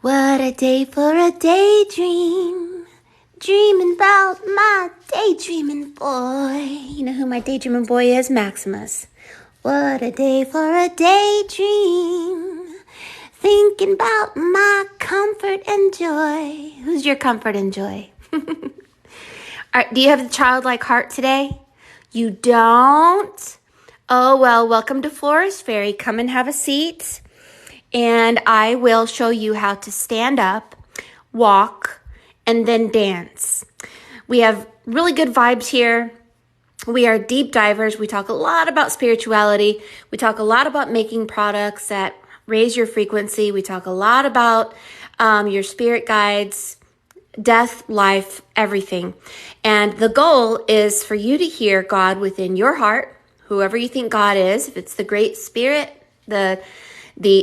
What a day for a daydream. Dreaming about my daydreaming boy. You know who my daydreaming boy is? Maximus. What a day for a daydream. Thinking about my comfort and joy. Who's your comfort and joy? Do you have a childlike heart today? You don't? Oh, well, welcome to Forest Fairy. Come and have a seat. And I will show you how to stand up, walk, and then dance. We have really good vibes here. We are deep divers. We talk a lot about spirituality. We talk a lot about making products that raise your frequency. We talk a lot about your spirit guides, death, life, everything. And the goal is for you to hear God within your heart, whoever you think God is, if it's the Great Spirit, the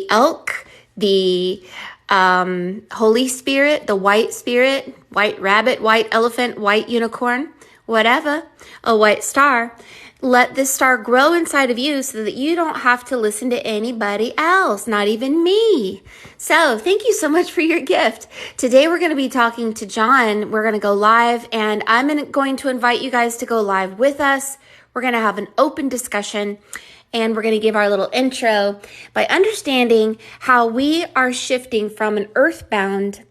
elk, the Holy Spirit, the white spirit, white rabbit, white elephant, white unicorn, whatever, a white star. Let this star grow inside of you so that you don't have to listen to anybody else, not even me. So thank you so much for your gift. Today we're going to be talking to John. We're going to go live, and I'm going to invite you guys to go live with us. We're going to have an open discussion. And we're going to give our little intro by understanding how we are shifting from an earthbound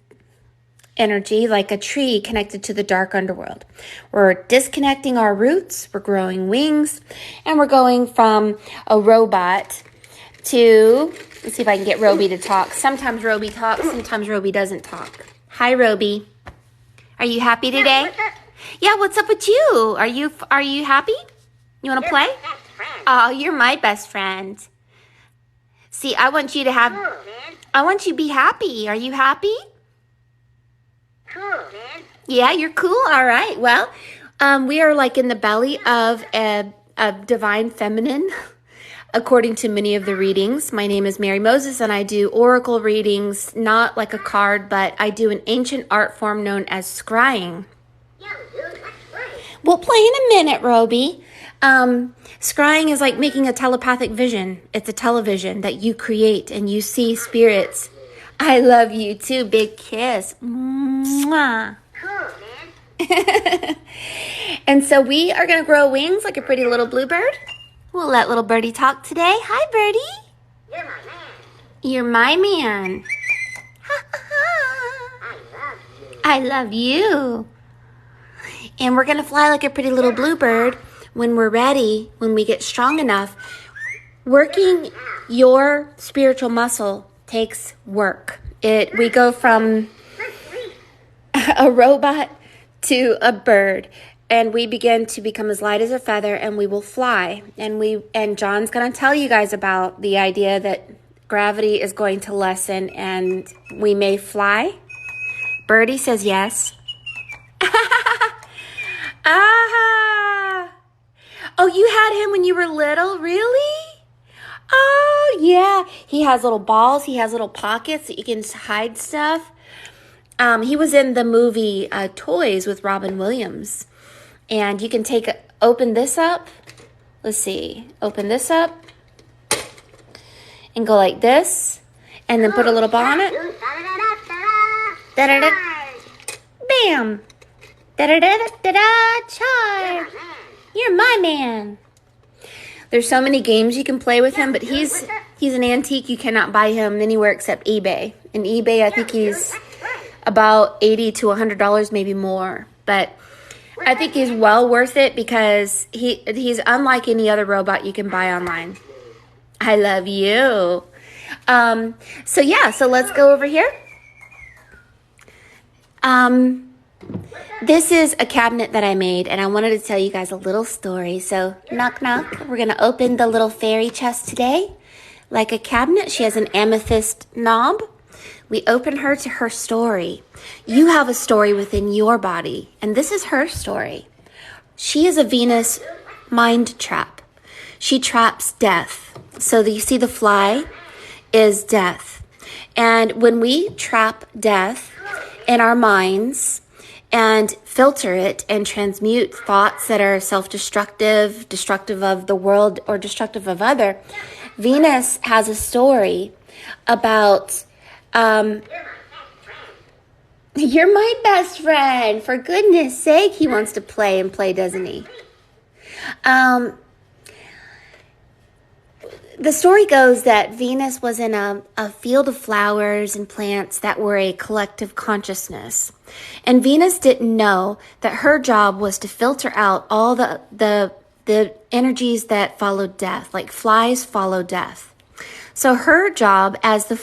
energy, like a tree connected to the dark underworld. We're disconnecting our roots, we're growing wings, and we're going from a robot to, let's see if I can get Roby to talk. Sometimes Roby talks, sometimes Roby doesn't talk. Hi, Roby. Are you happy today? Yeah, what's up with you? Are you happy? You want to play? Oh, you're my best friend. See, I want you to be happy. Are you happy? Cool, man. Yeah, you're cool. All right. Well, we are like in the belly of a divine feminine, according to many of the readings. My name is Mary Moses, and I do oracle readings, not like a card, but I do an ancient art form known as scrying. We'll play in a minute, Roby. Scrying is like making a telepathic vision. It's a television that you create and you see spirits. I love you too. Big kiss. Mwah. Cool, man. And so we are going to grow wings like a pretty little bluebird. We'll let little birdie talk today. Hi, birdie. You're my man. You're my man. I love you. And we're going to fly like a pretty little bluebird. When we're ready, when we get strong enough. Working your spiritual muscle takes work. We go from a robot to a bird, and we begin to become as light as a feather, and we will fly. And John's going to tell you guys about the idea that gravity is going to lessen and we may fly. Birdie says yes. Oh, you had him when you were little? Really? Oh, yeah. He has little balls. He has little pockets that you can hide stuff. He was in the movie Toys with Robin Williams. And you can open this up. Let's see. Open this up. And go like this. And then put a little ball on it. Da-da-da. Bam. Da-da-da-da-da. Charge. You're my man. There's so many games you can play with him, but he's an antique. You cannot buy him anywhere except eBay. And eBay, I think he's about $80 to $100, maybe more. But I think he's well worth it because he's unlike any other robot you can buy online. I love you. So let's go over here. This is a cabinet that I made, and I wanted to tell you guys a little story. So, knock, knock. We're going to open the little fairy chest today. Like a cabinet, she has an amethyst knob. We open her to her story. You have a story within your body, and this is her story. She is a Venus mind trap. She traps death. So you see the fly is death. And when we trap death in our minds, and filter it and transmute thoughts that are self-destructive, destructive of the world, or destructive of other. Venus has a story about, you're my best friend. For goodness sake, he wants to play and play, doesn't he? The story goes that Venus was in a field of flowers and plants that were a collective consciousness. And Venus didn't know that her job was to filter out all the energies that followed death, like flies follow death. So her job as the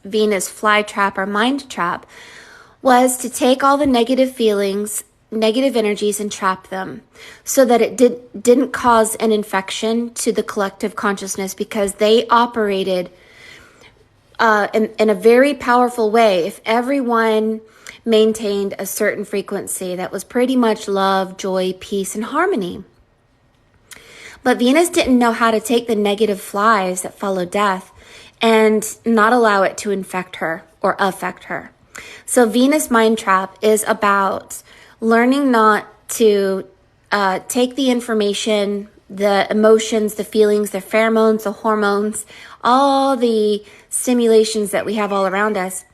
Venus fly trap or mind trap was to take all the negative feelings, negative energies, and trap them so that it didn't cause an infection to the collective consciousness, because they operated in a very powerful way. If everyone maintained a certain frequency that was pretty much love, joy, peace, and harmony. But Venus didn't know how to take the negative flies that follow death and not allow it to infect her or affect her. So Venus Mind Trap is about learning not to take the information, the emotions, the feelings, the pheromones, the hormones, all the stimulations that we have all around us.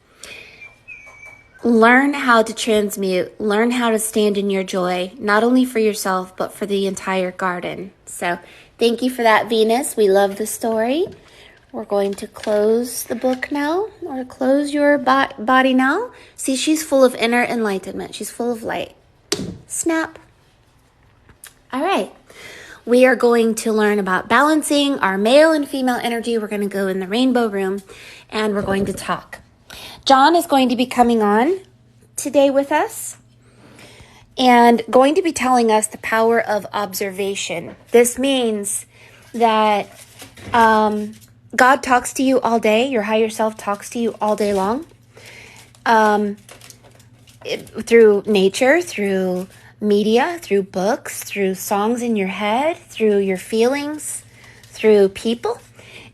Learn how to transmute, learn how to stand in your joy, not only for yourself, but for the entire garden. So thank you for that, Venus. We love the story. We're going to close the book now, or close your body now. See, she's full of inner enlightenment. She's full of light. Snap. All right. We are going to learn about balancing our male and female energy. We're going to go in the rainbow room and we're going to talk. John is going to be coming on today with us and going to be telling us the power of observation. This means that God talks to you all day. Your higher self talks to you all day long. Through nature, through media, through books, through songs in your head, through your feelings, through people.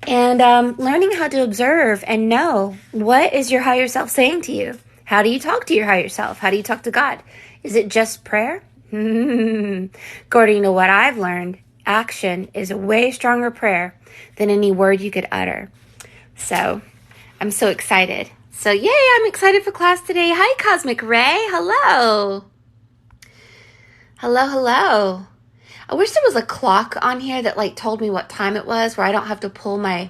And learning how to observe and know, what is your higher self saying to you? How do you talk to your higher self? How do you talk to God? Is it just prayer? According to what I've learned, action is a way stronger prayer than any word you could utter. So I'm so excited. So yay, I'm excited for class today. Hi, Cosmic Ray. Hello. Hello, hello. I wish there was a clock on here that told me what time it was, where I don't have to pull my,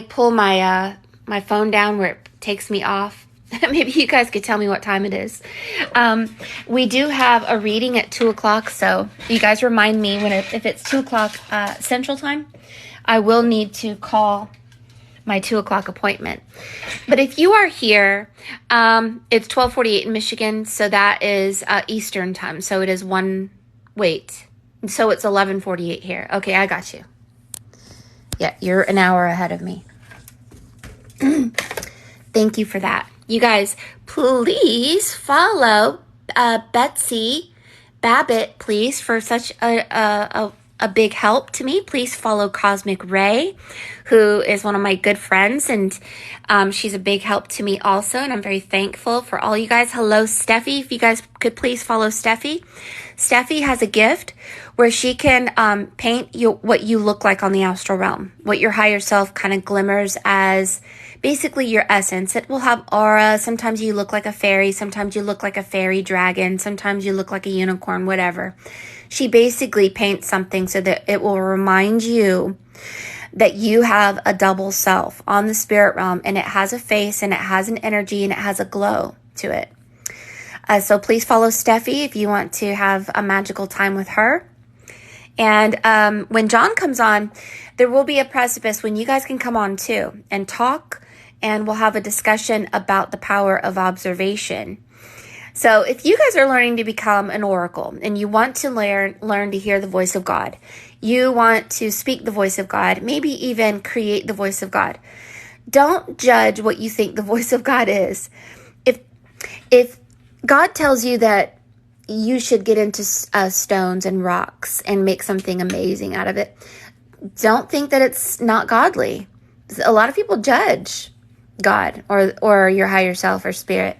pull my my phone down where it takes me off. Maybe you guys could tell me what time it is. We do have a reading at 2 o'clock, so you guys remind me if it's 2 o'clock Central Time, I will need to call my 2 o'clock appointment. But if you are here, it's 12:48 in Michigan, so that is Eastern Time. So it is so it's 11:48 here. Okay, I got you. Yeah, you're an hour ahead of me. Thank you for that. You guys, please follow Betsy Babbitt, please, for such a big help to me. Please follow Cosmic Ray, who is one of my good friends, and she's a big help to me also, and I'm very thankful for all you guys. Hello, Steffi. If you guys could please follow Steffi. Steffi has a gift where she can paint what you look like on the astral realm, what your higher self kind of glimmers as, basically your essence. It will have aura. Sometimes you look like a fairy. Sometimes you look like a fairy dragon. Sometimes you look like a unicorn, whatever. She basically paints something so that it will remind you that you have a double self on the spirit realm, and it has a face, and it has an energy, and it has a glow to it. So please follow Steffi if you want to have a magical time with her. And when John comes on, there will be a precipice when you guys can come on too and talk, and we'll have a discussion about the power of observation. So if you guys are learning to become an oracle and you want to learn to hear the voice of God, you want to speak the voice of God, maybe even create the voice of God, don't judge what you think the voice of God is. If God tells you that you should get into stones and rocks and make something amazing out of it, don't think that it's not godly. A lot of people judge God or your higher self or spirit.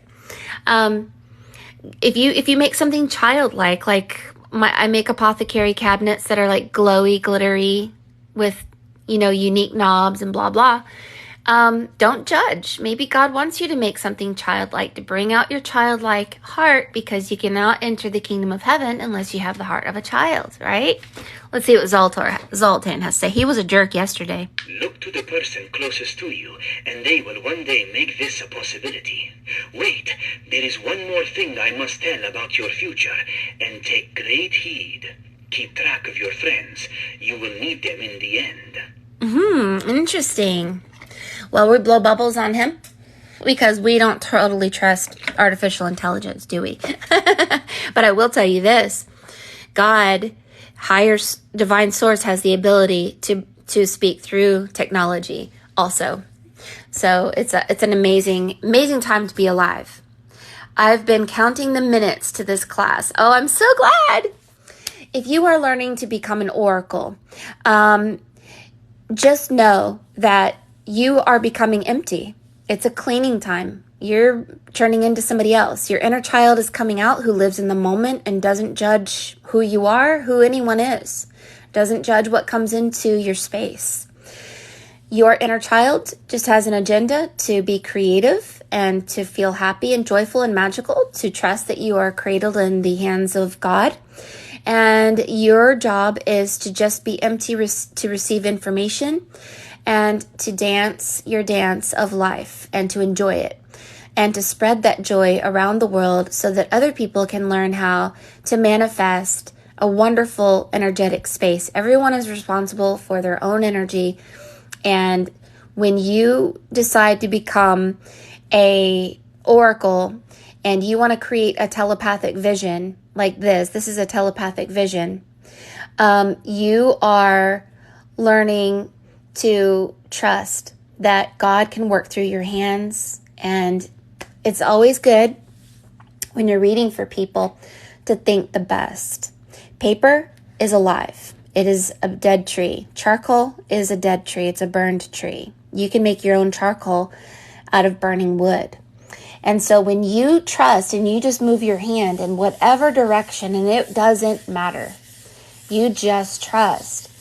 If you make something childlike, like I make apothecary cabinets that are like glowy, glittery with, unique knobs and blah, blah. Don't judge. Maybe God wants you to make something childlike, to bring out your childlike heart, because you cannot enter the kingdom of heaven unless you have the heart of a child, right? Let's see what Zoltan has to say. He was a jerk yesterday. Look to the person closest to you, and they will one day make this a possibility. Wait, there is one more thing I must tell about your future, and take great heed. Keep track of your friends. You will need them in the end. Interesting. Well, we blow bubbles on him because we don't totally trust artificial intelligence, do we? But I will tell you this. God, higher divine source, has the ability to speak through technology also. So it's an amazing time to be alive. I've been counting the minutes to this class. Oh, I'm so glad. If you are learning to become an oracle, just know that you are becoming empty. It's a cleaning time. You're turning into somebody else. Your inner child is coming out, who lives in the moment and doesn't judge who you are, who anyone is. Doesn't judge what comes into your space. Your inner child just has an agenda to be creative and to feel happy and joyful and magical, to trust that you are cradled in the hands of God. And your job is to just be empty to receive information and to dance your dance of life and to enjoy it and to spread that joy around the world so that other people can learn how to manifest a wonderful energetic space. Everyone is responsible for their own energy. And when you decide to become a oracle and you want to create a telepathic vision like this is a telepathic vision, you are learning to trust that God can work through your hands. And it's always good when you're reading for people to think the best. Paper is alive. It is a dead tree. Charcoal is a dead tree. It's a burned tree. You can make your own charcoal out of burning wood. And so when you trust and you just move your hand in whatever direction, and it doesn't matter, you just trust,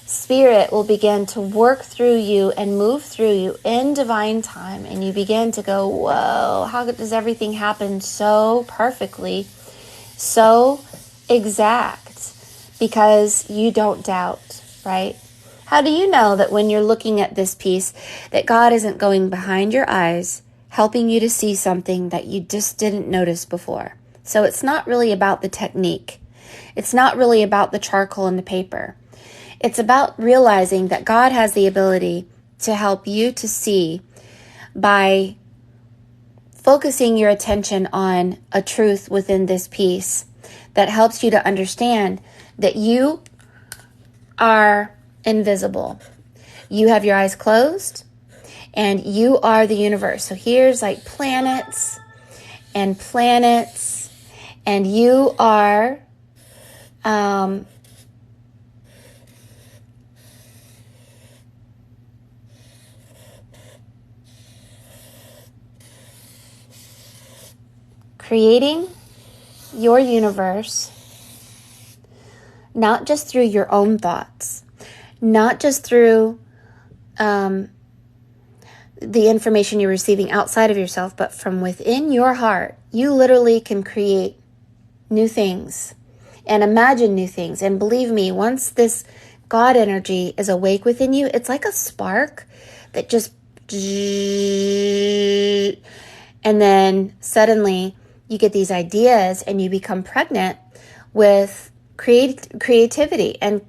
Spirit will begin to work through you and move through you in divine time. And you begin to go, whoa, how does everything happen so perfectly, so exact? Because you don't doubt, right? How do you know that when you're looking at this piece, that God isn't going behind your eyes, helping you to see something that you just didn't notice before? So it's not really about the technique. It's not really about the charcoal and the paper. It's about realizing that God has the ability to help you to see by focusing your attention on a truth within this piece that helps you to understand that you are invisible. You have your eyes closed and you are the universe. So here's like planets, and you are creating your universe, not just through your own thoughts, not just through the information you're receiving outside of yourself, but from within your heart. You literally can create new things and imagine new things. And believe me, once this God energy is awake within you, it's like a spark that just, and then suddenly you get these ideas and you become pregnant with creativity. And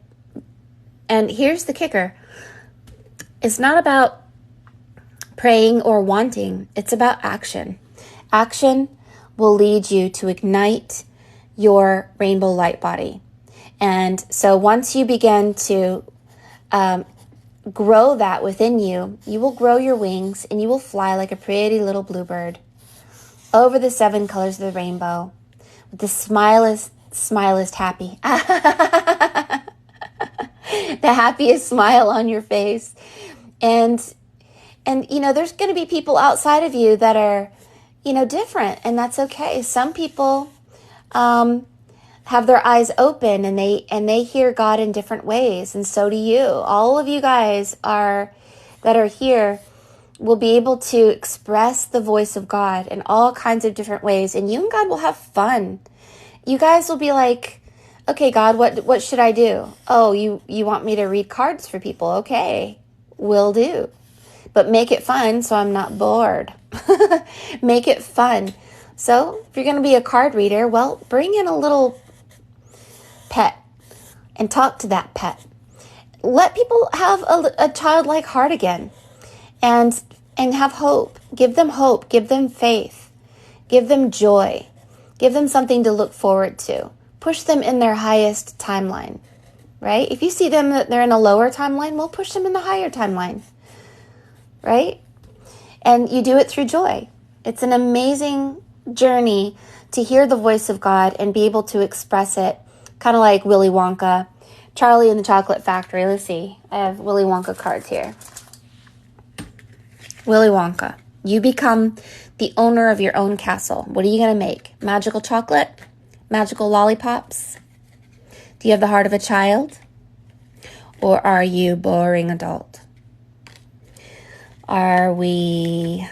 here's the kicker. It's not about praying or wanting. It's about action. Action will lead you to ignite your rainbow light body. And so once you begin to grow that within you, you will grow your wings and you will fly like a pretty little bluebird over the 7 colors of the rainbow with the smilest happy. The happiest smile on your face. And there's going to be people outside of you that are different, and that's okay. Some people have their eyes open and they hear God in different ways, and so do you. All of you guys that are here will be able to express the voice of God in all kinds of different ways, and you and God will have fun. You guys will be like, okay, God, what should I do? Oh, you want me to read cards for people? Okay, will do. But make it fun so I'm not bored. Make it fun. So if you're going to be a card reader, well, bring in a little pet and talk to that pet. Let people have a childlike heart again and have hope. Give them hope. Give them faith. Give them joy. Give them something to look forward to. Push them in their highest timeline, right? If you see them that they're in a lower timeline, well, push them in the higher timeline, right? And you do it through joy. It's an amazing journey to hear the voice of God and be able to express it, kind of like Willy Wonka, Charlie and the Chocolate Factory. Let's see. I have Willy Wonka cards here. Willy Wonka. You become the owner of your own castle. What are you going to make? Magical chocolate? Magical lollipops? Do you have the heart of a child? Or are you boring adult? Are we...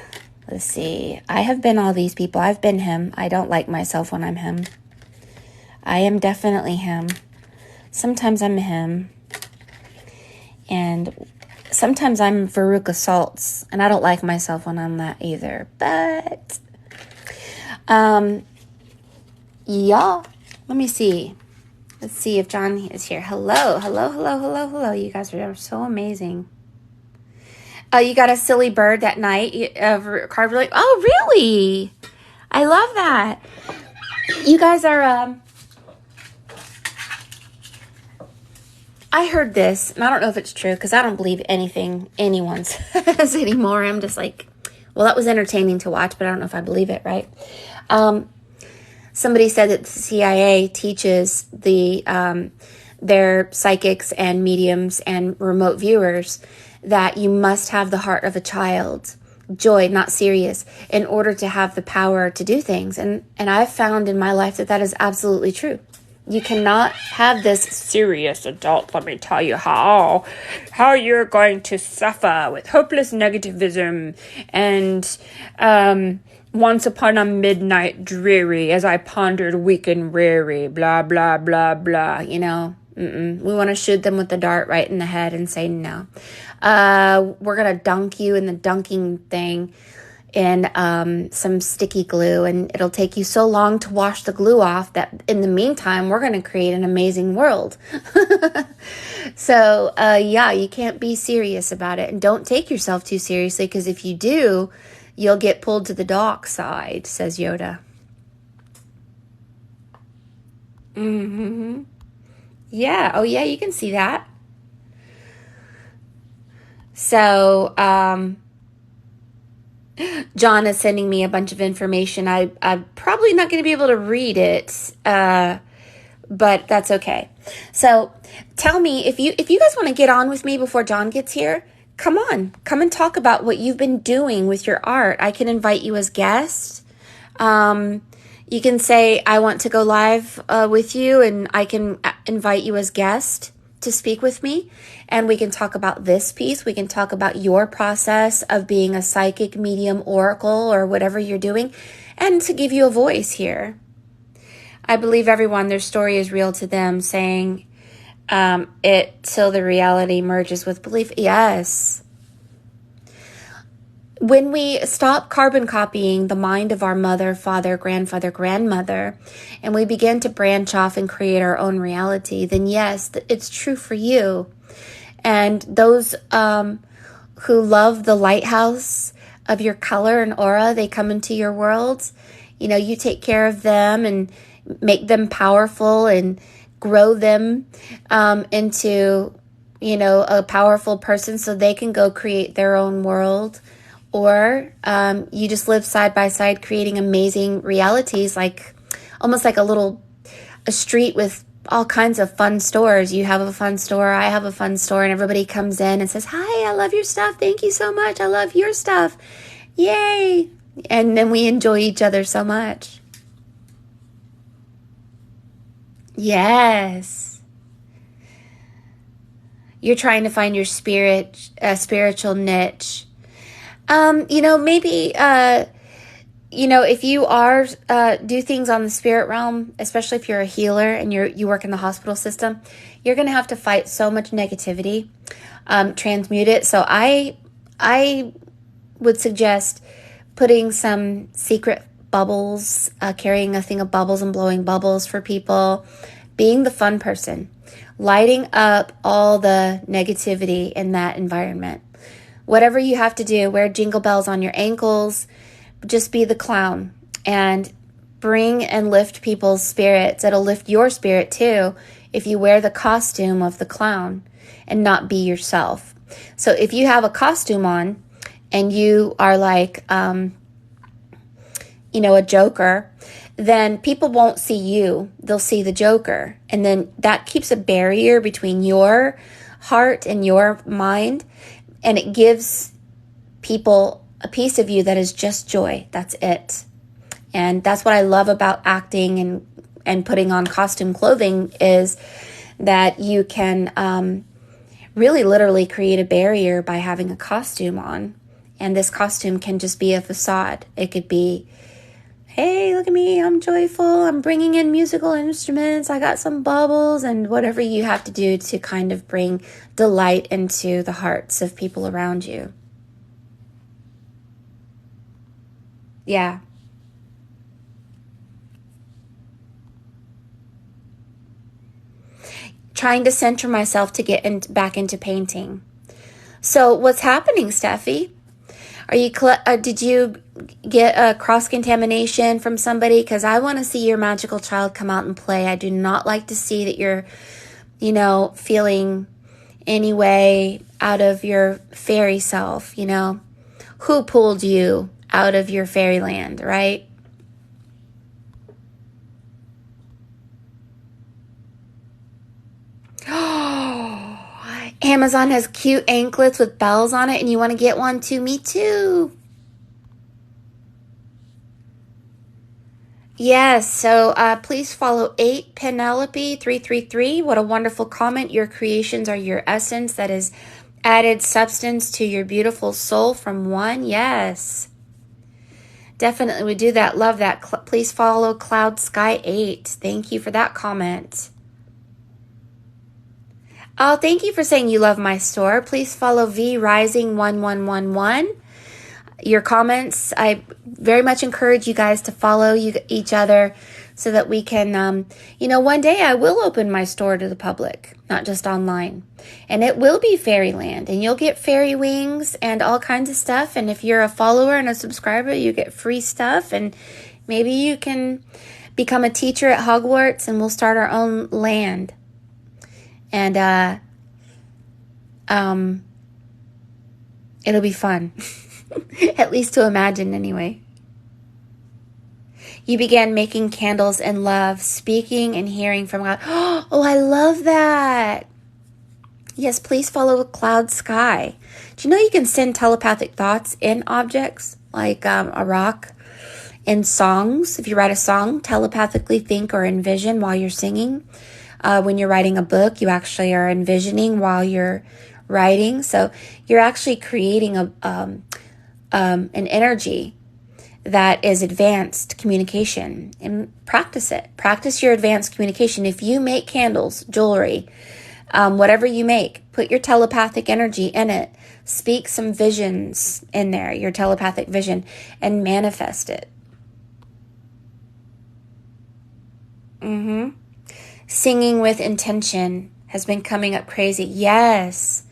Let's see. I have been all these people. I've been him. I don't like myself when I'm him. I am definitely him. Sometimes I'm him. And sometimes I'm Veruca Saltz. And I don't like myself when I'm that either. But, yeah. Let me see. Let's see if John is here. Hello. Hello, hello, hello, hello. You guys are so amazing. You got a silly bird that night. Card like, oh, really? I love that. You guys are, I heard this, and I don't know if it's true, because I don't believe anything anyone says anymore. I'm just like, well, that was entertaining to watch, but I don't know if I believe it, right? Somebody said that the CIA teaches their psychics and mediums and remote viewers that you must have the heart of a child, joy, not serious, in order to have the power to do things. And I've found in my life that is absolutely true. You cannot have this serious adult, let me tell you how you're going to suffer with hopeless negativism and once upon a midnight dreary as I pondered weak and weary, blah, blah, blah, blah, We want to shoot them with the dart right in the head and say, no. We're going to dunk you in the dunking thing in some sticky glue, and it'll take you so long to wash the glue off that in the meantime, we're going to create an amazing world. So, you can't be serious about it, and don't take yourself too seriously, because if you do, you'll get pulled to the dark side, says Yoda. Mm-hmm. Yeah. Oh, yeah, you can see that. So, John is sending me a bunch of information. I'm probably not going to be able to read it, but that's okay. So, tell me, if you guys want to get on with me before John gets here, come on. Come and talk about what you've been doing with your art. I can invite you as guests. You can say, I want to go live with you, and I can invite you as guest to speak with me, and we can talk about this piece. We can talk about your process of being a psychic, medium, oracle, or whatever you're doing, and to give you a voice here. I believe everyone, their story is real to them, saying it till the reality merges with belief. Yes. When we stop carbon copying the mind of our mother, father, grandfather, grandmother, and we begin to branch off and create our own reality, then yes, it's true for you. And those who love the lighthouse of your color and aura, they come into your world. You take care of them and make them powerful and grow them into, a powerful person so they can go create their own world. Or you just live side by side creating amazing realities, like almost like a street with all kinds of fun stores. You have a fun store, I have a fun store, and everybody comes in and says, hi, I love your stuff. Thank you so much. I love your stuff. Yay. And then we enjoy each other so much. Yes. You're trying to find your spiritual niche. Maybe, if you are, do things on the spirit realm, especially if you're a healer and you work in the hospital system, you're going to have to fight so much negativity, transmute it. So I would suggest putting some secret bubbles, carrying a thing of bubbles and blowing bubbles for people, being the fun person, lighting up all the negativity in that environment. Whatever you have to do, wear jingle bells on your ankles, just be the clown and bring and lift people's spirits. It'll lift your spirit too if you wear the costume of the clown and not be yourself. So if you have a costume on and you are like, a joker, then people won't see you. They'll see the joker. And then that keeps a barrier between your heart and your mind. And it gives people a piece of you that is just joy. That's it. And that's what I love about acting and putting on costume clothing is that you can really literally create a barrier by having a costume on. And this costume can just be a facade. It could be, hey, look at me, I'm joyful, I'm bringing in musical instruments, I got some bubbles, and whatever you have to do to kind of bring delight into the hearts of people around you. Yeah. Trying to center myself to get back into painting. So what's happening, Steffi? Did you get a cross-contamination from somebody? Because I want to see your magical child come out and play. I do not like to see that you're, feeling any way out of your fairy self, Who pulled you out of your fairyland, right? Amazon has cute anklets with bells on it and you want to get one too? Me too. Yes, so please follow 8 Penelope 333. What a wonderful comment. Your creations are your essence that is added substance to your beautiful soul from one. Yes. Definitely would do that. Love that. Please follow Cloud Sky 8. Thank you for that comment. Oh, thank you for saying you love my store. Please follow V Rising 1111. Your comments, I very much encourage you guys to follow each other so that we can, one day I will open my store to the public, not just online. And it will be Fairyland, and you'll get fairy wings and all kinds of stuff. And if you're a follower and a subscriber, you get free stuff. And maybe you can become a teacher at Hogwarts and we'll start our own land. And it'll be fun. At least to imagine anyway. You began making candles in love, speaking and hearing from God. Oh, I love that. Yes, please follow Cloud Sky. Do you know you can send telepathic thoughts in objects like a rock? In songs, if you write a song, telepathically think or envision while you're singing. When you're writing a book, you actually are envisioning while you're writing. So you're actually creating an energy that is advanced communication, and practice it. Practice your advanced communication. If you make candles, jewelry, whatever you make, put your telepathic energy in it. Speak some visions in there, your telepathic vision, and manifest it. Singing with intention has been coming up crazy. Yes.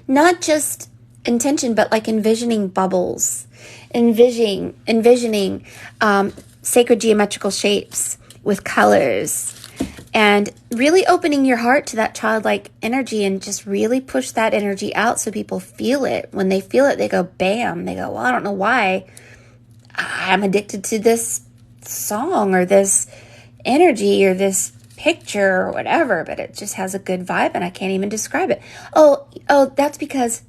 Not just intention, but like envisioning bubbles, envisioning sacred geometrical shapes with colors, and really opening your heart to that childlike energy and just really push that energy out so people feel it. When they feel it, they go, bam. They go, well, I don't know why I'm addicted to this song or this energy or this picture or whatever, but it just has a good vibe and I can't even describe it. Oh, that's because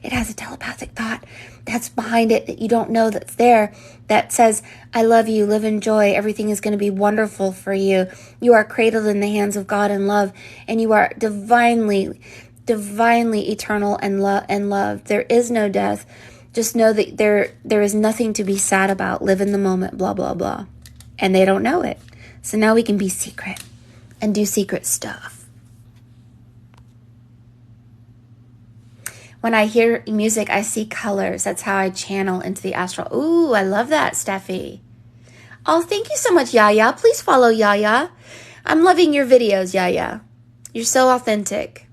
it has a telepathic thought that's behind it that you don't know that's there, that says, I love you, live in joy, everything is going to be wonderful for you. You are cradled in the hands of God in love, and you are divinely eternal and love. There is no death. Just know that there is nothing to be sad about. Live in the moment, blah, blah, blah. And they don't know it. So now we can be secret and do secret stuff. When I hear music, I see colors. That's how I channel into the astral. Ooh, I love that, Steffi. Oh, thank you so much, Yaya. Please follow Yaya. I'm loving your videos, Yaya. You're so authentic.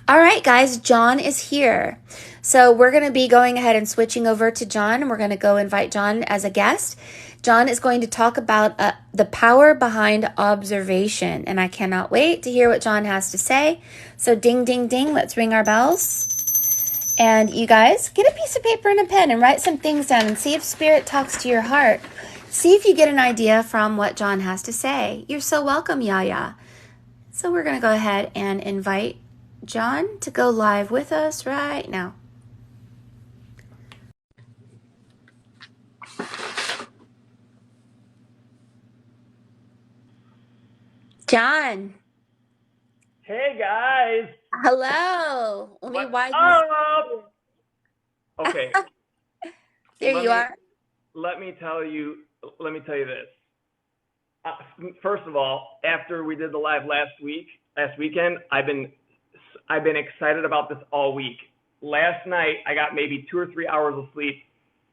All right, guys, John is here. So we're going to be going ahead and switching over to John, and we're going to go invite John as a guest. John is going to talk about the power behind observation, and I cannot wait to hear what John has to say. So ding, ding, ding, let's ring our bells. And you guys, get a piece of paper and a pen and write some things down and see if Spirit talks to your heart. See if you get an idea from what John has to say. You're so welcome, Yaya. So we're going to go ahead and invite John to go live with us right now. John. Hey guys. Hello. Let me widen up? Okay. There you are. Let me tell you this. First of all, after we did the live last weekend, I've been excited about this all week. Last night I got maybe 2 or 3 hours of sleep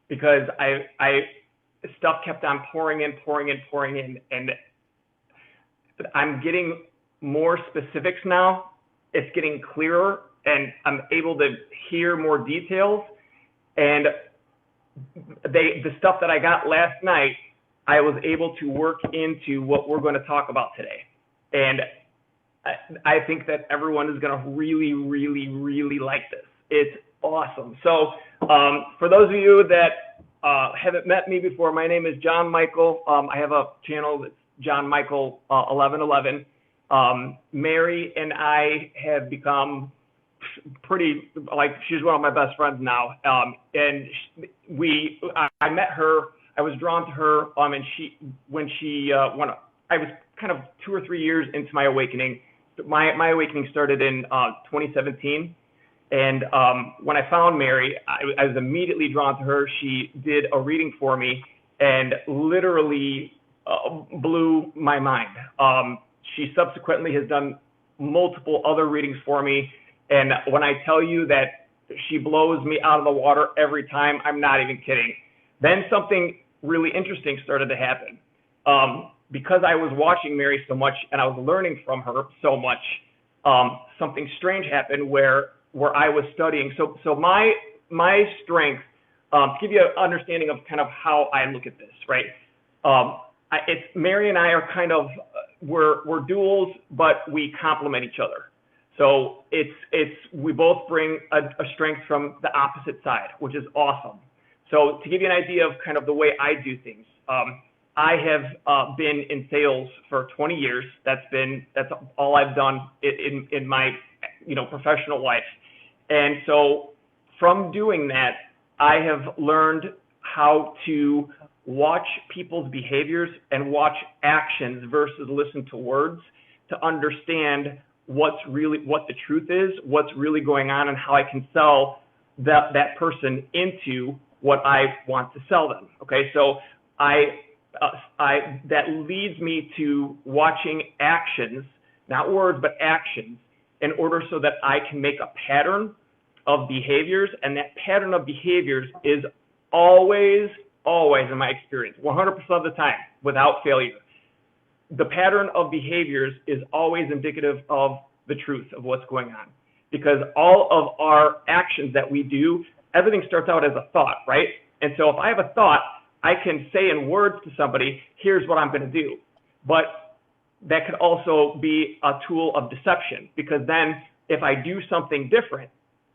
because I stuff kept on pouring in, and I'm getting more specifics now. It's getting clearer, and I'm able to hear more details. And the stuff that I got last night, I was able to work into what we're going to talk about today. And I think that everyone is going to really, really, really like this. It's awesome. So for those of you that haven't met me before, my name is John Michael. I have a channel that's John Michael 1111. Mary and I have become pretty, like, she's one of my best friends now. And I met her, I was drawn to her, and when I was kind of 2 or 3 years into my awakening. My awakening started in 2017. And when I found Mary, I was immediately drawn to her. She did a reading for me and literally blew my mind. She subsequently has done multiple other readings for me. And when I tell you that she blows me out of the water every time, I'm not even kidding. Then something really interesting started to happen. Because I was watching Mary so much and I was learning from her so much, something strange happened where I was studying. So my strength, to give you an understanding of kind of how I look at this, right? It's Mary and I are kind of, we're duals, but we complement each other. So we both bring a strength from the opposite side, which is awesome. So to give you an idea of kind of the way I do things, I have been in sales for 20 years. That's all I've done in my professional life. And so from doing that, I have learned how to watch people's behaviors and watch actions versus listen to words to understand what the truth is, what's really going on, and how I can sell that person into what I want to sell them. Okay, so that leads me to watching actions, not words, but actions, in order so that I can make a pattern of behaviors, and that pattern of behaviors is always, in my experience, 100% of the time, without failure, the pattern of behaviors is always indicative of the truth of what's going on. Because all of our actions that we do, everything starts out as a thought, right? And so if I have a thought, I can say in words to somebody, here's what I'm going to do. But that could also be a tool of deception, because then if I do something different,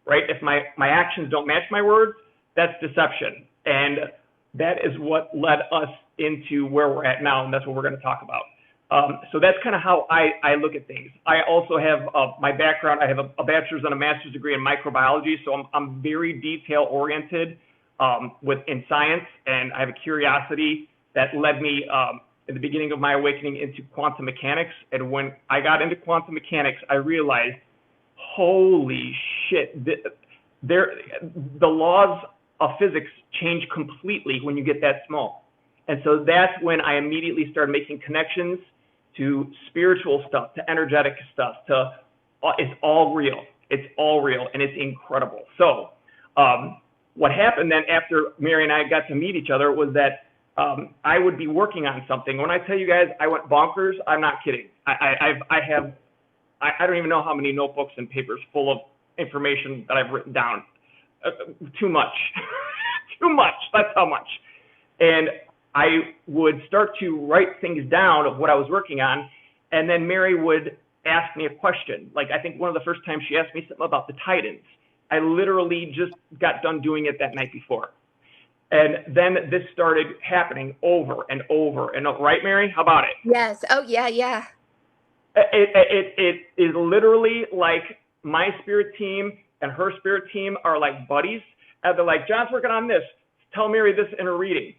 right, if my actions don't match my words, that's deception. And that is what led us into where we're at now, and that's what we're going to talk about. So that's kind of how I look at things. I also have my background. I have a bachelor's and a master's degree in microbiology, so I'm very detail oriented in science, and I have a curiosity that led me in the beginning of my awakening into quantum mechanics. And when I got into quantum mechanics, I realized, holy shit, the laws of physics change completely when you get that small. And so that's when I immediately started making connections to spiritual stuff, to energetic stuff, it's all real. It's all real, and it's incredible. So what happened then after Mary and I got to meet each other was that I would be working on something. When I tell you guys I went bonkers, I'm not kidding. I don't even know how many notebooks and papers full of information that I've written down. Too much. Too much. That's how much. And I would start to write things down of what I was working on, and then Mary would ask me a question. Like, I think one of the first times she asked me something about the Titans. I literally just got done doing it that night before. And then this started happening over and over and over. Right, Mary? How about it? Yes. Oh, yeah, yeah. It is literally like my spirit team and her spirit team are like buddies. And they're like, John's working on this. Tell Mary this in a reading.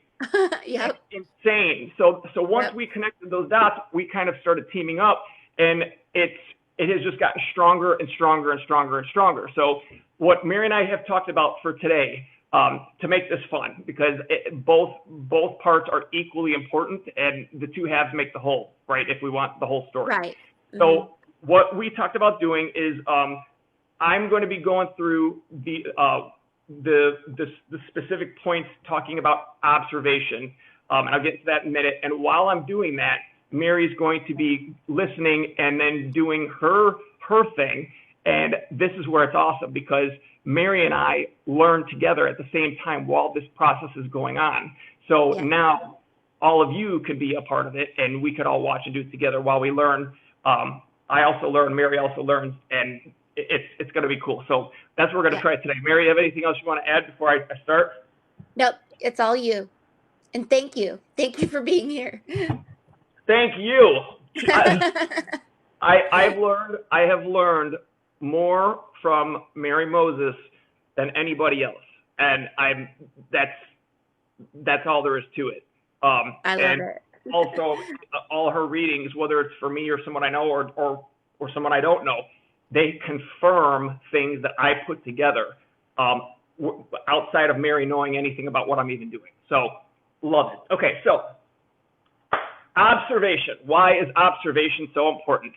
Yep. It's insane. So once we connected those dots, we kind of started teaming up, and it has just gotten stronger and stronger and stronger and stronger. So what Mary and I have talked about for today, to make this fun, because both parts are equally important, and the two halves make the whole, right? If we want the whole story. Right. Mm-hmm. So what we talked about doing is I'm going to be going through the specific points talking about observation, and I'll get to that in a minute. And while I'm doing that, Mary's going to be listening and then doing her thing. And this is where it's awesome, because Mary and I learn together at the same time while this process is going on. So now all of you could be a part of it, and we could all watch and do it together while we learn. I also learn, Mary also learns, and it's going to be cool. So that's what we're going to try today. Mary, you have anything else you want to add before I start? Nope, it's all you. And thank you. Thank you for being here. Thank you. I have learned more from Mary Moses than anybody else, and that's all there is to it. I love it. Also, all her readings, whether it's for me or someone I know or someone I don't know, they confirm things that I put together outside of Mary knowing anything about what I'm even doing. So, love it. Okay, so observation. Why is observation so important?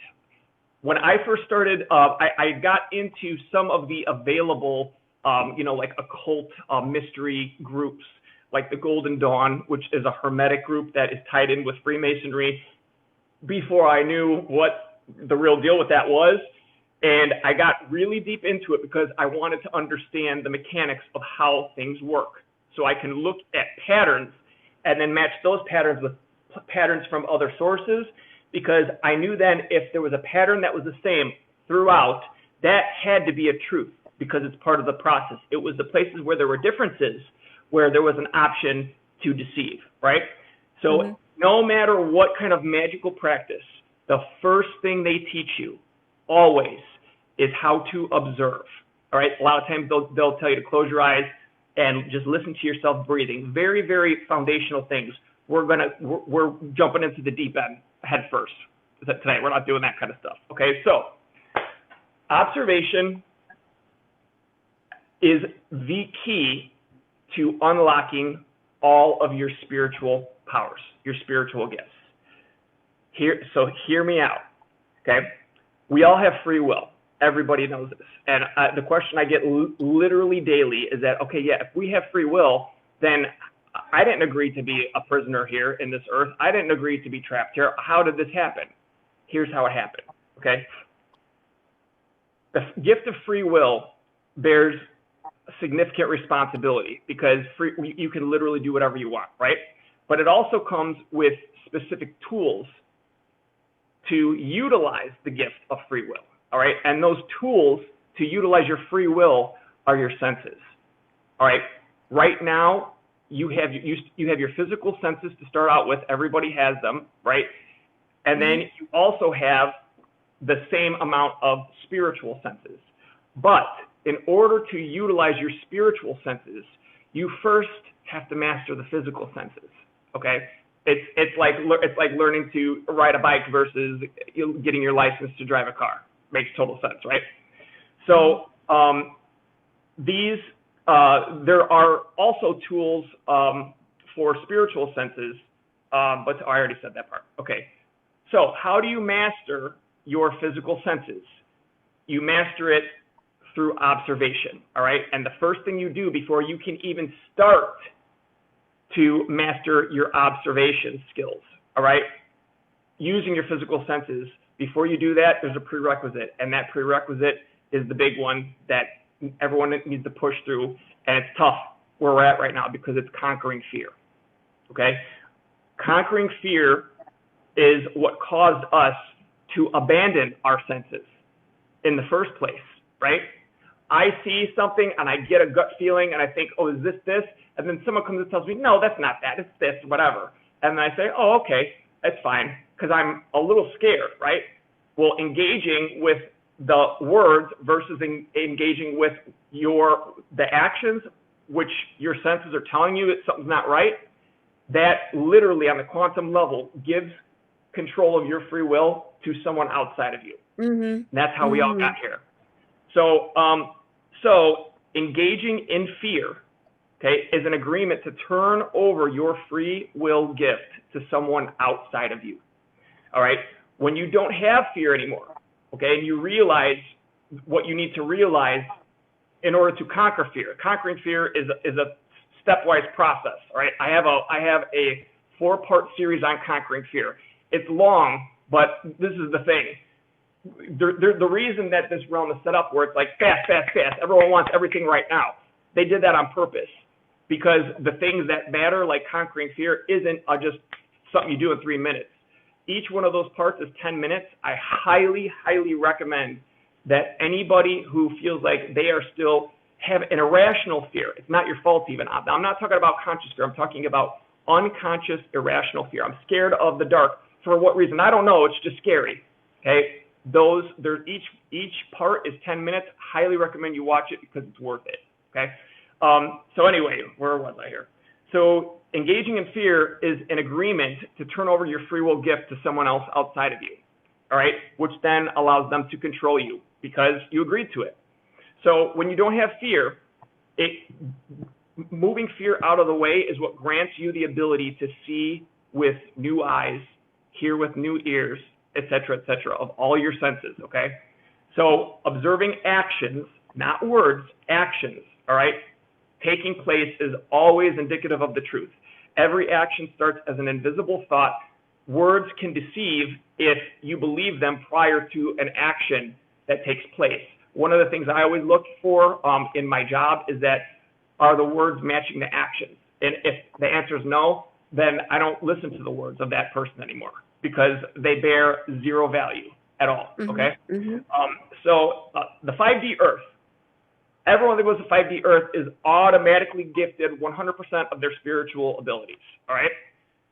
When I first started, I got into some of the available, like occult mystery groups, like the Golden Dawn, which is a Hermetic group that is tied in with Freemasonry, before I knew what the real deal with that was. And I got really deep into it because I wanted to understand the mechanics of how things work. So I can look at patterns and then match those patterns with patterns from other sources, because I knew then if there was a pattern that was the same throughout, that had to be a truth, because it's part of the process. It was the places where there were differences where there was an option to deceive, right? So no matter what kind of magical practice, the first thing they teach you always is how to observe. All right, a lot of times they'll tell you to close your eyes and just listen to yourself breathing. Very, very foundational things. We're jumping into the deep end head first tonight. We're not doing that kind of stuff. Okay, so observation is the key to unlocking all of your spiritual powers, your spiritual gifts. So hear me out. Okay. We all have free will. Everybody knows this. And the question I get literally daily is that, okay, yeah, if we have free will, then I didn't agree to be a prisoner here in this earth. I didn't agree to be trapped here. How did this happen? Here's how it happened, okay? The gift of free will bears significant responsibility, because you can literally do whatever you want, right? But it also comes with specific tools to utilize the gift of free will, all right? And those tools to utilize your free will are your senses, all right? Right now, you have your physical senses to start out with. Everybody has them, right? And then you also have the same amount of spiritual senses. But in order to utilize your spiritual senses, you first have to master the physical senses. Okay? It's like learning to ride a bike versus getting your license to drive a car. Makes total sense, right? So there are also tools for spiritual senses, but I already said that part. Okay. So how do you master your physical senses? You master it through observation, all right? And the first thing you do before you can even start to master your observation skills, all right? Using your physical senses, before you do that, there's a prerequisite, and that prerequisite is the big one that everyone needs to push through, and it's tough where we're at right now because it's conquering fear, okay? Conquering fear is what caused us to abandon our senses in the first place, right? I see something and I get a gut feeling and I think, oh, is this? And then someone comes and tells me, no, that's not that, it's this, whatever. And then I say, oh, okay, that's fine, because I'm a little scared, right? Well, engaging with the words versus engaging with the actions, which your senses are telling you that something's not right, that literally on the quantum level gives control of your free will to someone outside of you. Mm-hmm. That's how we all got here. So, engaging in fear, okay, is an agreement to turn over your free will gift to someone outside of you. All right. When you don't have fear anymore, okay, and you realize what you need to realize in order to conquer fear. Conquering fear is a stepwise process. All right. I have a 4-part series on conquering fear. It's long, but this is the thing. The reason that this realm is set up where it's like fast, everyone wants everything right now. They did that on purpose because the things that matter, like conquering fear, isn't just something you do in 3 minutes. Each one of those parts is 10 minutes. I highly, highly recommend that anybody who feels like they are still have an irrational fear, it's not your fault even. I'm not talking about conscious fear. I'm talking about unconscious, irrational fear. I'm scared of the dark. For what reason? I don't know. It's just scary. Okay. Each part is 10 minutes. Highly recommend you watch it because it's worth it. Okay. So anyway, where was I here? So engaging in fear is an agreement to turn over your free will gift to someone else outside of you. All right. Which then allows them to control you because you agreed to it. So when you don't have fear, moving fear out of the way is what grants you the ability to see with new eyes, hear with new ears, et cetera, of all your senses, okay? So observing actions, not words, actions, all right, taking place is always indicative of the truth. Every action starts as an invisible thought. Words can deceive if you believe them prior to an action that takes place. One of the things I always look for in my job is that are the words matching the actions? And if the answer is no, then I don't listen to the words of that person anymore because they bear zero value at all, okay? Mm-hmm. So the 5D Earth, everyone that goes to 5D Earth is automatically gifted 100% of their spiritual abilities, all right?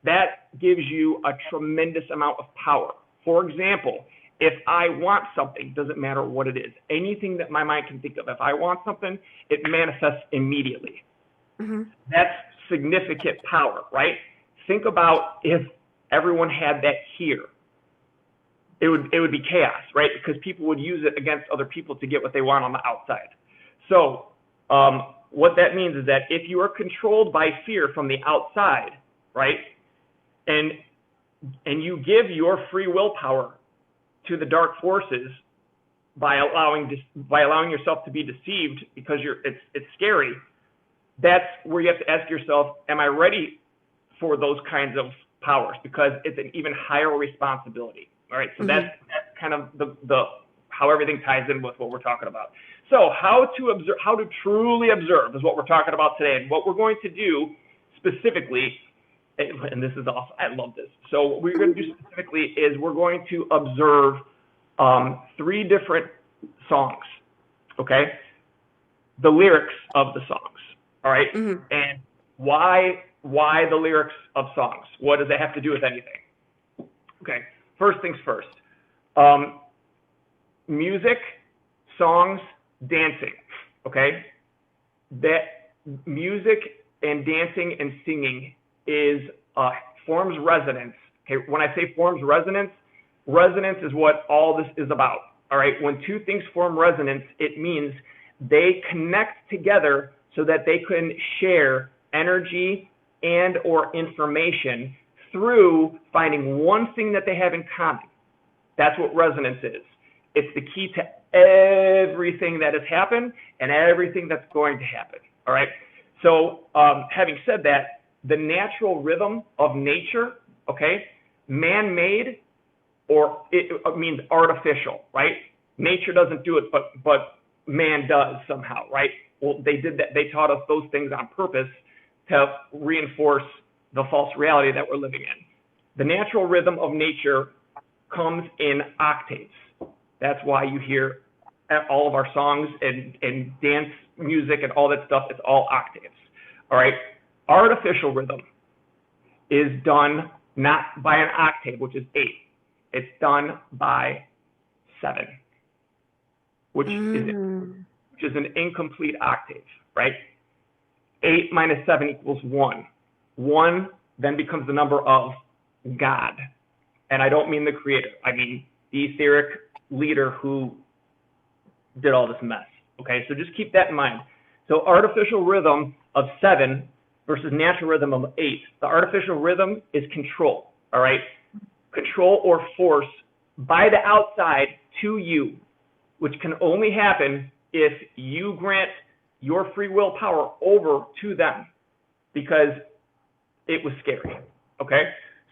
That gives you a tremendous amount of power. For example, if I want something, doesn't matter what it is, anything that my mind can think of, if I want something, it manifests immediately. Mm-hmm. That's significant power, right? Think about if everyone had that here. It would be chaos, right? Because people would use it against other people to get what they want on the outside. So what that means is that if you are controlled by fear from the outside, right, and you give your free willpower to the dark forces by allowing yourself to be deceived because it's scary, that's where you have to ask yourself, am I ready for those kinds of powers? Because it's an even higher responsibility. All right, so mm-hmm. that's kind of the how everything ties in with what we're talking about. So how to truly observe is what we're talking about today, and what we're going to do specifically, and this is awesome, I love this. So what we're going to do specifically is we're going to observe 3 different songs, okay? The lyrics of the songs, all right? Mm-hmm. And why the lyrics of songs? What does that have to do with anything? Okay, first things first. Music, songs, dancing, okay? That music and dancing and singing forms resonance. Okay, when I say forms resonance is what all this is about. All right, when two things form resonance, it means they connect together so that they can share energy and or information through finding one thing that they have in common. That's what resonance is. It's the key to everything that has happened and everything that's going to happen. All right. So having said that, the natural rhythm of nature, okay, man-made, or it means artificial, right? Nature doesn't do it, but man does somehow, right? Well, they did that. They taught us those things on purpose to reinforce the false reality that we're living in. The natural rhythm of nature comes in octaves. That's why you hear all of our songs and dance music and all that stuff. It's all octaves. All right. Artificial rhythm is done not by an octave, which is 8. It's done by 7, which is an incomplete octave, right? 8 minus 7 equals 1. 1 then becomes the number of God. And I don't mean the creator. I mean the etheric leader who did all this mess. Okay, so just keep that in mind. So artificial rhythm of 7 versus natural rhythm of 8. The artificial rhythm is control, all right? Control or force by the outside to you, which can only happen if you grant your free will power over to them, because it was scary, okay?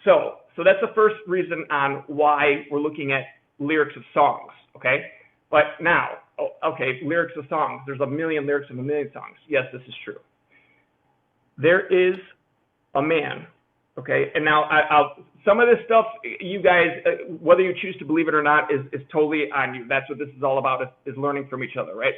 So that's the first reason on why we're looking at lyrics of songs, okay? But now, okay, lyrics of songs. There's a million lyrics of a million songs. Yes, this is true. There is a man, okay? And now some of this stuff, you guys, whether you choose to believe it or not, is totally on you. That's what this is all about, is learning from each other, right?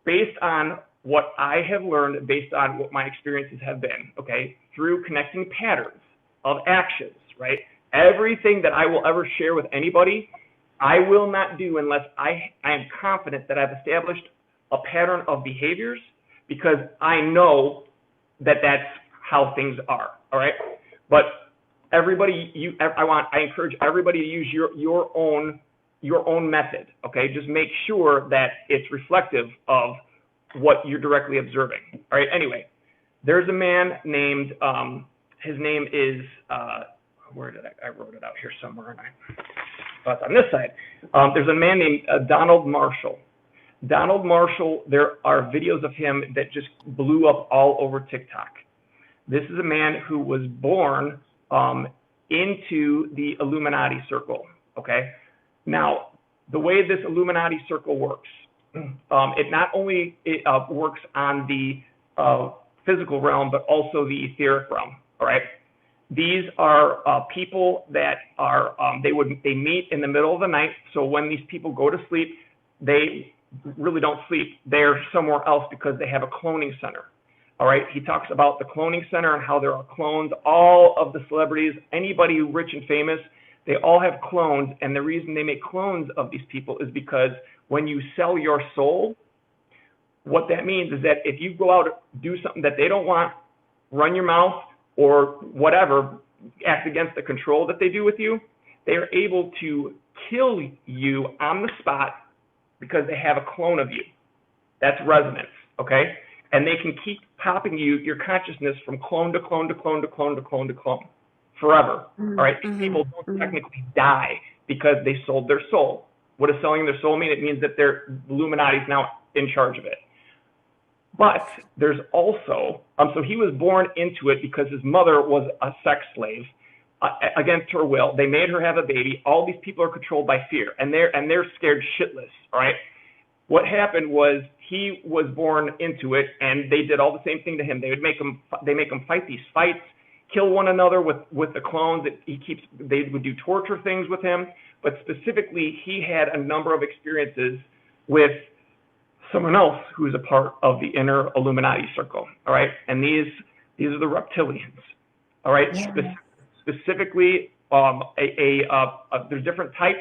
Based on what I have learned, based on what my experiences have been, okay, through connecting patterns of actions, right? Everything that I will ever share with anybody, I will not do unless I am confident that I've established a pattern of behaviors, because I know that that's how things are, all right? But everybody, I encourage everybody to use your own method, okay? Just make sure that it's reflective of what you're directly observing, all right? Anyway, there's a man named, his name is, where did I wrote it out here somewhere, and it's on this side. There's a man named Donald Marshall. Donald Marshall, there are videos of him that just blew up all over TikTok. This is a man who was born into the Illuminati circle, okay? Now, the way this Illuminati circle works, it not only works on the physical realm, but also the etheric realm, all right? These are people that are, they meet in the middle of the night. So when these people go to sleep, they really don't sleep. They're somewhere else because they have a cloning center. All right. He talks about the cloning center and how there are clones. All of the celebrities, anybody rich and famous, they all have clones. And the reason they make clones of these people is because when you sell your soul, what that means is that if you go out and do something that they don't want, run your mouth, or whatever, act against the control that they do with you, they are able to kill you on the spot because they have a clone of you. That's resonance, okay? And they can keep popping your consciousness from clone to clone to clone to clone to clone to clone forever, all right? People don't technically die because they sold their soul. What does selling their soul mean? It means that their Illuminati is now in charge of it. But there's also, so he was born into it because his mother was a sex slave against her will. They made her have a baby. All these people are controlled by fear, and they're scared shitless. All right. What happened was he was born into it, and they did all the same thing to him. They make him fight these fights, kill one another with the clones. They would do torture things with him, but specifically, he had a number of experiences with someone else who's a part of the inner Illuminati circle, all right? And these are the reptilians, all right? Yeah. Specifically, there's different types,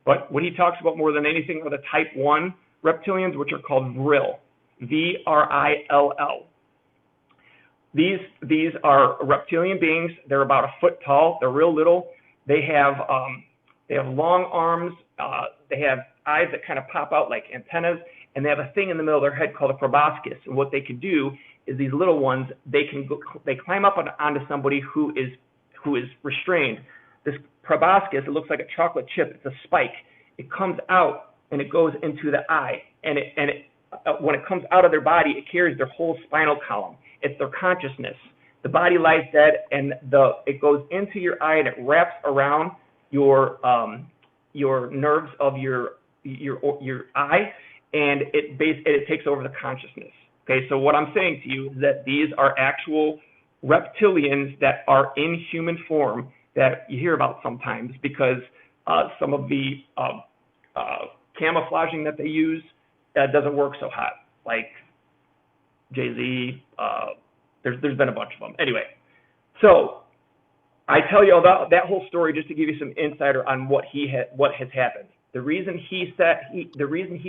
but what he talks about more than anything are the type 1 reptilians, which are called Vril, V-R-I-L-L. These are reptilian beings. They're about a foot tall. They're real little. They have long arms. They have eyes that kind of pop out like antennas, and they have a thing in the middle of their head called a proboscis. And what they can do is these little ones, they climb up onto somebody who is restrained. This proboscis, it looks like a chocolate chip. It's a spike. It comes out and it goes into the eye, and when it comes out of their body, it carries their whole spinal column. It's their consciousness. The body lies dead, and it goes into your eye, and it wraps around your nerves of your eye, and it takes over the consciousness. Okay, so what I'm saying to you is that these are actual reptilians that are in human form that you hear about sometimes, because some of the camouflaging that they use doesn't work so hot, like Jay-Z. There's been a bunch of them. Anyway, so I tell you about that whole story just to give you some insider on what has happened. The reason he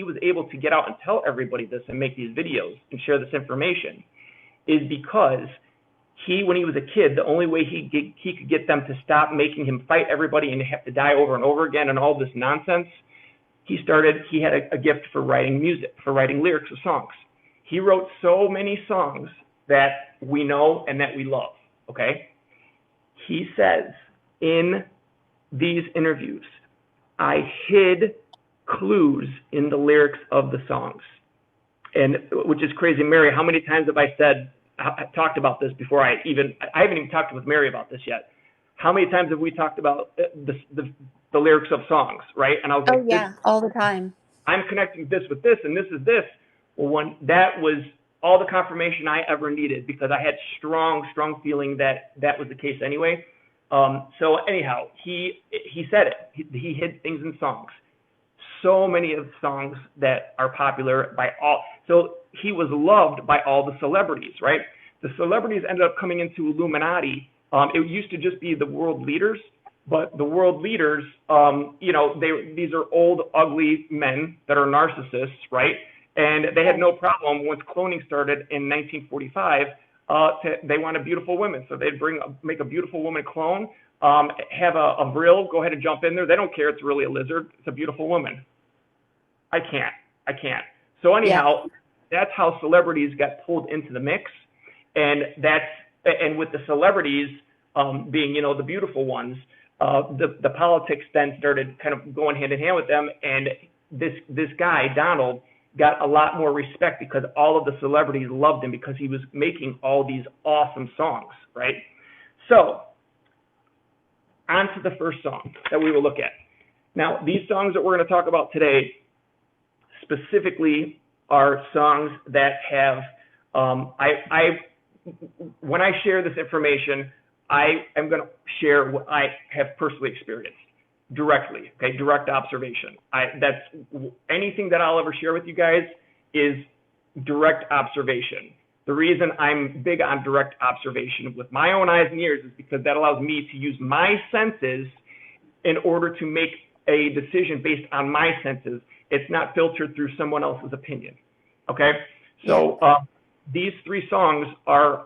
was able to get out and tell everybody this and make these videos and share this information is because when he was a kid, the only way he could get them to stop making him fight everybody and have to die over and over again and all this nonsense, he had a gift for writing music, for writing lyrics of songs. He wrote so many songs that we know and that we love, okay? He says in these interviews, I hid clues in the lyrics of the songs, and which is crazy. Mary, how many times have I talked about this before I haven't even talked with Mary about this yet. How many times have we talked about the lyrics of songs, right? And I was like, all the time. I'm connecting this with this, and this is this. Well, that was all the confirmation I ever needed, because I had strong feeling that was the case anyway. So anyhow, he said it. He hid things in songs. So many of the songs that are popular by all. So he was loved by all the celebrities, right? The celebrities ended up coming into Illuminati. It used to just be the world leaders, but the world leaders, these are old, ugly men that are narcissists, right? And they had no problem once cloning started in 1945. They wanted beautiful women, so they'd make a beautiful woman clone, have a Vril go ahead and jump in there. They don't care. It's really a lizard. It's a beautiful woman. I can't. So anyhow, That's how celebrities got pulled into the mix, and with the celebrities being the beautiful ones, the politics then started kind of going hand in hand with them, and this guy Donald got a lot more respect because all of the celebrities loved him because he was making all these awesome songs, right? So, on to the first song that we will look at. Now, these songs that we're going to talk about today specifically are songs that have, when I share this information, I am going to share what I have personally experienced. Directly, okay, direct observation. That's anything that I'll ever share with you guys is direct observation. The reason I'm big on direct observation with my own eyes and ears is because that allows me to use my senses in order to make a decision based on my senses. It's not filtered through someone else's opinion. Okay, so these three songs are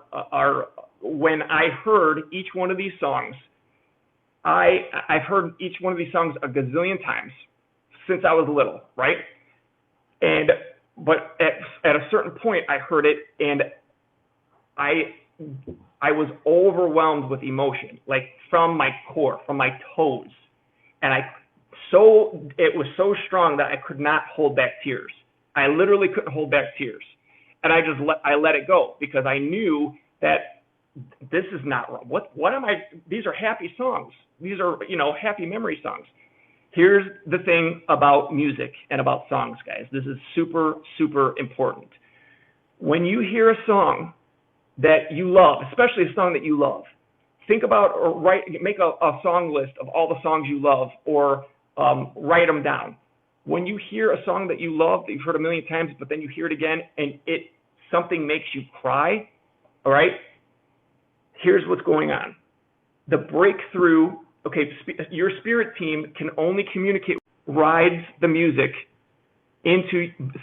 when I heard each one of these songs. I've heard each one of these songs a gazillion times since I was little, right? But at a certain point, I heard it, and I was overwhelmed with emotion, like from my core, from my toes, and it was so strong that I could not hold back tears. I literally couldn't hold back tears, and I let it go because I knew that this is not wrong. What am I? These are happy songs. These are, happy memory songs. Here's the thing about music and about songs, guys. This is super, super important. When you hear a song that you love, especially a song that you love, think about or make a song list of all the songs you love, or write them down. When you hear a song that you love, that you've heard a million times, but then you hear it again and something makes you cry, all right? Here's what's going on. The breakthrough okay, your spirit team can only communicate, rides the music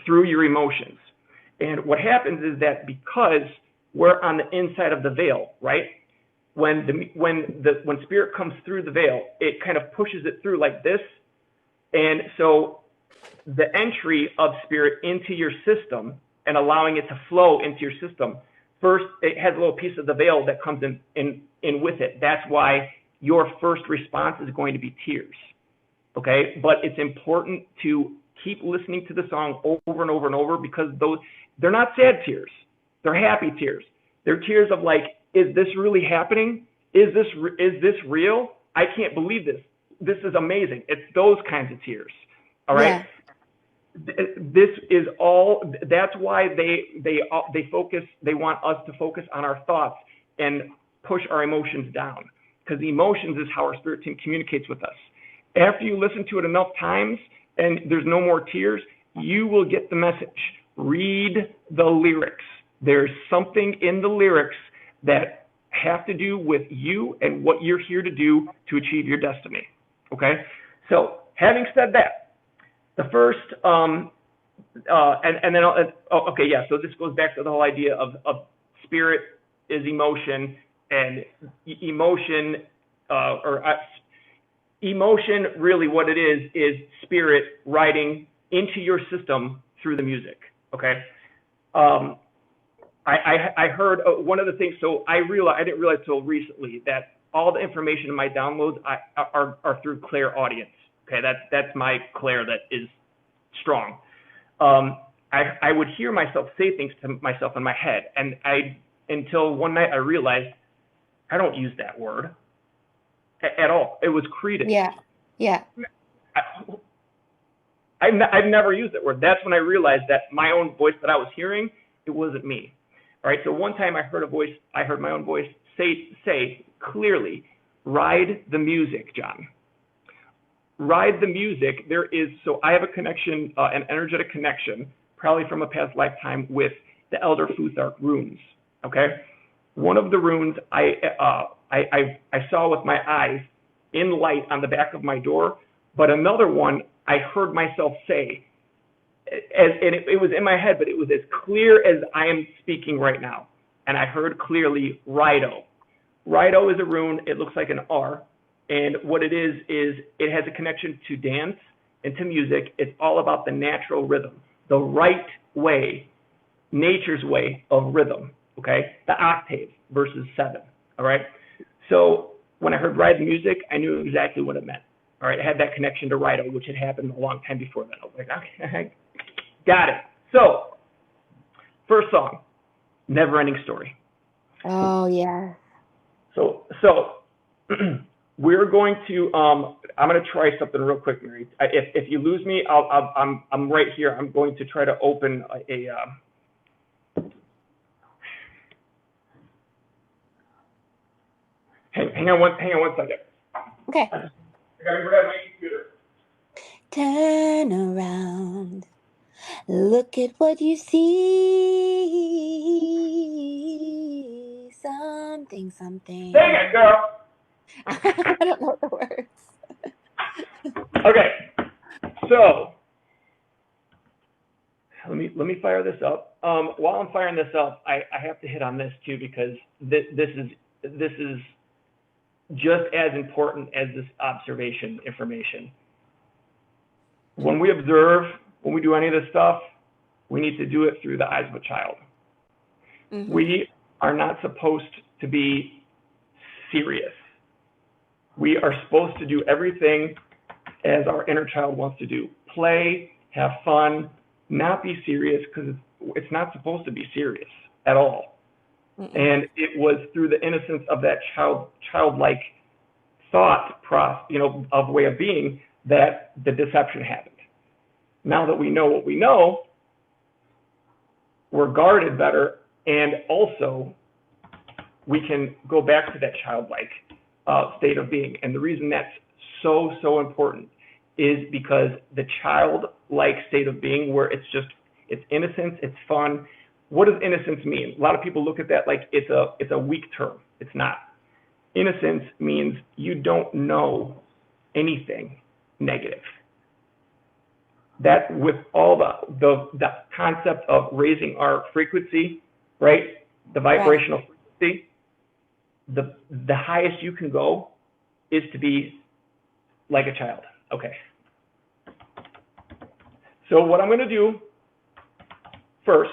through your emotions. And what happens is that because we're on the inside of the veil, right? When spirit comes through the veil, it kind of pushes it through like this. And so the entry of spirit into your system and allowing it to flow into your system, first, it has a little piece of the veil that comes in with it. That's why your first response is going to be tears, okay? But it's important to keep listening to the song over and over and over, because they're not sad tears. They're happy tears. They're tears of like, is this really happening? Is this real? I can't believe this. This is amazing. It's those kinds of tears, all right? Yeah. This is all, that's why they want us to focus on our thoughts and push our emotions down, because emotions is how our spirit team communicates with us. After you listen to it enough times and there's no more tears, you will get the message. Read the lyrics. There's something in the lyrics that have to do with you and what you're here to do to achieve your destiny, okay? So having said that, the first, so this goes back to the whole idea of spirit is emotion, and emotion, really what it is spirit riding into your system through the music, okay? I heard one of the things, so I didn't realize till recently that all the information in my downloads are through clairaudience. Okay, that's my clair that is strong. I would hear myself say things to myself in my head, and until one night I realized I don't use that word at all. It was credence. Yeah. I've never used that word. That's when I realized that my own voice that I was hearing, it wasn't me. All right, so one time I heard my own voice say clearly, ride the music, John. Ride the music. So I have a connection, an energetic connection, probably from a past lifetime, with the Elder Futhark runes, okay? One of the runes I saw with my eyes in light on the back of my door, but another one I heard myself say, and it was in my head, but it was as clear as I am speaking right now. And I heard clearly Rido. Rido is a rune. It looks like an R. And what it is it has a connection to dance and to music. It's all about the natural rhythm, the right way, nature's way of rhythm, okay? The octave versus 7, all right? So when I heard ride the music, I knew exactly what it meant. All right, I had that connection to Rido, which had happened a long time before that. I was like, okay, got it. So, first song, Never Ending Story. Oh, yeah. So we're going to, I'm going to try something real quick, Mary. If you lose me, I'm right here. I'm going to try to open hang on one second. Okay. I gotta grab my computer. Turn around. Look at what you see. Something. Sing it, girl. I don't know the words. Okay. So let me fire this up. While I'm firing this up, I have to hit on this too, because this is just as important as this observation information. When we observe, when we do any of this stuff, we need to do it through the eyes of a child. Mm-hmm. We are not supposed to be serious. We are supposed to do everything as our inner child wants to do. Play, have fun, not be serious, because it's not supposed to be serious at all. Mm-mm. And it was through the innocence of that childlike thought process, of way of being, that the deception happened. Now that we know what we know, we're guarded better, and also we can go back to that childlike state of being. And the reason that's so important is because the childlike state of being, where it's innocence, it's fun. What does innocence mean? A lot of people look at that like it's a weak term. It's not. innocence means you don't know anything negative. That with all the concept of raising our frequency, right? The vibrational frequency, the highest you can go is to be like a child. Okay. So what I'm going to do first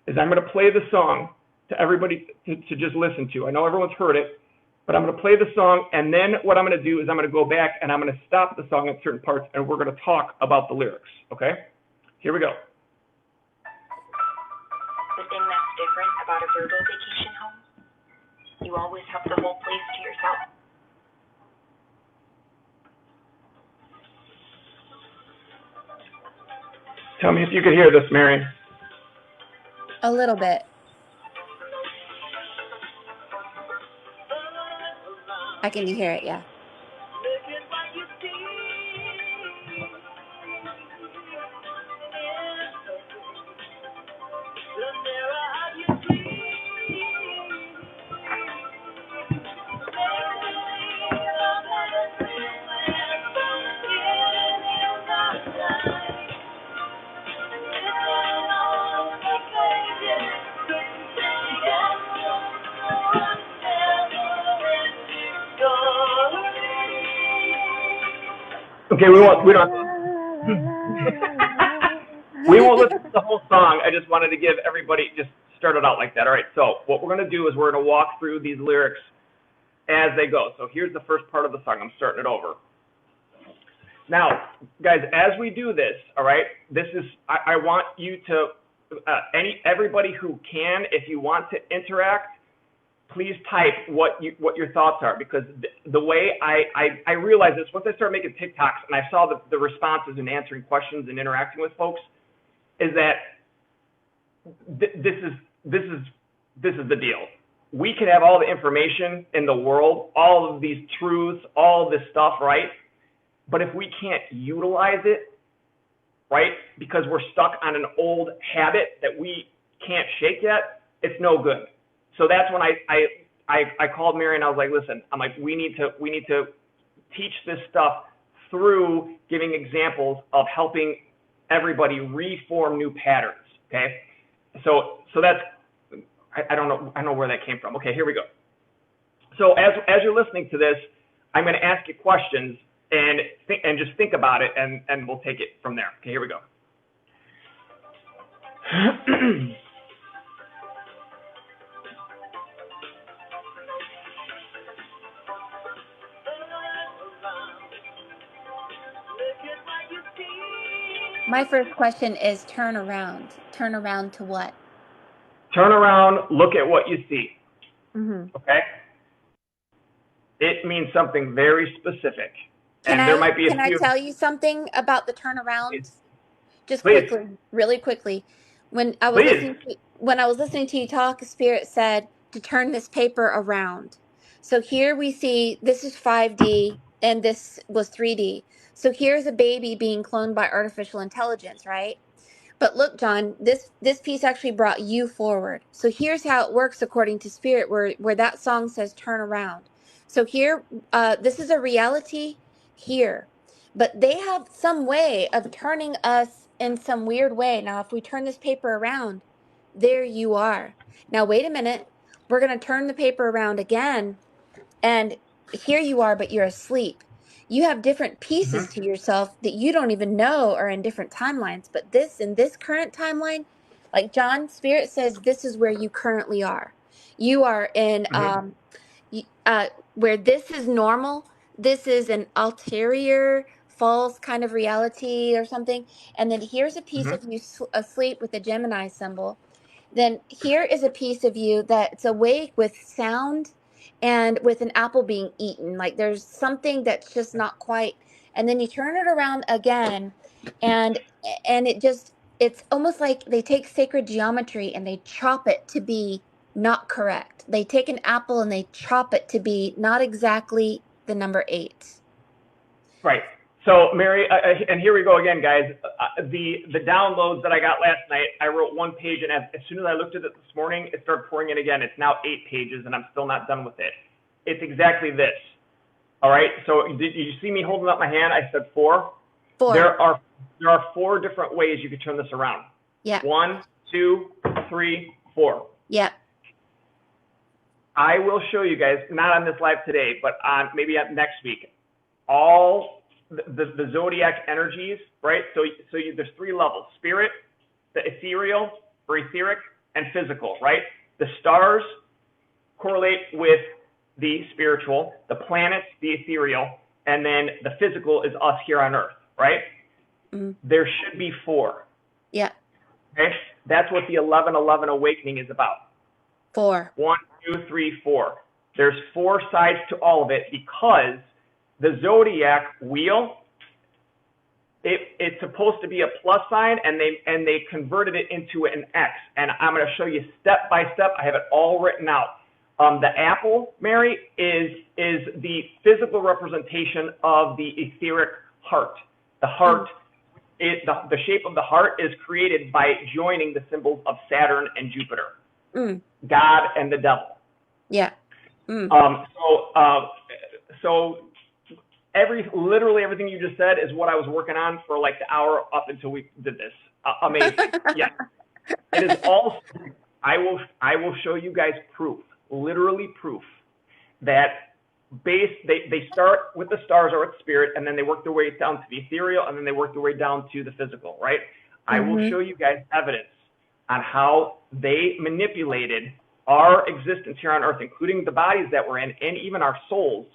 is I'm going to play the song to everybody to just listen to. I know everyone's heard it, but I'm going to play the song, and then what I'm going to do is I'm going to go back and I'm going to stop the song at certain parts, and we're going to talk about the lyrics, okay? Here we go. The thing that's different about a Virgo vacation home, you always have the whole place to yourself. Tell me if you could hear this, Marion. A little bit. I can hear it, yeah. Okay, we won't listen to the whole song. I just wanted to give everybody, just start it out like that. All right, so what we're going to do is we're going to walk through these lyrics as they go. So here's the first part of the song. I'm starting it over. Now, guys, as we do this, all right, this is, I want you to, everybody who can, if you want to interact, please type what your thoughts are, because the way I realized this once I started making TikToks and I saw the responses and answering questions and interacting with folks, is that this is the deal. We can have all the information in the world, all of these truths, all of this stuff, right? But if we can't utilize it, right, because we're stuck on an old habit that we can't shake yet, it's no good. So that's when I called Mary and I was like, listen, I'm like, we need to teach this stuff through giving examples of helping everybody reform new patterns. Okay. So that's, I don't know where that came from. Okay, here we go. So as you're listening to this, I'm going to ask you questions and just think about it, and we'll take it from there. Okay, here we go. My first question is turn around. Turn around to what? Turn around, look at what you see. Mm-hmm. Okay? It means something very specific. Can I tell you something about the turnaround? Please. Just Please. quickly, really quickly. When I was listening to you talk, Spirit said to turn this paper around. So here we see this is 5D and this was 3D. So here's a baby being cloned by artificial intelligence, right? But look, John, this piece actually brought you forward. So here's how it works according to Spirit, where that song says turn around. So here, this is a reality here, but they have some way of turning us in some weird way. Now, if we turn this paper around, there you are. Now, wait a minute. We're going to turn the paper around again, and here you are, but you're asleep. You have different pieces to yourself that you don't even know are in different timelines. But in this current timeline, like John, Spirit says, this is where you currently are. You are in where this is normal. This is an ulterior, false kind of reality or something. And then here's a piece of you asleep with the Gemini symbol. Then here is a piece of you that's awake with sound and with an apple being eaten. Like there's something that's just not quite. And then you turn it around again, and it's almost like they take sacred geometry and they chop it to be not correct. They take an apple and they chop it to be not exactly the number 8. Right. So Mary, and here we go again, guys. The downloads that I got last night, I wrote 1 page, and as soon as I looked at it this morning, it started pouring in again. It's now 8 pages, and I'm still not done with it. it's exactly this. All right. So did you see me holding up my hand? I said 4. 4. There are 4 different ways you could turn this around. Yeah. 1, 2, 3, 4. Yep. I will show you guys, not on this live today, but on maybe next week, all the zodiac energies, right? So there's 3 levels: spirit, the ethereal or etheric, and physical, right? The stars correlate with the spiritual, the planets, the ethereal, and then the physical is us here on Earth, right? Mm. There should be 4. Yeah. Okay? That's what the 11:11 awakening is about. 4. 1, 2, 3, 4. There's 4 sides to all of it because the zodiac wheel, it's supposed to be a plus sign, and they converted it into an X. And I'm going to show you step by step. I have it all written out. The apple, Mary, is the physical representation of the etheric heart. The heart, the shape of the heart is created by joining the symbols of Saturn and Jupiter, God and the devil. Yeah. So literally everything you just said is what I was working on for like the hour up until we did this. Amazing. Yeah. It is all. I will show you guys proof. Literally proof that they start with the stars or with spirit, and then they work their way down to the ethereal, and then they work their way down to the physical, right? I will show you guys evidence on how they manipulated our existence here on Earth, including the bodies that we're in, and even our souls,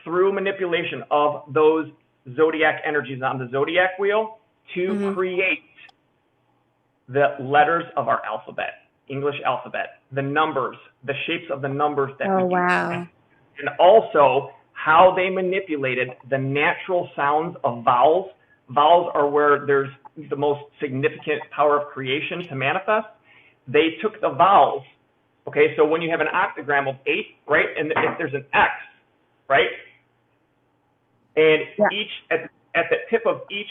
through manipulation of those zodiac energies on the zodiac wheel to create the letters of our alphabet. English alphabet, the numbers, the shapes of the numbers that we use, and also how they manipulated the natural sounds of vowels. Vowels are where there's the most significant power of creation to manifest. They took the vowels, okay, so when you have an octagram of 8, right, and if there's an X, right, and each at the tip of each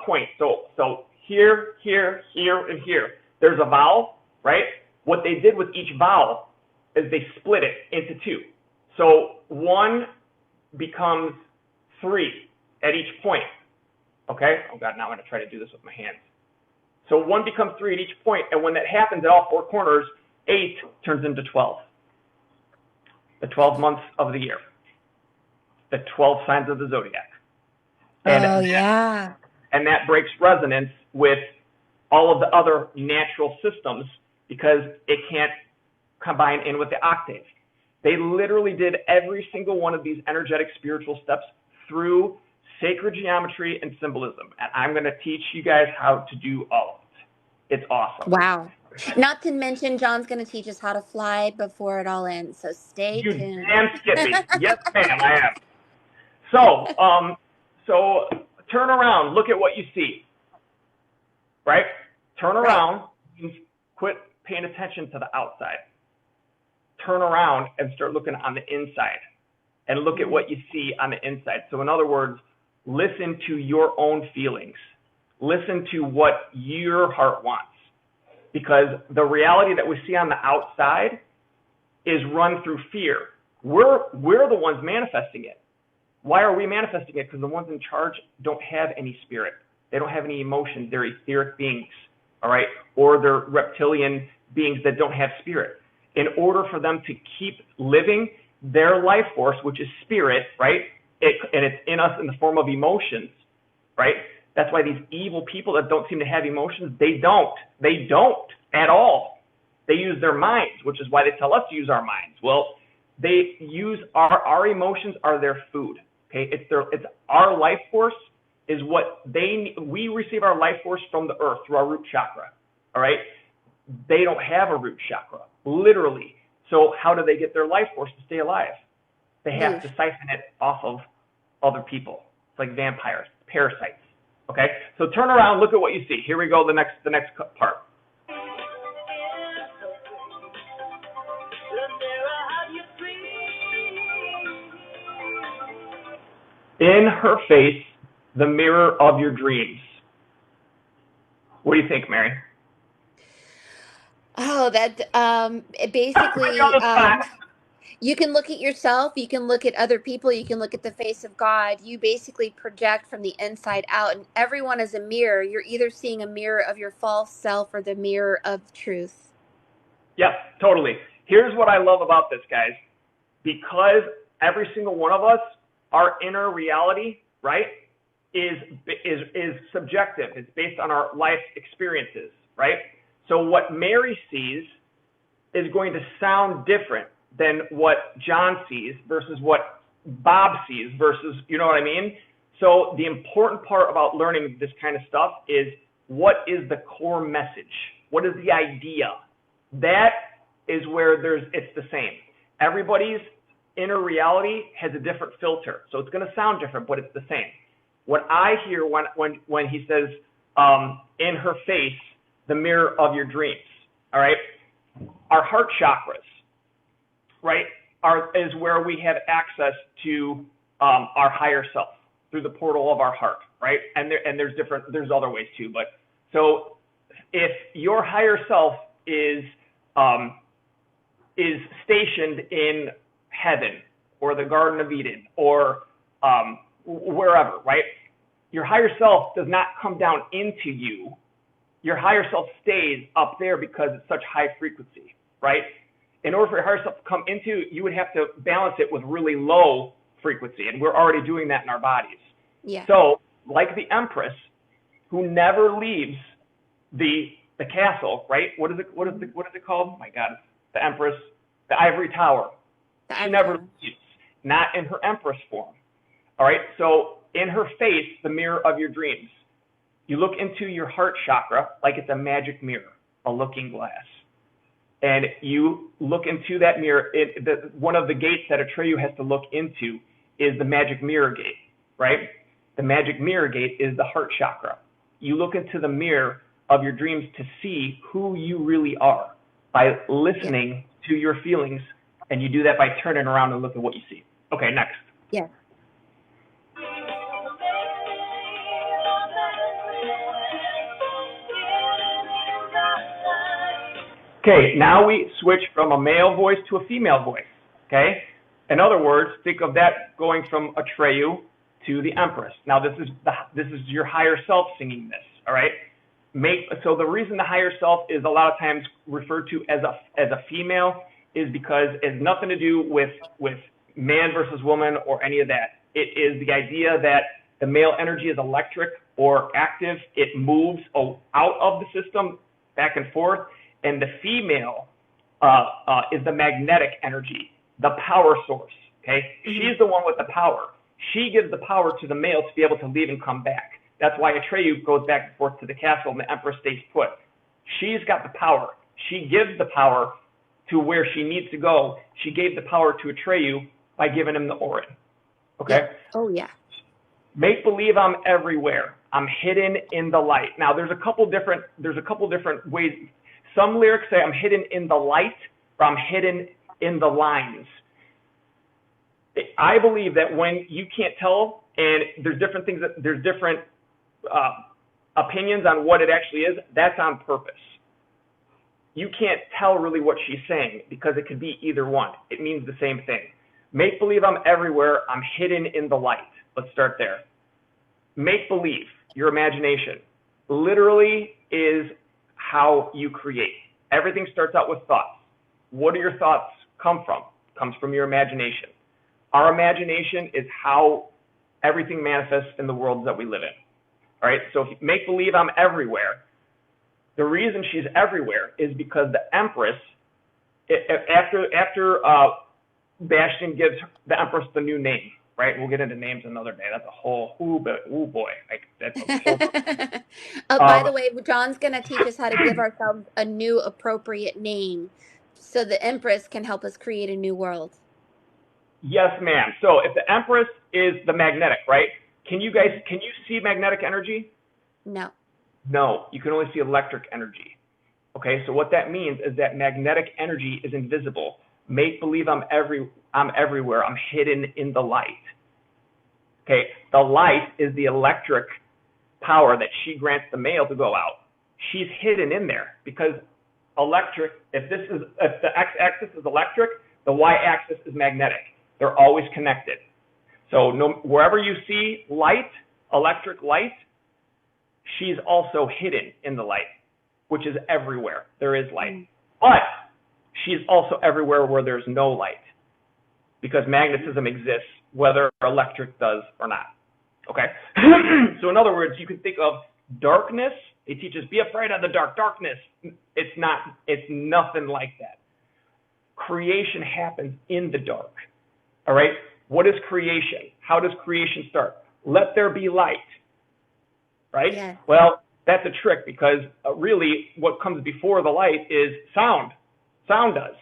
point, so here, and here, there's a vowel, right? What they did with each vowel is they split it into 2. So 1 becomes 3 at each point, okay? Oh God, now I'm gonna try to do this with my hands. So 1 becomes 3 at each point, and when that happens at all 4 corners, 8 turns into 12. The 12 months of the year. The 12 signs of the zodiac. And and that breaks resonance with all of the other natural systems because it can't combine in with the octave. They literally did every single one of these energetic spiritual steps through sacred geometry and symbolism. And I'm going to teach you guys how to do all of it. It's awesome. Wow. Not to mention, John's going to teach us how to fly before it all ends. So stay tuned. You damn skippy. Yes, ma'am, I am. So turn around. Look at what you see. Right? Turn around means quit paying attention to the outside. Turn around and start looking on the inside and look at what you see on the inside. So in other words, listen to your own feelings. Listen to what your heart wants. Because the reality that we see on the outside is run through fear. We're the ones manifesting it. Why are we manifesting it? Because the ones in charge don't have any spirit. They don't have any emotions. They're etheric beings, all right? Or they're reptilian beings that don't have spirit. In order for them to keep living their life force, which is spirit, right? And it's in us in the form of emotions, right? That's why these evil people that don't seem to have emotions, they don't at all. They use their minds, which is why they tell us to use our minds. Well, they use our emotions are their food, okay? It's our life force is what we receive our life force from the earth through our root chakra, all right? They don't have a root chakra, literally. So how do they get their life force to stay alive? They have to siphon it off of other people. It's like vampires, parasites, okay? So turn around, look at what you see. Here we go, the next part. In her face, the mirror of your dreams. What do you think, Mary? Oh, that basically, You can look at yourself, you can look at other people, you can look at the face of God. You basically project from the inside out, and everyone is a mirror. You're either seeing a mirror of your false self or the mirror of truth. Yes, totally. Here's what I love about this, guys. Because every single one of us, our inner reality, right, is subjective. It's based on our life experiences, right? So what Mary sees is going to sound different than what John sees versus what Bob sees versus, you know what I mean? So the important part about learning this kind of stuff is, what is the core message? What is the idea? That is where it's the same. Everybody's inner reality has a different filter. So it's going to sound different, but it's the same. What I hear when he says, in her face, the mirror of your dreams, all right? Our heart chakras, right, is where we have access to our higher self through the portal of our heart, right? And there's other ways too, but so if your higher self is stationed in heaven or the Garden of Eden or wherever, right? Your higher self does not come down into you. Your higher self stays up there because it's such high frequency, right? In order for your higher self to come into, you would have to balance it with really low frequency, and we're already doing that in our bodies. Yeah. So, like the Empress, who never leaves the castle, right? What is it called? My God, the Empress, the Ivory Tower. She never leaves, not in her Empress form. All right. So, in her face, the mirror of your dreams. You look into your heart chakra like it's a magic mirror, a looking glass. And you look into that mirror. One of the gates that Atreyu has to look into is the magic mirror gate, right? The magic mirror gate is the heart chakra. You look into the mirror of your dreams to see who you really are by listening to your feelings, and you do that by turning around and look at what you see. Okay, next. Yeah. Okay, now we switch from a male voice to a female voice, okay? In other words, think of that going from Atreyu to the Empress. Now this is your higher self singing this, all right? So the reason the higher self is a lot of times referred to as a female is because it has nothing to do with man versus woman or any of that. It is the idea that the male energy is electric or active. It moves out of the system back and forth. And the female is the magnetic energy, the power source, okay? Mm-hmm. She's the one with the power. She gives the power to the male to be able to leave and come back. That's why Atreyu goes back and forth to the castle and the Empress stays put. She's got the power. She gives the power to where she needs to go. She gave the power to Atreyu by giving him the Orin, okay? Yeah. Oh, yeah. Make believe I'm everywhere. I'm hidden in the light. Now, there's a couple different ways. Some lyrics say I'm hidden in the light, or I'm hidden in the lines. I believe that when you can't tell, and there's different things, there's different opinions on what it actually is, that's on purpose. You can't tell really what she's saying because it could be either one. It means the same thing. Make believe I'm everywhere. I'm hidden in the light. Let's start there. Make believe, your imagination, literally is how you create. Everything starts out with thoughts. What do your thoughts come from? Comes from your imagination. Our imagination is how everything manifests in the world that we live in. All right, so if you make believe I'm everywhere, the reason she's everywhere is because the Empress, after Bastian gives the Empress the new name, right? We'll get into names another day. That's a whole, boy. That's a whole by the way, John's going to teach us how to give ourselves a new appropriate name so the Empress can help us create a new world. Yes, ma'am. So if the Empress is the magnetic, right? Can you see magnetic energy? No. No, you can only see electric energy. Okay, so what that means is that magnetic energy is invisible. Make believe I'm everywhere. I'm hidden in the light. Okay, the light is the electric power that she grants the male to go out. She's hidden in there because electric. If the x-axis is electric, The y-axis is magnetic. They're always connected. So wherever you see light, electric light, she's also hidden in the light, which is everywhere. There is light. But she's also everywhere where there's no light, because magnetism exists whether electric does or not. Okay? So in other words, you can think of darkness. It teaches, be afraid of the darkness. It's nothing like that. Creation happens in the dark. All right? What is creation? How does creation start? Let there be light. Right? Yeah. Well, that's a trick, because really what comes before the light is sound. Sound does.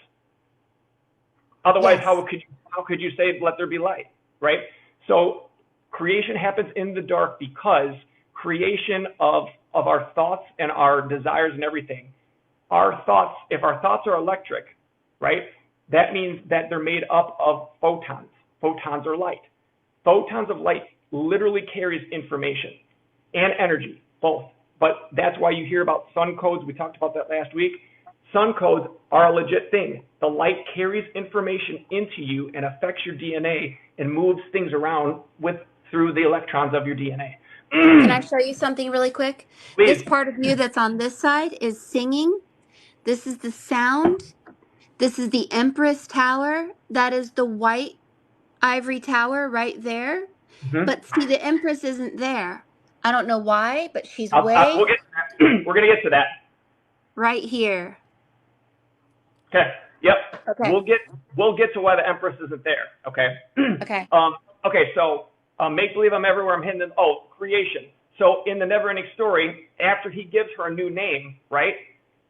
Otherwise, Yes. how could you say let there be light, right? So creation happens in the dark because creation of our thoughts and our desires and everything. Our thoughts, if our thoughts are electric, right, that means that they're made up of photons. Photons are light. Photons of light literally carries information and energy, both. But that's why you hear about sun codes. We talked about that last week. Sun codes are a legit thing. The light carries information into you and affects your DNA and moves things around through the electrons of your DNA. Can I show you something really quick? Please. This part of you that's on this side is singing. This is the sound. This is the Empress Tower. That is the white ivory tower right there. Mhm. But see, the Empress isn't there. I don't know why, but she's We're going to get to that. right here. Okay. Yep. Okay. We'll get to why the Empress isn't there. Okay. Okay. Okay. So make believe I'm everywhere. I'm hidden. Creation. So in the Never-Ending Story, after he gives her a new name, right?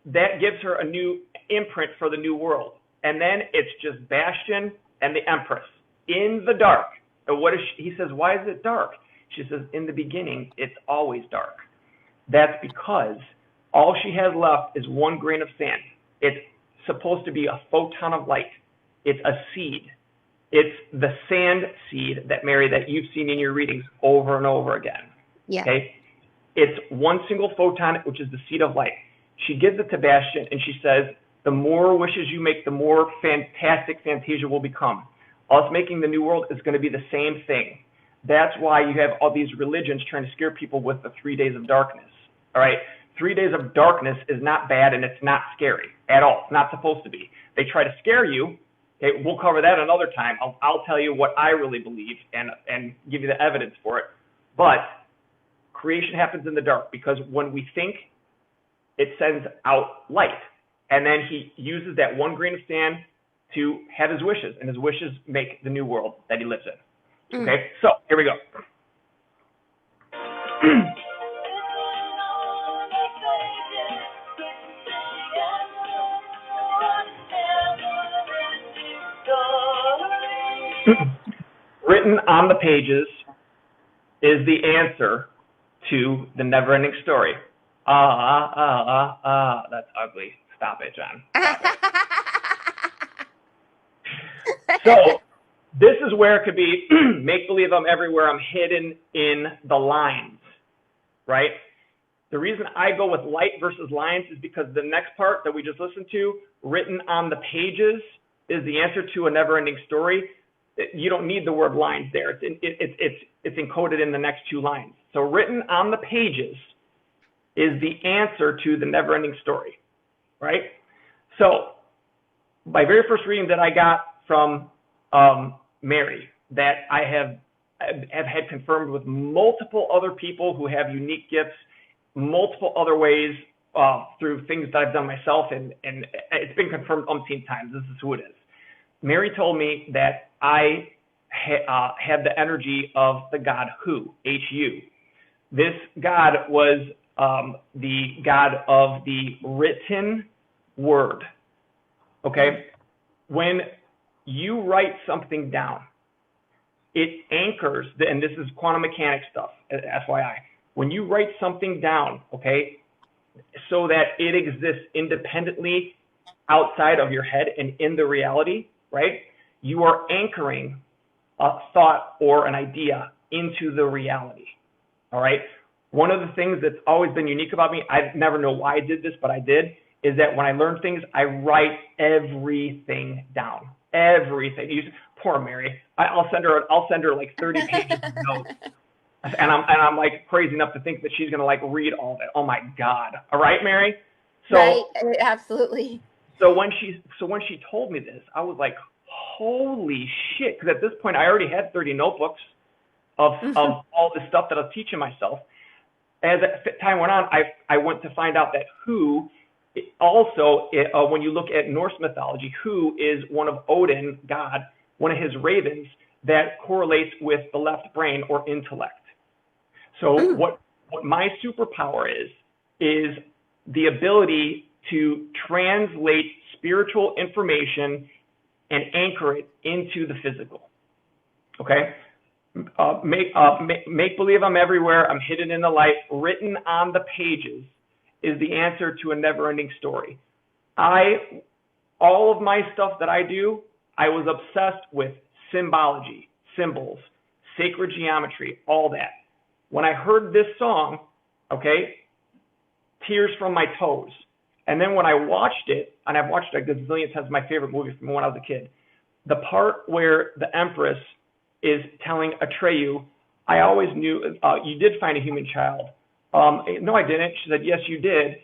That gives her a new imprint for the new world, and then it's just Bastian and the Empress in the dark. And he says, why is it dark? She says, in the beginning, it's always dark. That's because all she has left is one grain of sand. It's supposed to be a photon of light. It's a seed. It's the sand seed that, Mary, that you've seen in your readings over and over again. Yeah. Okay? It's one single photon, which is the seed of light. She gives it to Bastian, and she says, the more wishes you make, the more fantastic Fantasia will become. Us making the new world is going to be the same thing. That's why you have all these religions trying to scare people with the 3 days of darkness. All right? 3 days of darkness is not bad, and it's not scary at all. It's not supposed to be. They try to scare you. Okay, we'll cover that another time. I'll tell you what I really believe and give you the evidence for it. But creation happens in the dark because when we think, it sends out light. And then he uses that one grain of sand to have his wishes, and his wishes make the new world that he lives in. Okay, so here we go. Written on the pages is the answer to the Never-Ending Story. That's ugly. Stop it, John. Stop it. So this is where it could be make believe I'm everywhere. I'm hidden in the lines, right? The reason I go with light versus lines is because the next part that we just listened to, written on the pages, is the answer to a Never-Ending Story. You don't need the word lines there. It's encoded in the next two lines. So written on the pages is the answer to the Never-Ending Story, right? So my very first reading that I got from Mary, that I have had confirmed with multiple other people who have unique gifts, multiple other ways through things that I've done myself, and it's been confirmed umpteen times. This is who it is. Mary told me that I had the energy of the god Hu, H-U. This god was the god of the written word, okay? When you write something down, it anchors, and this is quantum mechanics stuff, FYI. When you write something down, okay, so that it exists independently outside of your head and in the reality, right, you are anchoring a thought or an idea into the reality, all right? One of the things that's always been unique about me, I never know why I did this, but I did, is that when I learn things, I write everything down. everything. Poor Mary. I'll send her like 30 pages of notes. And I'm like crazy enough to think that she's gonna like read all of it. Oh my God! All right, Mary. So right, absolutely. So when she told me this, I was like, holy shit! Because at this point, I already had 30 notebooks of all the stuff that I was teaching myself. As time went on, I went to find out that Hu also, when you look at Norse mythology, Hu is one of Odin, God, one of his ravens that correlates with the left brain or intellect. So what my superpower is the ability to translate spiritual information and anchor it into the physical. Okay? Make believe I'm everywhere. I'm hidden in the light. Written on the pages is the answer to a never-ending story. All of my stuff that I do, I was obsessed with symbology, symbols, sacred geometry, all that. When I heard this song, okay, tears from my toes. And then when I watched it, and I've watched it a gazillion times, my favorite movie from when I was a kid, the part where the Empress is telling Atreyu, I always knew you did find a human child. No, I didn't. She said, yes, you did.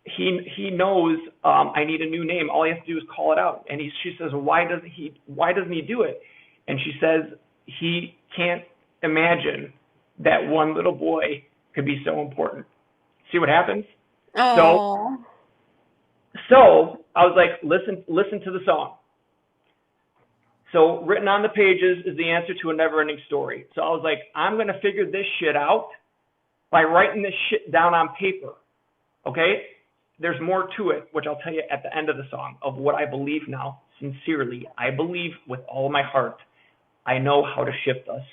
He knows I need a new name. All he has to do is call it out. And she says, why doesn't he do it? And she says, he can't imagine that one little boy could be so important. See what happens? Oh. So I was like, listen to the song. So written on the pages is the answer to a never-ending story. So I was like, I'm going to figure this shit out by writing this shit down on paper. Okay? There's more to it, which I'll tell you at the end of the song, of what I believe now. Sincerely, I believe with all my heart, I know how to shift us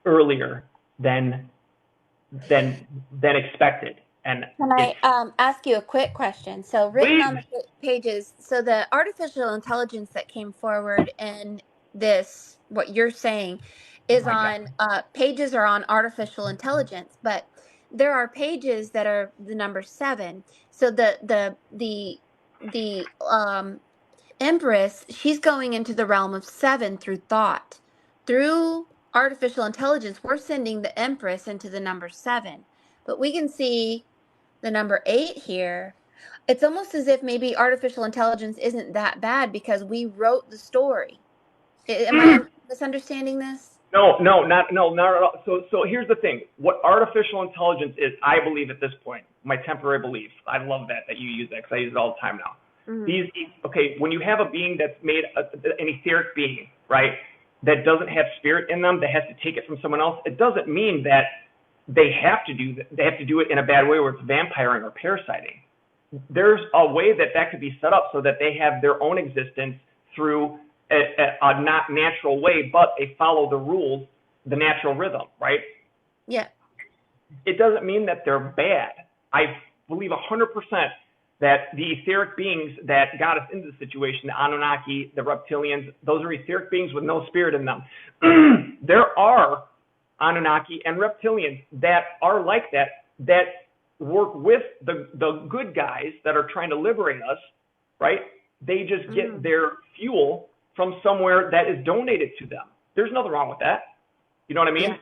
earlier than expected. And can I ask you a quick question? So written on the pages, so the artificial intelligence that came forward in this, what you're saying, is on pages are on artificial intelligence, but there are pages that are the number 7. So the Empress, she's going into the realm of 7 through thought. Through artificial intelligence, we're sending the Empress into the number 7. But we can see the number 8 here. It's almost as if maybe artificial intelligence isn't that bad because we wrote the story. Am I misunderstanding this? No, not at all. So here's the thing. What artificial intelligence is, I believe at this point, my temporary belief, I love that you use that because I use it all the time now. When you have a being that's made an etheric being, right, that doesn't have spirit in them, that has to take it from someone else, it doesn't mean that they have to do it in a bad way where it's vampiring or parasiting. There's a way that could be set up so that they have their own existence through a not natural way, but they follow the rules, the natural rhythm, right? Yeah. It doesn't mean that they're bad. I believe 100% that the etheric beings that got us into the situation, the Anunnaki, the reptilians, those are etheric beings with no spirit in them. There are Anunnaki and reptilians that are like that work with the good guys that are trying to liberate us, right? They just get their fuel from somewhere that is donated to them. There's nothing wrong with that. You know what I mean? Yeah.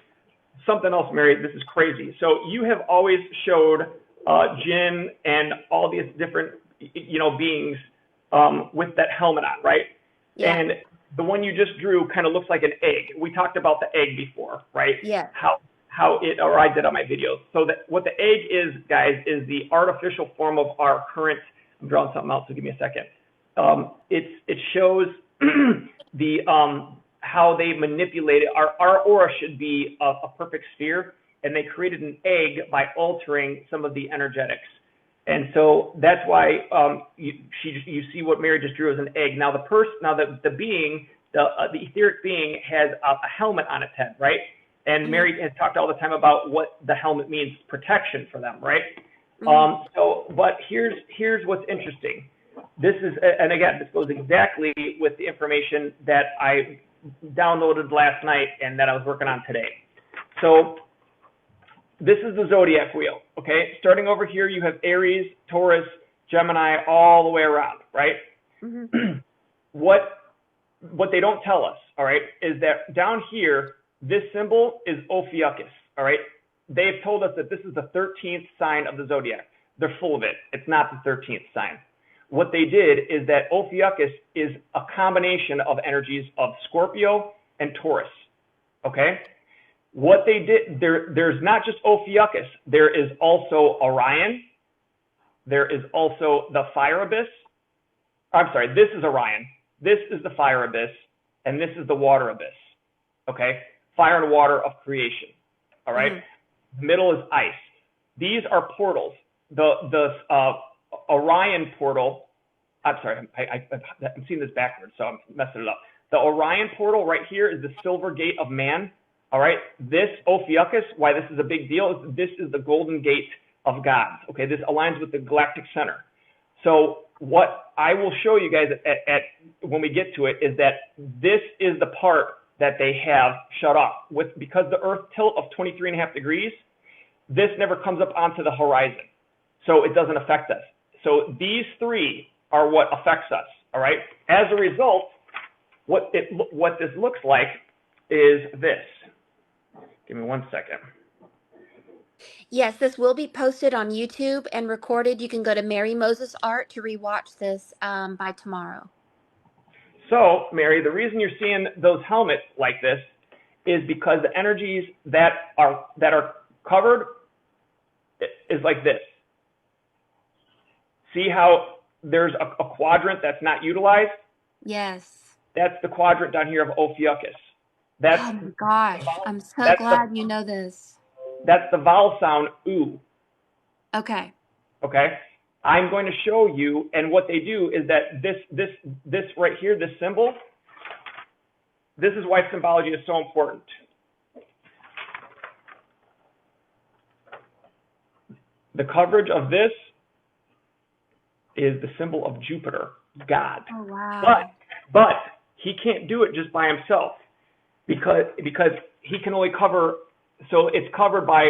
Something else, Mary, this is crazy. So you have always showed Jinn and all these different, beings with that helmet on, right? Yeah. And the one you just drew kind of looks like an egg. We talked about the egg before, right? Yeah. Or I did on my videos. So that what the egg is, guys, is the artificial form of our current. I'm drawing something else, so give me a second. It shows how they manipulated our aura should be a perfect sphere, and they created an egg by altering some of the energetics. And so that's why you see what Mary just drew as an egg. Now the being, the etheric being has a helmet on its head, right? And Mary has talked all the time about what the helmet means, protection for them, right? But here's what's interesting. This is, and again, this goes exactly with the information that I downloaded last night and that I was working on today. So this is the zodiac wheel, okay? Starting over here, you have Aries, Taurus, Gemini, all the way around, right? What what they don't tell us, all right, is that down here, this symbol is Ophiuchus, all right? They've told us that this is the 13th sign of the zodiac. They're full of it. It's not the 13th sign. What they did is that Ophiuchus is a combination of energies of Scorpio and Taurus, okay? What they did, there's not just Ophiuchus. There is also Orion. There is also the fire abyss. I'm sorry, this is Orion. This is the fire abyss, and this is the water abyss, okay? Fire and water of creation, all right? The middle is ice. These are portals. The Orion portal, I'm sorry, I'm seeing this backwards, so I'm messing it up. The Orion portal right here is the silver gate of man, all right? This Ophiuchus, why this is a big deal, is this is the golden gate of gods, okay? This aligns with the galactic center. So what I will show you guys at when we get to it is that this is the part that they have shut off. Because the Earth tilt of 23.5 degrees, this never comes up onto the horizon. So it doesn't affect us. So these three are what affects us, all right? As a result, what this looks like is this. Give me 1 second. Yes, this will be posted on YouTube and recorded. You can go to Mary Moses Art to rewatch this by tomorrow. So, Mary, the reason you're seeing those helmets like this is because the energies that are covered is like this. See how there's a quadrant that's not utilized? Yes. That's the quadrant down here of Ophiuchus. That's, oh my gosh, I'm so glad you know this. That's the vowel sound oo. Okay. Okay. I'm going to show you, and what they do is that this right here, this symbol, this is why symbology is so important. The coverage of this is the symbol of Jupiter, God. Oh, wow. But he can't do it just by himself because he can only cover, so it's covered by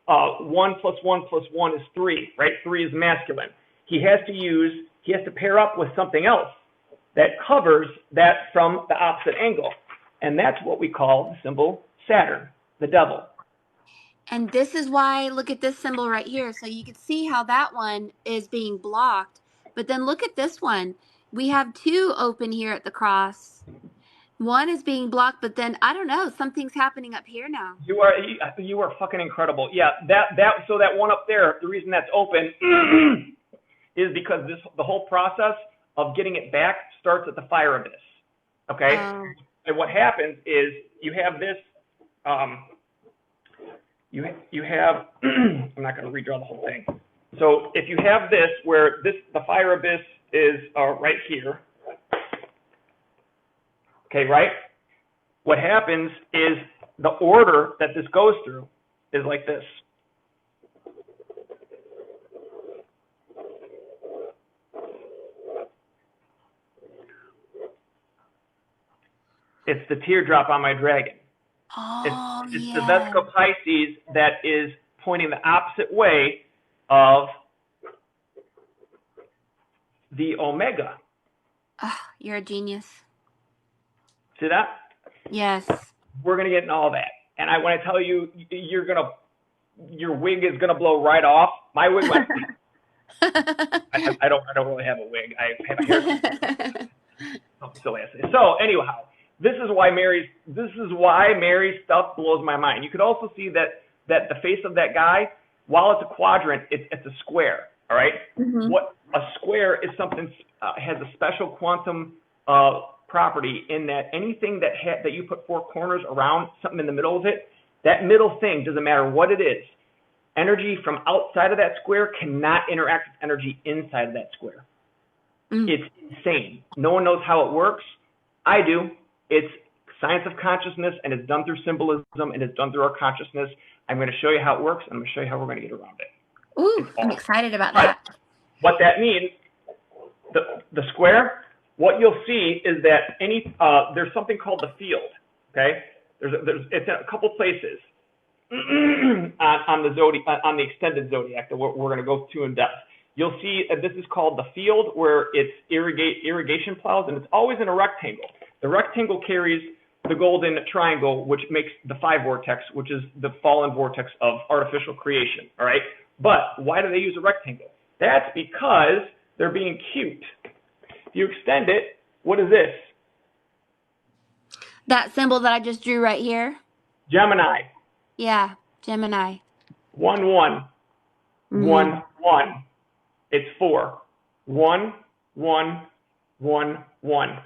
1 + 1 + 1 is 3, right? 3 is masculine. He has to pair up with something else that covers that from the opposite angle. And that's what we call the symbol Saturn, the devil. And this is why, look at this symbol right here. So you can see how that one is being blocked. But then look at this one. We have 2 open here at the cross. One is being blocked, but then, I don't know, something's happening up here now. You are fucking incredible. Yeah, so that one up there, the reason that's open is because the whole process of getting it back starts at the fire abyss. Okay? And what happens is you have this, you have, I'm not going to redraw the whole thing. So if you have this, where the fire abyss is right here, okay, right? What happens is the order that this goes through is like this. It's the teardrop on my dragon. Oh, it's yeah. the Vesica Pisces that is pointing the opposite way of the Omega. Oh, you're a genius. See that? Yes. We're going to get into all that. And when I tell you, your wig is going to blow right off. My wig went. I don't really have a wig. I have a haircut. Silly essay. So anyhow, this is why Mary's stuff blows my mind. You could also see that the face of that guy, while it's a quadrant, it's a square. All right. Mm-hmm. What a square is something has a special quantum property in that anything that you put 4 corners around, something in the middle of it, that middle thing, doesn't matter what it is, energy from outside of that square cannot interact with energy inside of that square. It's insane. No one knows how it works. I do. It's science of consciousness, and it's done through symbolism, and it's done through our consciousness. I'm going to show you how it works, and I'm going to show you how we're going to get around it. Ooh, I'm excited about that. What that means, the square, what you'll see is that there's something called the field, okay? It's in a couple places on the extended zodiac that we're going to go to in depth. You'll see this is called the field, where it's irrigation plows, and it's always in a rectangle. The rectangle carries the golden triangle, which makes the 5 vortex, which is the fallen vortex of artificial creation, all right? But why do they use a rectangle? That's because they're being cute. If you extend it, what is this? That symbol that I just drew right here? Gemini. Yeah, Gemini. 1, 1. 1, 1. It's 4. 1, 1, 1, 1.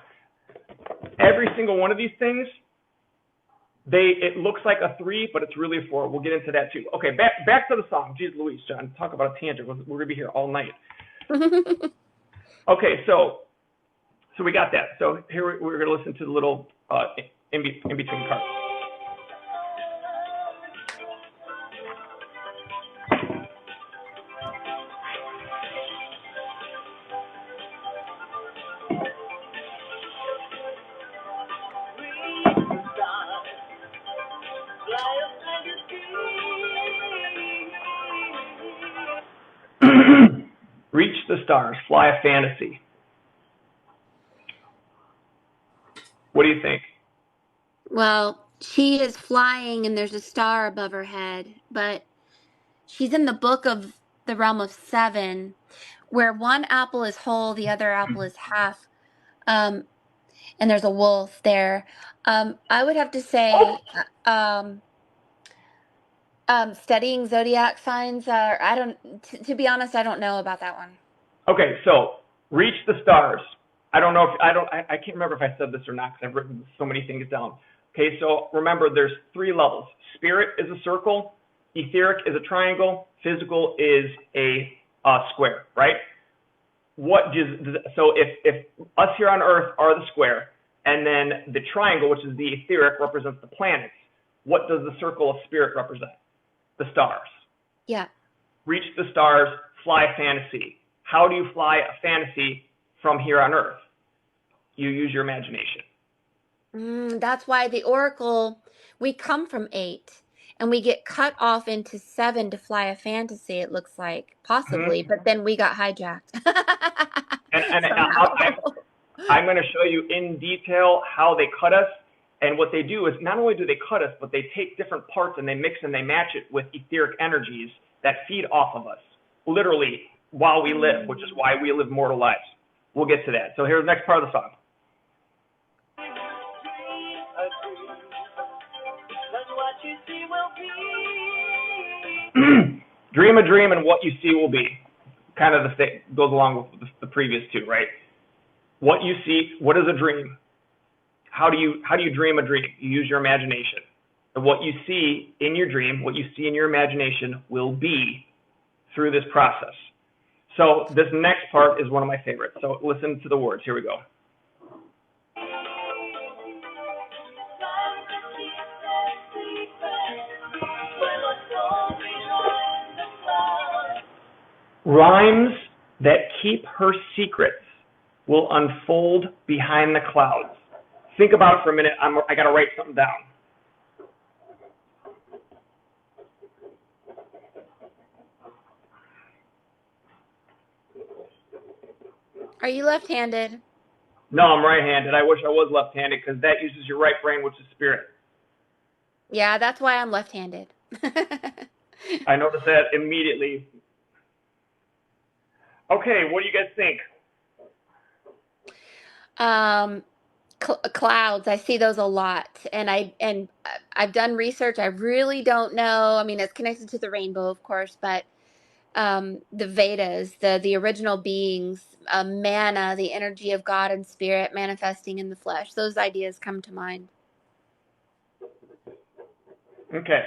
Every single one of these things, it looks like a 3, but it's really a 4. We'll get into that too. Okay, back to the song. Jeez Louise, John, talk about a tangent. We're going to be here all night. Okay, so we got that. So here we're going to listen to the little in between parts. Reach the stars, fly a fantasy. What do you think? Well, she is flying and there's a star above her head, but she's in the book of the realm of 7, where one apple is whole, the other apple is half, and there's a wolf there. I would have to say, studying zodiac signs. To be honest, I don't know about that one. Okay, so reach the stars. I don't know if I can't remember if I said this or not because I've written so many things down. Okay, so remember there's 3 levels. Spirit is a circle, etheric is a triangle, physical is a square, right? So if us here on Earth are the square, and then the triangle, which is the etheric, represents the planets, what does the circle of spirit represent? The stars. Yeah. Reach the stars, fly a fantasy. How do you fly a fantasy from here on Earth? You use your imagination. That's why the oracle, we come from 8 and we get cut off into 7 to fly a fantasy, it looks like, possibly, but then we got hijacked. And I'm going to show you in detail how they cut us. And what they do is not only do they cut us, but they take different parts and they mix and they match it with etheric energies that feed off of us, literally, while we live, which is why we live mortal lives. We'll get to that. So here's the next part of the song. Dream a dream and what you see will be. Kind of the thing goes along with the previous 2, right? What you see, what is a dream? How do you dream a dream? You use your imagination. And what you see in your dream, what you see in your imagination will be through this process. So this next part is one of my favorites. So listen to the words. Here we go. Rhymes that keep her secrets will unfold behind the clouds. Think about it for a minute. I got to write something down. Are you left-handed? No, I'm right-handed. I wish I was left-handed because that uses your right brain, which is spirit. Yeah, that's why I'm left-handed. I noticed that immediately. Okay, what do you guys think? Clouds, I see those a lot, and I've done research. I really don't know. I mean, it's connected to the rainbow, of course, but the Vedas, the original beings, manna, the energy of God and spirit manifesting in the flesh. Those ideas come to mind. Okay,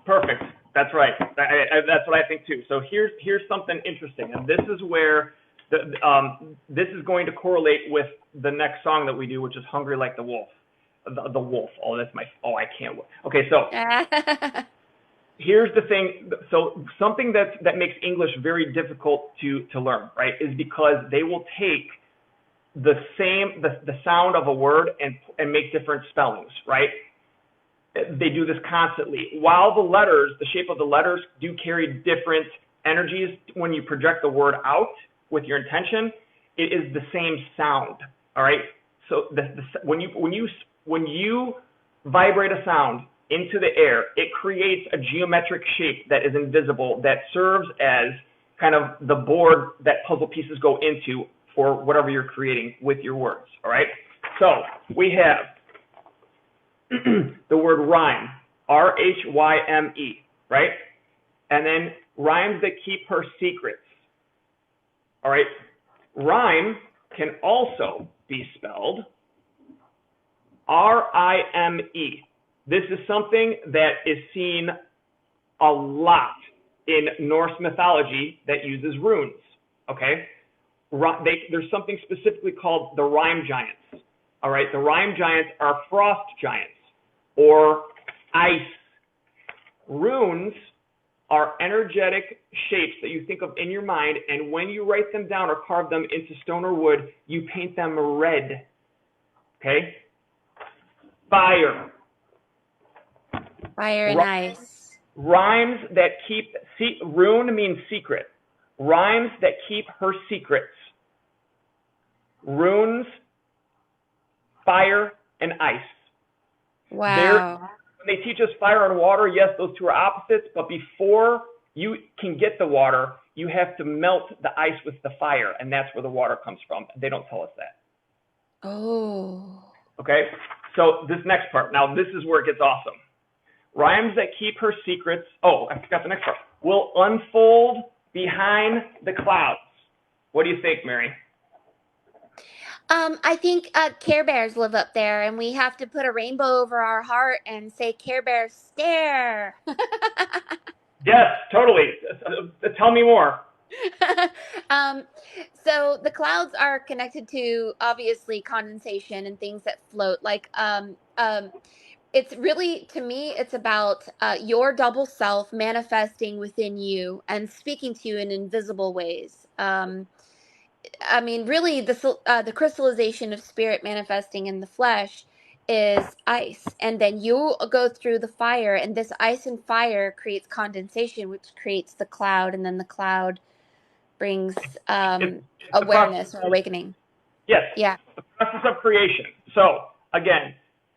perfect. That's right. That's what I think too. So here's something interesting, and this is where this is going to correlate with the next song that we do, which is "Hungry Like the Wolf." The wolf. Oh, that's my. Oh, I can't wait. Okay, so here's the thing. So something that makes English very difficult to learn, right, is because they will take the sound of a word and make different spellings, right? They do this constantly. While the shape of the letters do carry different energies when you project the word out with your intention, it is the same sound, all right? so when you vibrate a sound into the air, it creates a geometric shape that is invisible that serves as kind of the board that puzzle pieces go into for whatever you're creating with your words. All right. So we have the word rhyme, R-H-Y-M-E, right? And then rhymes that keep her secrets. All right. Rhyme can also be spelled R-I-M-E. This is something that is seen a lot in Norse mythology that uses runes, okay? There's something specifically called the rhyme giants, all right? The rhyme giants are frost giants or ice. Runes are energetic shapes that you think of in your mind, and when you write them down or carve them into stone or wood, you paint them red, okay? Fire. Fire and ice. Rhymes that keep, rune means secret. Rhymes that keep her secrets. Runes, fire, and ice. Wow. When they teach us fire and water, yes, those two are opposites, but before you can get the water, you have to melt the ice with the fire, and that's where the water comes from. They don't tell us that. Oh. Okay, so this next part, now this is where it gets awesome. Rhymes that keep her secrets, oh, I forgot the next part, will unfold behind the clouds. What do you think, Mary? I think Care Bears live up there, and we have to put a rainbow over our heart and say, Care Bears stare. Yes, totally. Tell me more. So the clouds are connected to, obviously, condensation and things that float. Like, it's really, to me, it's about your double self manifesting within you and speaking to you in invisible ways. I mean, really, the crystallization of spirit manifesting in the flesh is ice, and then you go through the fire, and this ice and fire creates condensation, which creates the cloud, and then the cloud brings It's awareness or awakening. Yes. Yeah. The process of creation. So again,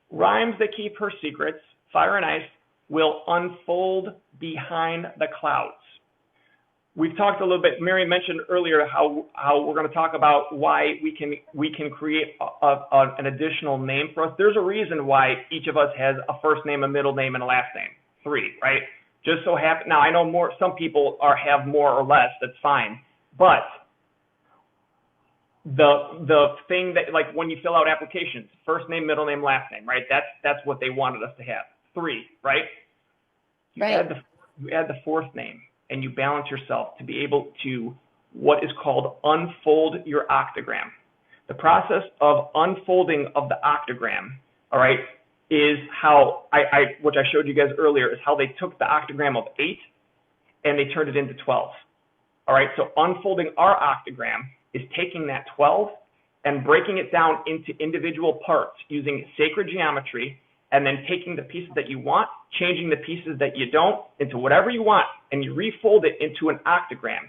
rhymes that keep her secrets, fire and ice, will unfold behind the clouds. We've talked a little bit, Mary mentioned earlier how we're going to talk about why we can create an additional name for us. There's a reason why each of us has a first name, a middle name, and a last name. 3, right? Just so happen. Now I know some people have more or less. That's fine. But the thing that, like, when you fill out applications, first name, middle name, last name, right? That's what they wanted us to have. 3, right? You add the fourth name, and you balance yourself to be able to what is called unfold your octagram. The process of unfolding of the octagram, all right, is how which I showed you guys earlier, is how they took the octagram of 8 and they turned it into 12. All right, so unfolding our octagram is taking that 12 and breaking it down into individual parts using sacred geometry, and then taking the pieces that you want, changing the pieces that you don't into whatever you want, and you refold it into an octagram.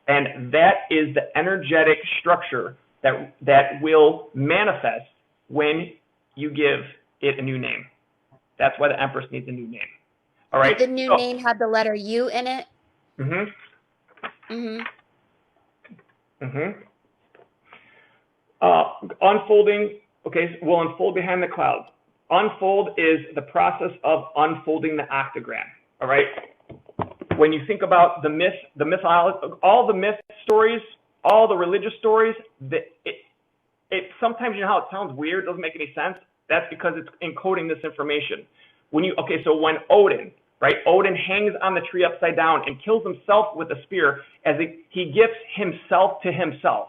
And that is the energetic structure that will manifest when you give it a new name. That's why the Empress needs a new name. All right. Did the new name have the letter U in it? Unfolding, okay, will unfold behind the clouds. Unfold is the process of unfolding the octagram, all right? When you think about the mythology, all the myth stories, all the religious stories, it sometimes, you know how it sounds weird, doesn't make any sense? That's because it's encoding this information. So when Odin, right, Odin hangs on the tree upside down and kills himself with a spear as he gifts himself to himself.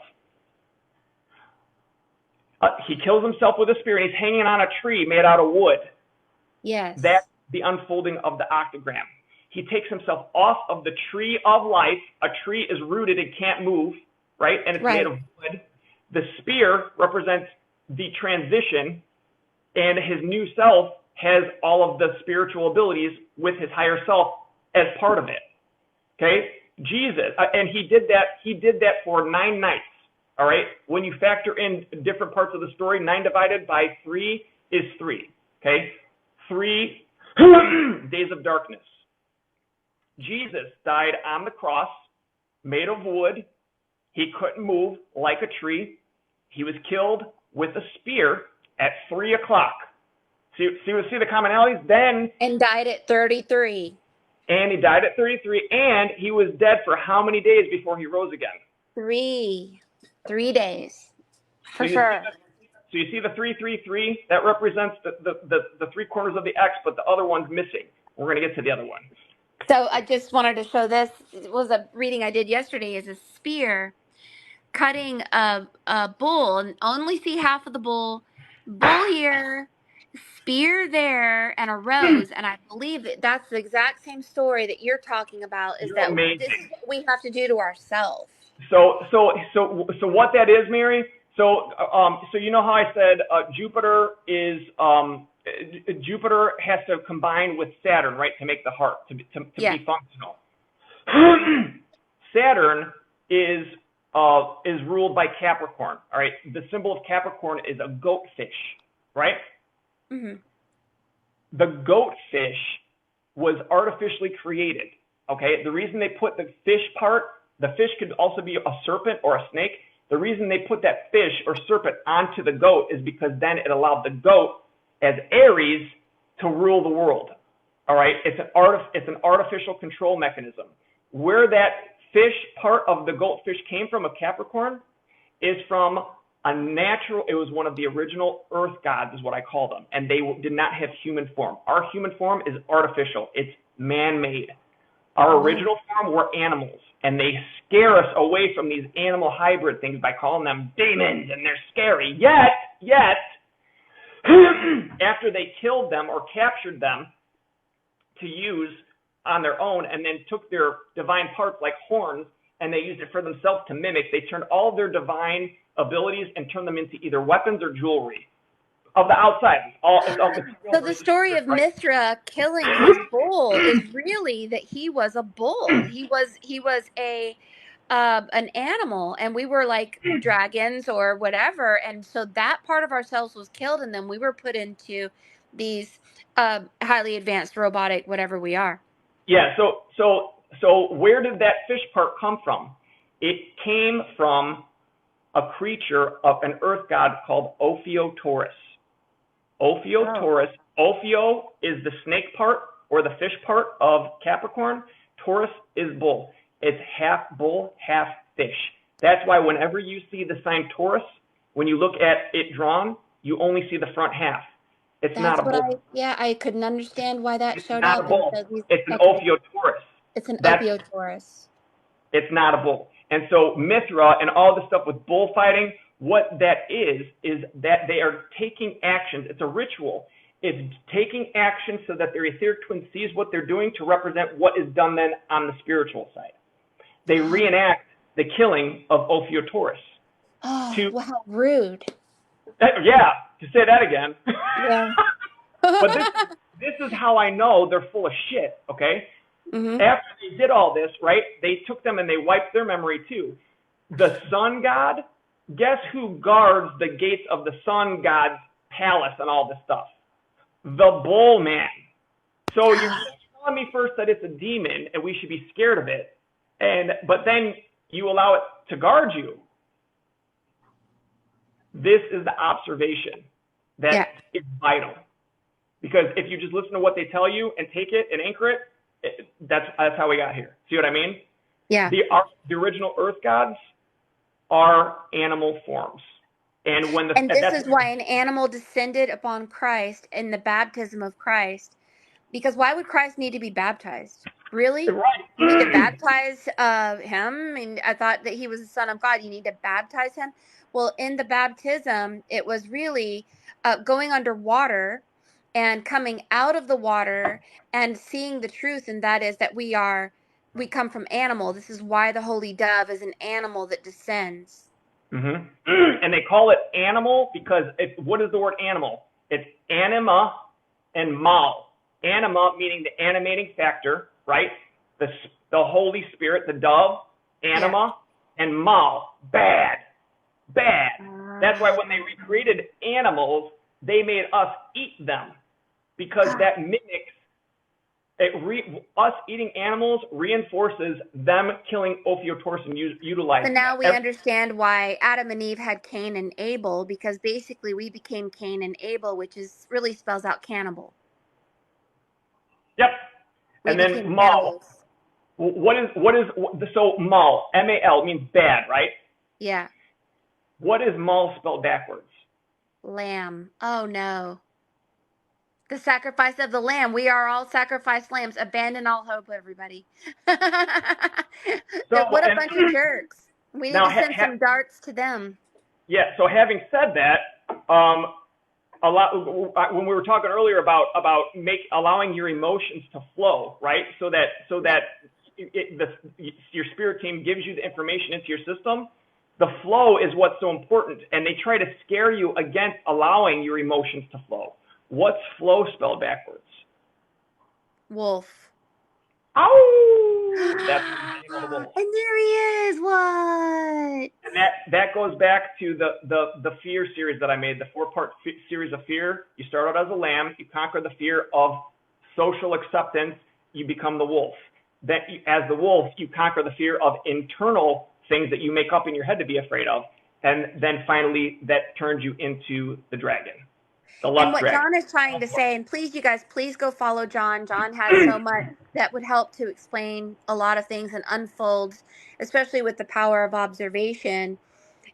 He kills himself with a spear, and he's hanging on a tree made out of wood. Yes. That's the unfolding of the octagram. He takes himself off of the tree of life. A tree is rooted and can't move, right? And it's made of wood. The spear represents the transition, and his new self has all of the spiritual abilities with his higher self as part of it. Okay? Jesus, and he did that for 9 nights. All right. When you factor in different parts of the story, 9 divided by 3 is 3. Okay. 3 days of darkness. Jesus died on the cross, made of wood. He couldn't move like a tree. He was killed with a spear at 3 o'clock. See the commonalities? Then, And died at 33. and he died at 33, and he was dead for how many days before he rose again? 3 days. For So sure. So you see the 333? That represents the 3 corners of the X, but the other one's missing. We're going to get to the other one. So I just wanted to show this. It was a reading I did yesterday. Is a spear cutting a bull, and only see half of the bull. Bull here, spear there, and a rose. And I believe that's the exact same story that you're talking about. Is You're that amazing. this is what we have to do to ourselves? So what that is, Mary? So you know how I said Jupiter is Jupiter has to combine with Saturn, right, to make the heart to be functional. Saturn is ruled by Capricorn. All right, the symbol of Capricorn is a goatfish, right? Mm-hmm. The goatfish was artificially created. Okay, the reason they put the fish part, the fish could also be a serpent or a snake. The reason they put that fish or serpent onto the goat is because then it allowed the goat as Aries to rule the world. All right, it's an artificial control mechanism. Where that fish part of the goatfish came from, a Capricorn, is from a natural. It was one of the original earth gods, is what I call them, and they did not have human form. Our human form is artificial. It's man-made. Our original form were animals, and they scare us away from these animal hybrid things by calling them demons, and they're scary. Yet, after they killed them or captured them to use on their own, and then took their divine parts like horns, and they used it for themselves to mimic, they turned all their divine abilities and turned them into either weapons or jewelry of the outside. So the story of Mithra killing his bull is really that he was a bull. He was an animal, and we were like dragons or whatever, and so that part of ourselves was killed, and then we were put into these highly advanced robotic whatever we are. Yeah. So where did that fish part come from? It came from a creature of an earth god called Ophiotaurus. Ophiotaurus. Ophio is the snake part or the fish part of Capricorn. Taurus is bull. It's half bull, half fish. That's why whenever you see the sign Taurus, when you look at it drawn, you only see the front half. It's not a bull. I couldn't understand why that showed up. It's not a bull. It's an Ophiotaurus. It's an Ophiotaurus. It's not a bull. And so Mithra and all the stuff with bullfighting, what that is that they are taking actions. It's a ritual. It's taking action so that their etheric twin sees what they're doing to represent what is done then on the spiritual side. They reenact the killing of Ophiotaurus. Oh, wow, rude. Yeah, to say that again. Yeah. But this is how I know they're full of shit, okay? Mm-hmm. After they did all this, right, they took them and they wiped their memory too. The sun god, guess who guards the gates of the sun god's palace and all this stuff? The bull man. So you're telling me first that it's a demon and we should be scared of it, but then you allow it to guard you. This is the observation that is vital. Because if you just listen to what they tell you and take it and anchor it, that's how we got here. See what I mean? Yeah. The original earth gods are animal forms. And this is why an animal descended upon Christ in the baptism of Christ. Because why would Christ need to be baptized? Really? Right. You need to baptize him? I mean, I thought that he was the Son of God. You need to baptize him? Well, in the baptism, it was really going underwater and coming out of the water and seeing the truth, and that is that we come from animal. This is why the holy dove is an animal that descends. Mm-hmm. And they call it animal because what is the word animal? It's anima and mal. Anima meaning the animating factor, right? The Holy Spirit, the dove, anima, and mal, bad. bad. That's why when they recreated animals, they made us eat them, because that mimics us eating animals reinforces them killing Ophiotorus and utilizing So now we that. understand why Adam and Eve had Cain and Abel, because basically we became Cain and Abel, which is really spells out cannibal. Yep. We And then became mal. cannibals. So mal, M-A-L, means bad, right? Yeah. What is mal spelled backwards? Lamb. Oh no. The sacrifice of the lamb. We are all sacrificed lambs. Abandon all hope, everybody. What a bunch of jerks. We need to send some darts to them. Yeah. So having said that, a lot when we were talking earlier about allowing your emotions to flow, right? So that your spirit team gives you the information into your system. The flow is what's so important, and they try to scare you against allowing your emotions to flow. What's flow spelled backwards? Wolf. Ow! That's the wolf. And there he is. What? And that goes back to the fear series that I made, the 4-part series of fear. You start out as a lamb, you conquer the fear of social acceptance, you become the wolf. Then, as the wolf, you conquer the fear of internal things that you make up in your head to be afraid of, and then finally that turns you into the dragon. And what John is trying to say, and please, you guys, please go follow John. John has so much that would help to explain a lot of things and unfold, especially with the power of observation.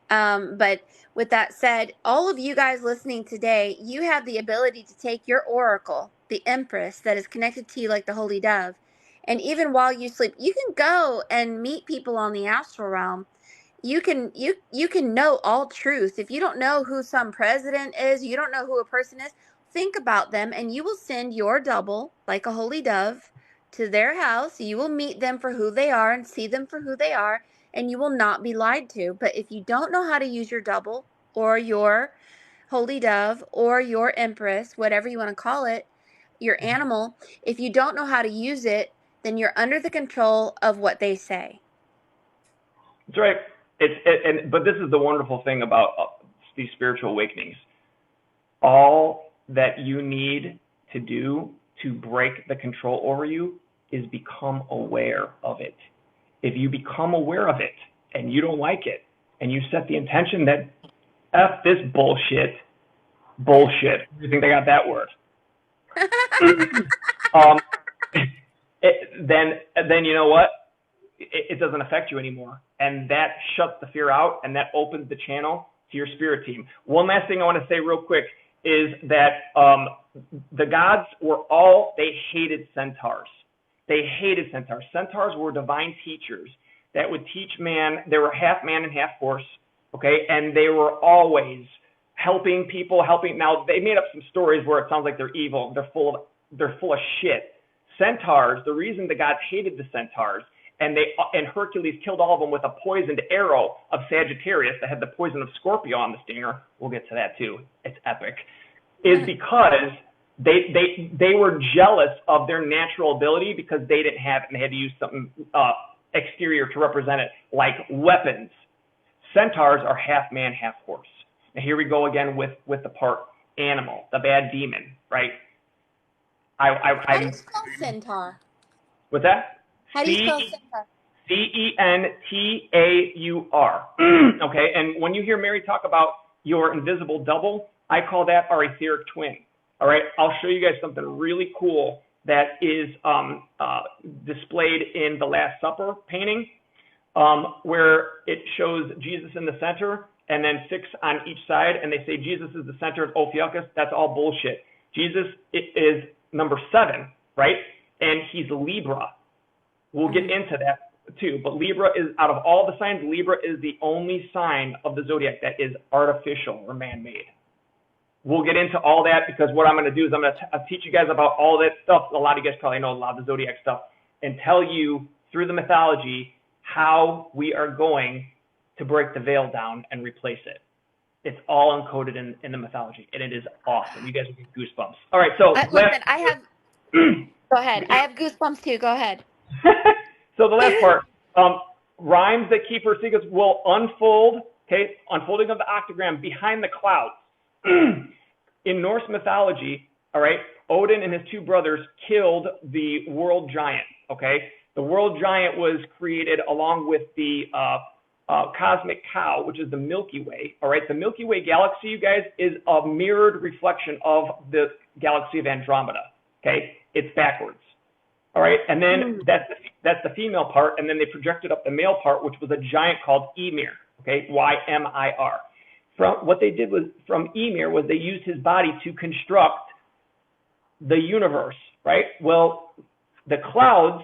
But with that said, all of you guys listening today, you have the ability to take your oracle, the Empress that is connected to you like the Holy Dove, and even while you sleep, you can go and meet people on the astral realm. You can know all truth. If you don't know who some president is, you don't know who a person is, think about them, and you will send your double, like a holy dove, to their house. You will meet them for who they are and see them for who they are, and you will not be lied to. But if you don't know how to use your double or your holy dove or your empress, whatever you want to call it, your animal, if you don't know how to use it, then you're under the control of what they say. That's right. But this is the wonderful thing about these spiritual awakenings. All that you need to do to break the control over you is become aware of it. If you become aware of it and you don't like it, and you set the intention that F this bullshit, you think they got that word? Then you know what? It doesn't affect you anymore. And that shuts the fear out, and that opens the channel to your spirit team. One last thing I want to say real quick is that the gods they hated centaurs. They hated centaurs. Centaurs were divine teachers that would teach man. They were half man and half horse, okay? And they were always helping people, Now, they made up some stories where it sounds like they're evil. They're full of shit. Centaurs, the reason the gods hated the centaurs, and Hercules killed all of them with a poisoned arrow of Sagittarius that had the poison of Scorpio on the stinger. We'll get to that too. It's epic. Is because they were jealous of their natural ability because they didn't have it, and they had to use something exterior to represent it, like weapons. Centaurs are half man, half horse. Now here we go again with the part animal, the bad demon, right? How do you spell centaur? What's that? How do you spell centaur? C-E-N-T-A-U-R. Okay, and when you hear Mary talk about your invisible double, I call that our etheric twin. All right, I'll show you guys something really cool that is displayed in the Last Supper painting, where it shows Jesus in the center and then 6 on each side, and they say Jesus is the center of Ophiuchus. That's all bullshit. Jesus is number 7, right? And he's Libra. We'll get into that too. But Libra is, out of all the signs, Libra is the only sign of the zodiac that is artificial or man-made. We'll get into all that, because what I'm going to do is I'm going to teach you guys about all that stuff. A lot of you guys probably know a lot of the zodiac stuff, and tell you through the mythology how we are going to break the veil down and replace it. It's all encoded in the mythology, and it is awesome. You guys will get goosebumps. All right, so listen, I have. Go ahead. I have goosebumps too. Go ahead. So the last part, rhymes that keep her secrets will unfold okay, unfolding of the octagram behind the clouds. In Norse mythology, all right, Odin and his two brothers killed the world giant, okay? The world giant was created along with the cosmic cow, which is the Milky Way, all right? The Milky Way galaxy, you guys, is a mirrored reflection of the galaxy of Andromeda, okay? It's backwards, all right? And then that's the female part, and then they projected up the male part, which was a giant called Ymir, okay? Y-M-I-R. What they did was, from Ymir, was they used his body to construct the universe, right? Well, the clouds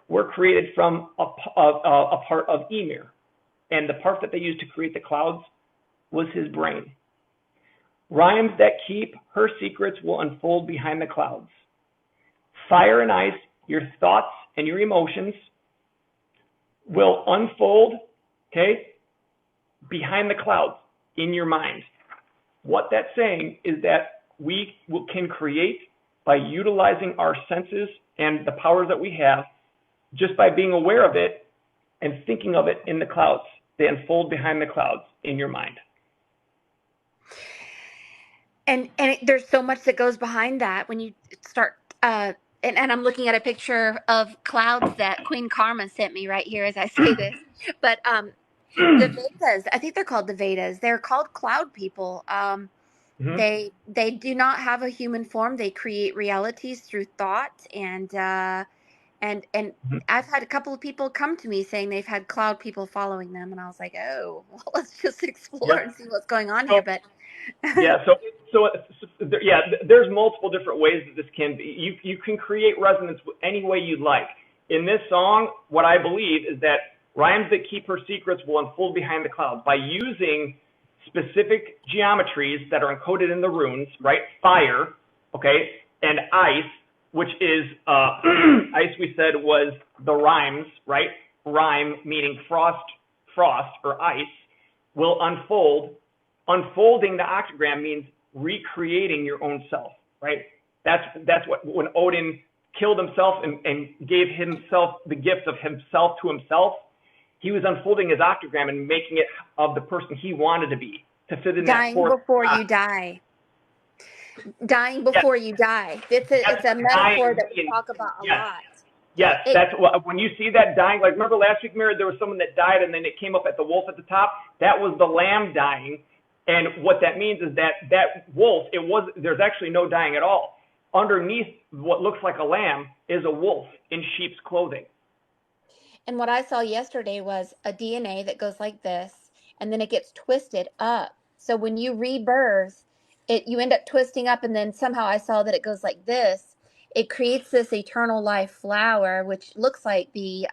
were created from a part of Ymir. And the part that they used to create the clouds was his brain. Rhymes that keep her secrets will unfold behind the clouds. Fire and ice, your thoughts and your emotions will unfold, okay, behind the clouds in your mind. What that's saying is that we can create by utilizing our senses and the powers that we have, just by being aware of it and thinking of it in the clouds. They unfold behind the clouds in your mind. And there's so much that goes behind that when you start. And I'm looking at a picture of clouds that Queen Karma sent me right here as I say this. But the Vedas, I think they're called the Vedas. They're called cloud people. They do not have a human form. They create realities through thought, and I've had a couple of people come to me saying they've had cloud people following them, and I was like, oh, well, let's just explore and see what's going on here. But there's multiple different ways that this can be. You can create resonance any way you'd like. In this song, what I believe is that rhymes that keep her secrets will unfold behind the clouds by using specific geometries that are encoded in the runes, right? Fire, okay, and ice, which is, ice we said was the rhymes, right? Rhyme meaning frost or ice, will unfold. Unfolding the octagram means recreating your own self, right? That's what, when Odin killed himself and gave himself the gift of himself to himself, he was unfolding his octagram and making it of the person he wanted to be, to fit in dying that fourth before spot. you die. Dying before you die. It's a metaphor that we talk about a lot. Yes, that's what, when you see that dying, like remember last week, Mary, there was someone that died and then it came up at the wolf at the top. That was the lamb dying. And what that means is that wolf, there's actually no dying at all. Underneath what looks like a lamb is a wolf in sheep's clothing. And what I saw yesterday was a DNA that goes like this, and then it gets twisted up. So when you rebirth, you end up twisting up, and then somehow I saw that it goes like this. It creates this eternal life flower, which looks like the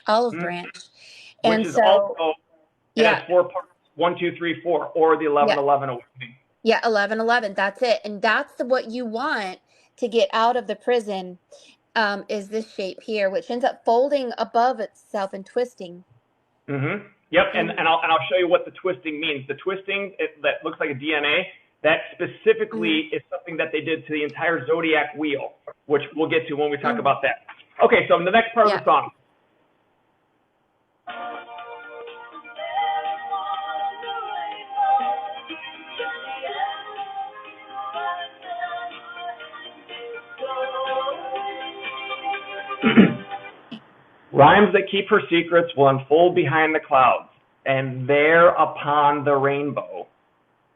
olive branch. Which and is so, also, it has 4 parts, 1, 2, 3, 4, or the 11-11 awakening. Yeah, 11-11. That's it. And that's what you want to get out of the prison. Is this shape here, which ends up folding above itself and twisting. Mm-hmm. Yep, and I'll show you what the twisting means. The twisting that looks like a DNA, that specifically is something that they did to the entire zodiac wheel, which we'll get to when we talk about that. Okay, so the next part of the song. Rhymes that keep her secrets will unfold behind the clouds, and there upon the rainbow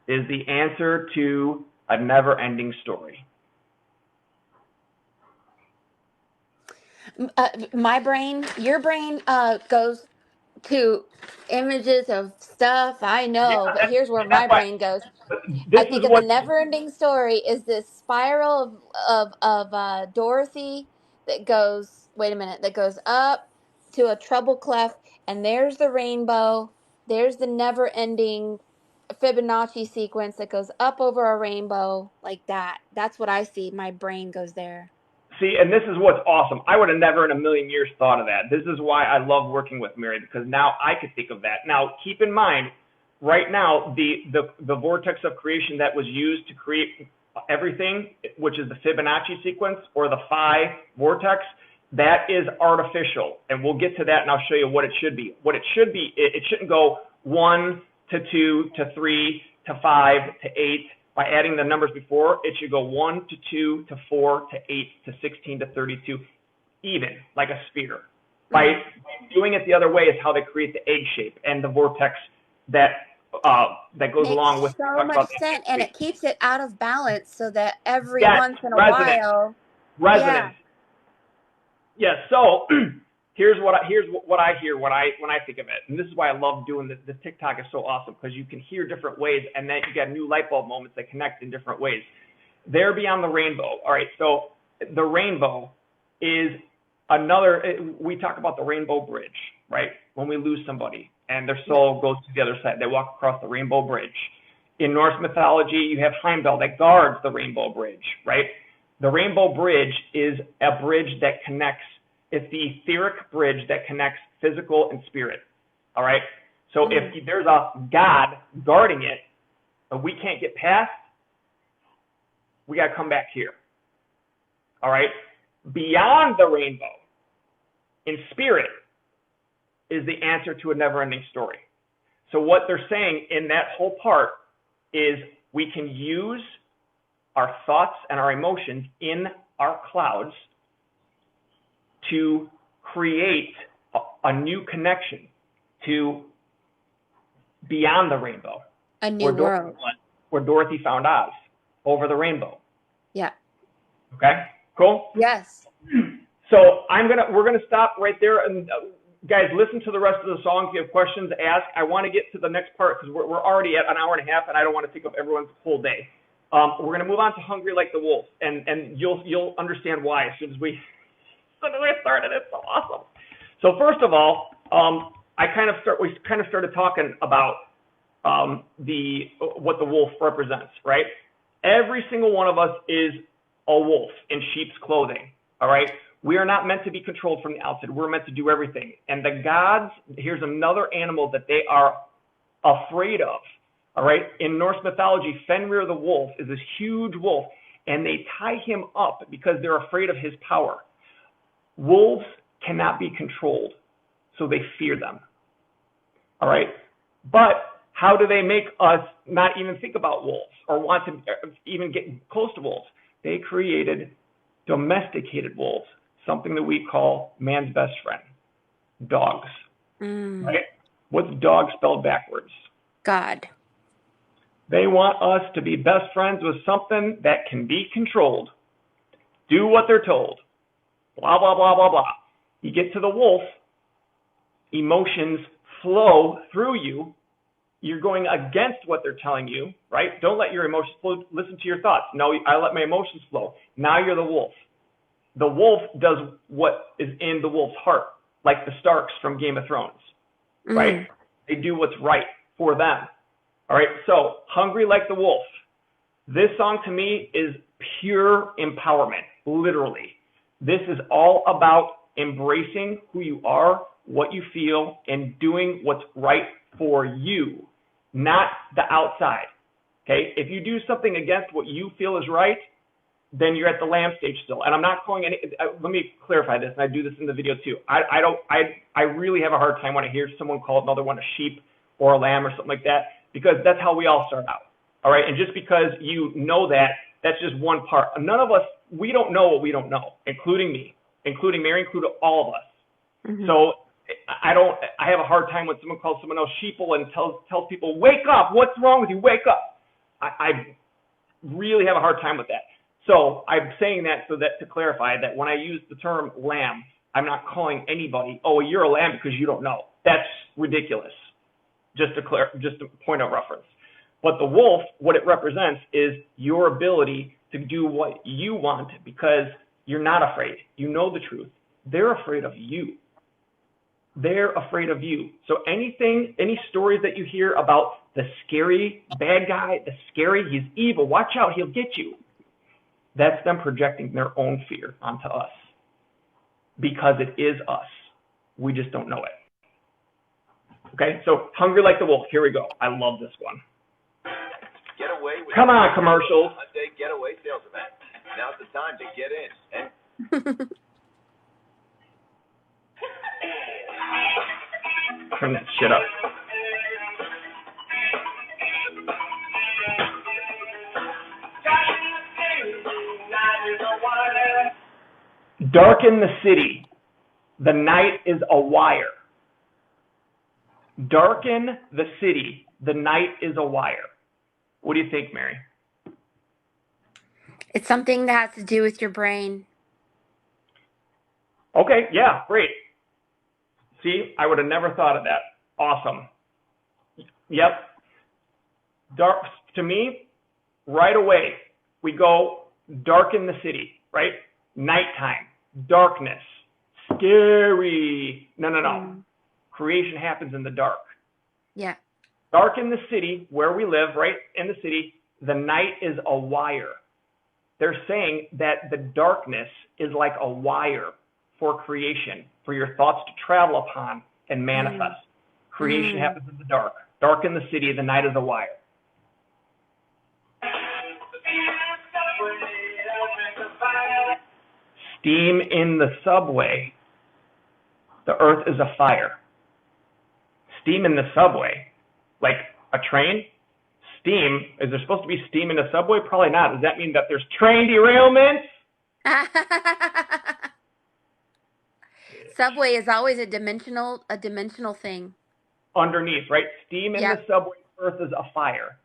is the answer to a never-ending story. My brain, your brain goes to images of stuff, I know, but here's where my brain goes. I think of the never-ending story is this spiral of Dorothy that goes, that goes up to a treble clef, and there's the rainbow. There's the never-ending Fibonacci sequence that goes up over a rainbow like that. That's what I see. My brain goes there. See, and this is what's awesome. I would have never in a million years thought of that. This is why I love working with Mary, because now I could think of that. Now, keep in mind, right now, the vortex of creation that was used to create everything, which is the Fibonacci sequence or the phi vortex, that is artificial. And we'll get to that, and I'll show you what it should be. What it should be, it shouldn't go 1, to 2 to 3 to 5 to 8. By adding the numbers before, it should go 1 to 2 to 4 to 8 to 16 to 32, even, like a sphere. By doing it the other way is how they create the egg shape and the vortex that goes along with. So much sense, and it keeps it out of balance so that every Yes, once in a resonance. while. Resonance. Yeah. So here's what I hear when I think of it, and this is why I love doing this. The TikTok is so awesome because you can hear different ways, and then you get new light bulb moments that connect in different ways. There beyond the rainbow. All right. So the rainbow is another. We talk about the rainbow bridge, right? When we lose somebody and their soul goes to the other side, they walk across the rainbow bridge. In Norse mythology, you have Heimdall that guards the rainbow bridge, right? The rainbow bridge is a bridge that connects. It's the etheric bridge that connects physical and spirit. All right. So if there's a God guarding it, and we can't get past, we got to come back here. All right. Beyond the rainbow, in spirit, is the answer to a never-ending story. So what they're saying in that whole part is we can use our thoughts and our emotions in our clouds to create a new connection to beyond the rainbow. A new world. Where Dorothy found Oz, over the rainbow. Yeah. Okay, cool? Yes. So we're gonna stop right there, and guys, listen to the rest of the song. If you have questions, ask. I want to get to the next part because we're already at an hour and a half, and I don't want to take up everyone's whole day. We're gonna move on to "Hungry Like the Wolf," and you'll understand why as soon as we started. It's so awesome. So first of all, we kind of started talking about what the wolf represents, right? Every single one of us is a wolf in sheep's clothing. All right. We are not meant to be controlled from the outside. We're meant to do everything. And the gods, here's another animal that they are afraid of. All right. In Norse mythology, Fenrir the wolf is this huge wolf, and they tie him up because they're afraid of his power. Wolves cannot be controlled, so they fear them. All right. But how do they make us not even think about wolves or want to even get close to wolves? They created domesticated wolves, something that we call man's best friend, dogs. Right? What's dog spelled backwards? God. They want us to be best friends with something that can be controlled. Do what they're told. Blah, blah, blah, blah, blah. You get to the wolf, emotions flow through you. You're going against what they're telling you, right? Don't let your emotions flow. Listen to your thoughts. No, I let my emotions flow. Now you're the wolf. The wolf does what is in the wolf's heart, like the Starks from Game of Thrones, right? They do what's right for them. All right, so "Hungry Like the Wolf." This song to me is pure empowerment, literally. This is all about embracing who you are, what you feel, and doing what's right for you, not the outside. Okay? If you do something against what you feel is right, then you're at the lamb stage still. And I'm not calling any. Let me clarify this, and I do this in the video too. I really have a hard time when I hear someone call another one a sheep or a lamb or something like that, because that's how we all start out. All right? And just because you know that, that's just one part. None of us, we don't know what we don't know, including me, including Mary, including all of us. So I have a hard time when someone calls someone else sheeple and tells people, wake up, what's wrong with you, wake up. I really have a hard time with that. So I'm saying that so that to clarify that when I use the term lamb, I'm not calling anybody, oh, you're a lamb because you don't know. That's ridiculous. Just a point of reference. But the wolf, what it represents is your ability to do what you want because you're not afraid. You know the truth. They're afraid of you. They're afraid of you. So any stories that you hear about the scary bad guy, he's evil, watch out, he'll get you. That's them projecting their own fear onto us because it is us. We just don't know it. Okay, so "Hungry Like the Wolf." Here we go. I love this one. Get away with Come on, commercials. Hyundai Getaway sales event. Now's the time to get in. And Turn that shit up. Darken the city. The night is a wire. Darken the city. The night is a wire. What do you think, Mary? It's something that has to do with your brain. Okay, yeah, great. See, I would have never thought of that. Awesome. Yep. Dark to me, right away, we go darken the city, right? Nighttime, darkness, scary. No. Creation happens in the dark. Yeah. Darken the city where we live, right in the city. The night is a wire. They're saying that the darkness is like a wire for creation, for your thoughts to travel upon and manifest. Creation happens in the dark. Darken the city, the night is a wire. Steam in the subway, the earth is a fire. Steam in the subway, like a train? Steam, is there supposed to be steam in the subway? Probably not. Does that mean that there's train derailments? Subway is always a dimensional thing. Underneath, right? Steam in the subway, earth is a fire.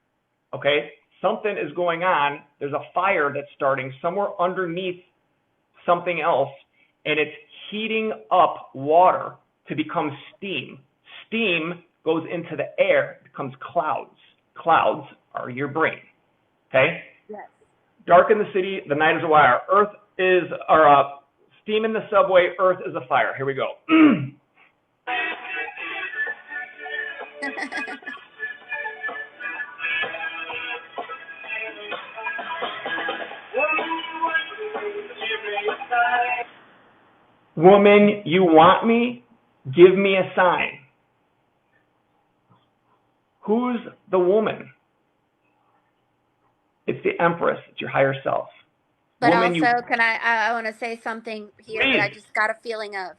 Okay? Something is going on. There's a fire that's starting somewhere underneath something else, and it's heating up water to become steam. Steam goes into the air, it becomes clouds. Clouds are your brain. Okay? Yes. Darken the city, the night is a wire. Steam in the subway, earth is a fire. Here we go. Woman, you want me? Give me a sign. Who's the woman? It's the Empress. It's your higher self. But Woman, also, I want to say something here that I just got a feeling of.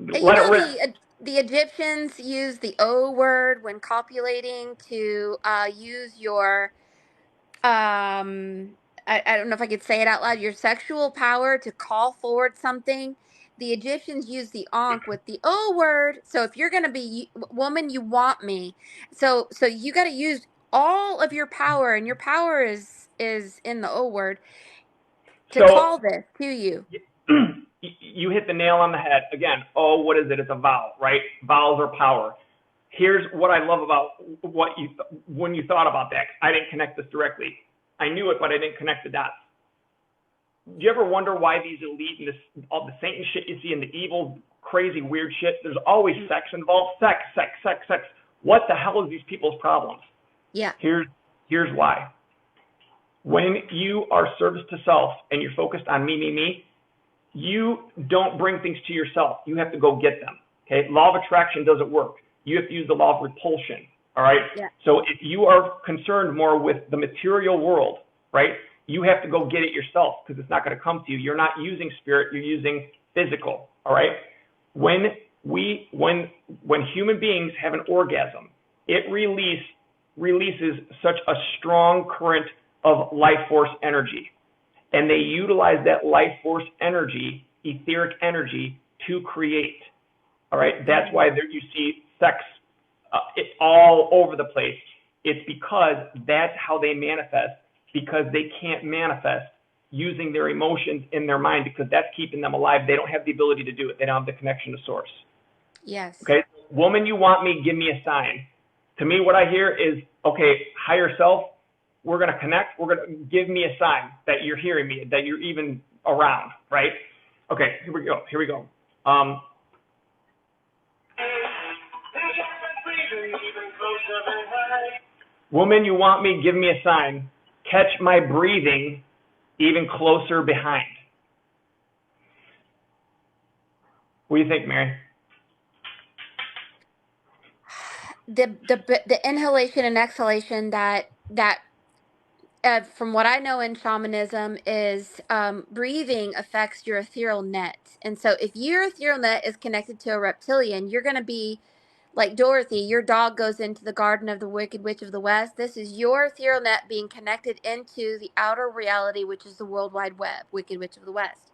Let it rip. The Egyptians used the O word when copulating to use your, I don't know if I could say it out loud, your sexual power to call forward something. The Egyptians used the Ankh with the O word. So if you're going to be woman, you want me. So you got to use all of your power, and your power is in the O word to call this to you. You hit the nail on the head. Again, what is it? It's a vowel, right? Vowels are power. Here's what I love about when you thought about that. I didn't connect this directly. I knew it, but I didn't connect the dots. Do you ever wonder why these elite and all the Satan shit you see and the evil, crazy, weird shit, there's always sex involved? Sex. What the hell is these people's problems? Yeah. Here's why. When you are service to self and you're focused on me, you don't bring things to yourself. You have to go get them. Okay? Law of attraction doesn't work. You have to use the law of repulsion. All right? Yeah. So if you are concerned more with the material world, right, you have to go get it yourself because it's not going to come to you. You're not using spirit. You're using physical. All right? When human beings have an orgasm, it releases such a strong current of life force energy. And they utilize that life force energy, etheric energy, to create. All right? That's why you see sex all over the place. It's because that's how they manifest, because they can't manifest using their emotions in their mind, because that's keeping them alive. They don't have the ability to do it. They don't have the connection to source. Yes. Okay? Woman, you want me, give me a sign. To me, what I hear is, okay, higher self, we're going to connect. We're going to give me a sign that you're hearing me, that you're even around, right? Okay, here we go. Woman, you want me, give me a sign. Catch my breathing even closer behind. What do you think, Mary? The inhalation and exhalation that from what I know in shamanism is breathing affects your ethereal net. And so if your ethereal net is connected to a reptilian, you're going to be like Dorothy. Your dog goes into the garden of the Wicked Witch of the West. This is your ethereal net being connected into the outer reality, which is the World Wide Web, Wicked Witch of the West.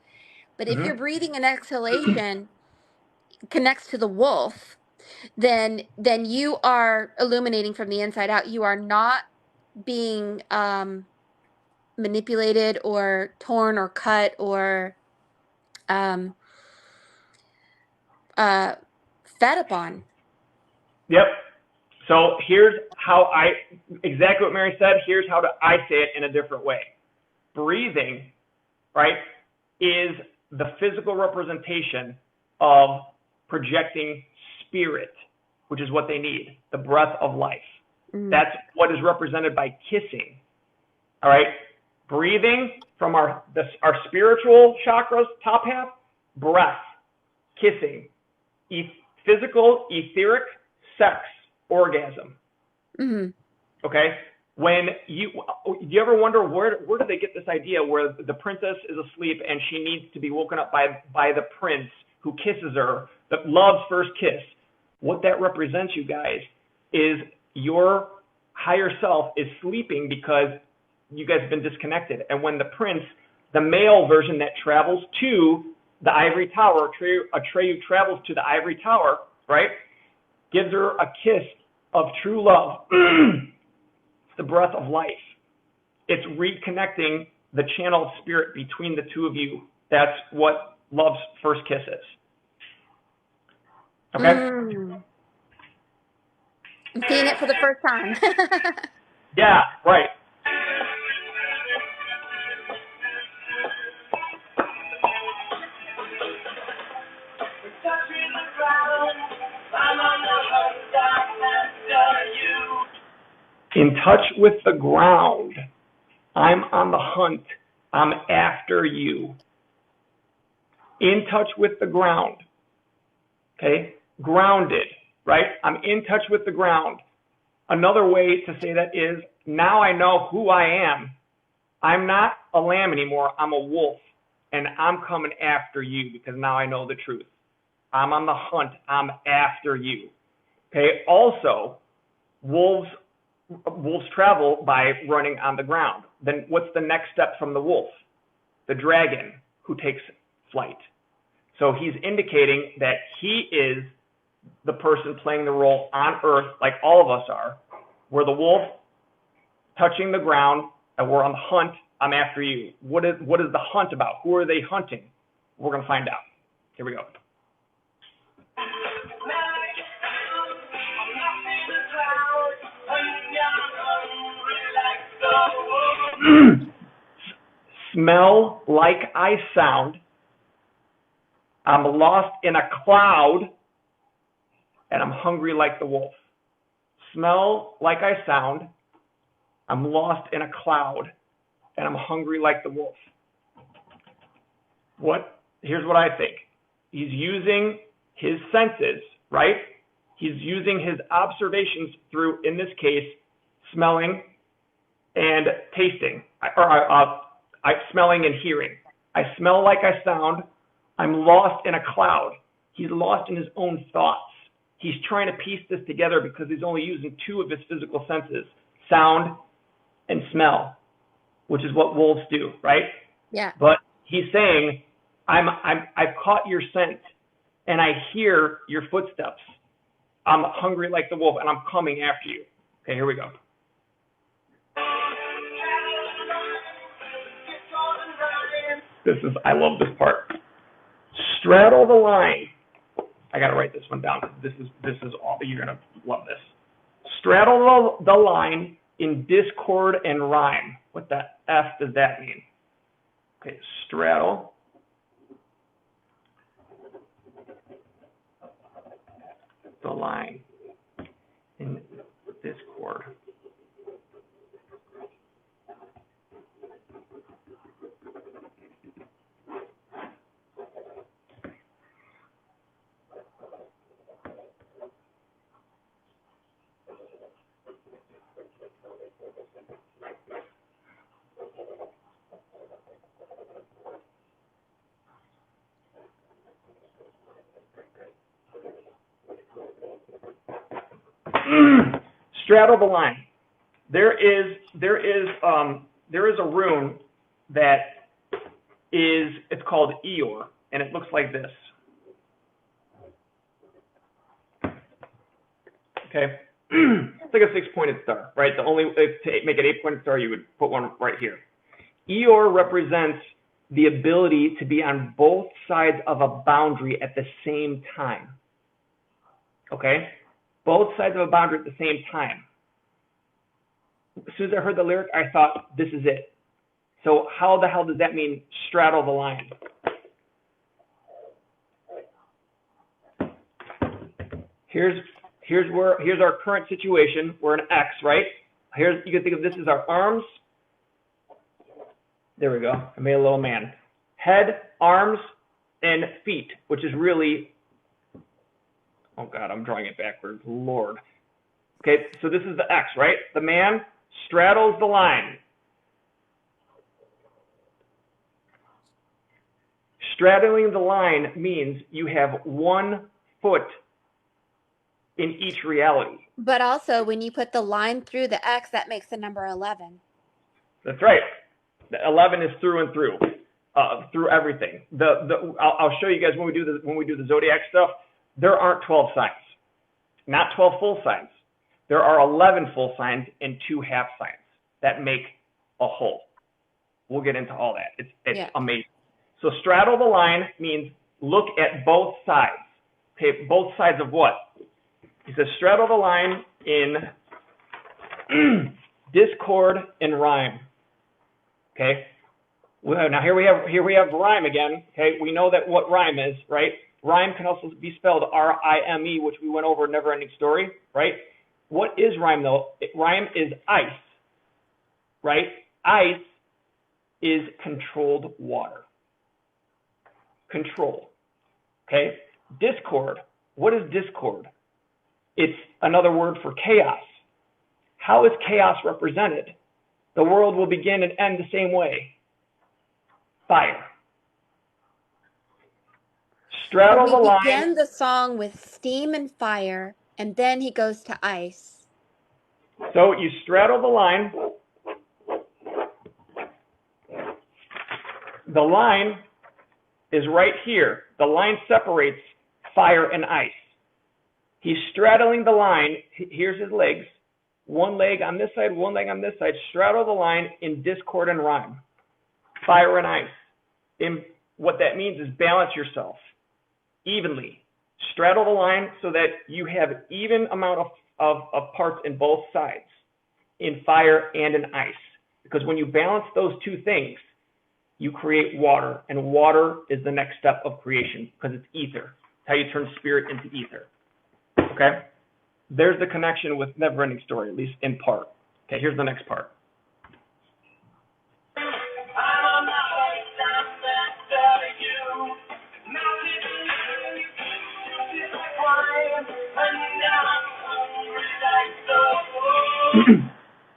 But if your breathing and exhalation connects to the wolf, then you are illuminating from the inside out. You are not being manipulated or torn or cut or fed upon. Yep. So here's how exactly what Mary said, here's how I say it in a different way. Breathing, right, is the physical representation of projecting spirit, which is what they need, the breath of life. That's what is represented by kissing. All right. Breathing from our spiritual chakras, top half, breath, kissing, physical, etheric, sex, orgasm. Okay. When you ever wonder where do they get this idea where the princess is asleep and she needs to be woken up by the prince who kisses her, that love's first kiss? What that represents, you guys, is your higher self is sleeping because you guys have been disconnected. And when the prince, the male version that travels to the ivory tower, Atreyu travels to the ivory tower, right, gives her a kiss of true love. It's the breath of life. It's reconnecting the channel of spirit between the two of you. That's what love's first kiss is. Okay? I'm seeing it for the first time. Yeah, right. In touch with the ground. I'm on the hunt. I'm after you. In touch with the ground. Okay? Grounded, right? I'm in touch with the ground. Another way to say that is, now I know who I am. I'm not a lamb anymore. I'm a wolf. And I'm coming after you because now I know the truth. I'm on the hunt. I'm after you. Okay? Also, wolves travel by running on the ground. Then what's the next step from the wolf? The dragon, who takes flight. So he's indicating that he is the person playing the role on earth, like all of us are. We're the wolf touching the ground, and we're on the hunt. I'm after you. What is the hunt about? Who are they hunting? We're going to find out. Here we go. Smell like I sound. I'm lost in a cloud, and I'm hungry like the wolf. Smell like I sound. I'm lost in a cloud, and I'm hungry like the wolf. Here's what I think. He's using his senses, right? He's using his observations through, in this case, smelling and tasting, smelling and hearing. I smell like I sound. I'm lost in a cloud. He's lost in his own thoughts. He's trying to piece this together because he's only using two of his physical senses, sound and smell, which is what wolves do, right? Yeah. But he's saying, I've caught your scent and I hear your footsteps. I'm hungry like the wolf and I'm coming after you. Okay, here we go. I love this part. Straddle the line. I gotta write this one down. This is all, you're gonna love this. Straddle the line in discord and rhyme. What the F does that mean? Okay, straddle the line in discord. Straddle the line. There is a rune that it's called Eeyore, and it looks like this. Okay, it's like a 6-pointed star, right? The only, to make an 8-pointed star, you would put one right here. Eeyore represents the ability to be on both sides of a boundary at the same time. Okay, both sides of a boundary at the same time. As soon as I heard the lyric, I thought, this is it. So how the hell does that mean straddle the line? Here's our current situation. We're an X, right? You can think of this as our arms. There we go. I made a little man. Head, arms, and feet, which is really, oh God, I'm drawing it backwards. Lord. Okay, so this is the X, right? The man straddles the line. Straddling the line means you have 1 foot in each reality. But also, when you put the line through the X, that makes the number 11. That's right. The 11 is through and through, through everything. I'll show you guys when we do the zodiac stuff. There aren't 12 signs, not 12 full signs. There are 11 full signs and 2 half signs that make a whole. We'll get into all that. It's amazing. So straddle the line means look at both sides. Okay, both sides of what? He says straddle the line in discord and rhyme. Okay. Well, now here we have rhyme again. Okay, we know that what rhyme is, right? Rhyme can also be spelled R-I-M-E, which we went over in Never Ending Story, right? What is rhyme though? Rhyme is ice, right? Ice is controlled water. Control. Okay. Discord. What is discord? It's another word for chaos. How is chaos represented? The world will begin and end the same way. Fire. Straddle the line. He began the song with steam and fire, and then he goes to ice. So you straddle the line. The line is right here. The line separates fire and ice. He's straddling the line. Here's his legs. 1 leg on this side, 1 leg on this side. Straddle the line in discord and rhyme. Fire and ice. And what that means is balance yourself evenly. Straddle the line so that you have even amount of parts in both sides, in fire and in ice. Because when you balance those 2 things, you create water. And water is the next step of creation because it's ether. It's how you turn spirit into ether. Okay? There's the connection with Never Ending Story, at least in part. Okay, here's the next part.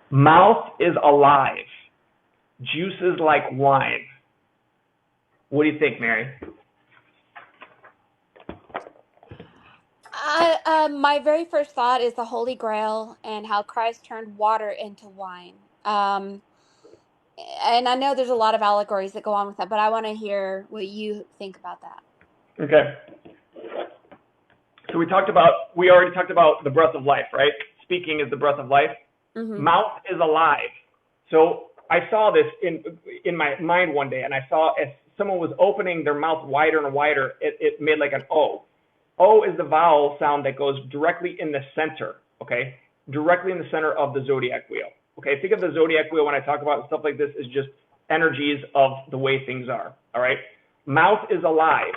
Mouth is alive. Juices like wine. What do you think, Mary? My very first thought is the Holy Grail and how Christ turned water into wine. And I know there's a lot of allegories that go on with that, but I want to hear what you think about that. Okay. So we already talked about the breath of life, right? Speaking is the breath of life. Mm-hmm. Mouth is alive. So I saw this in my mind one day, and I saw as someone was opening their mouth wider and wider, it made like an O. O is the vowel sound that goes directly in the center, okay? Directly in the center of the zodiac wheel. Okay, think of the zodiac wheel when I talk about stuff like this as just energies of the way things are, all right? Mouth is alive,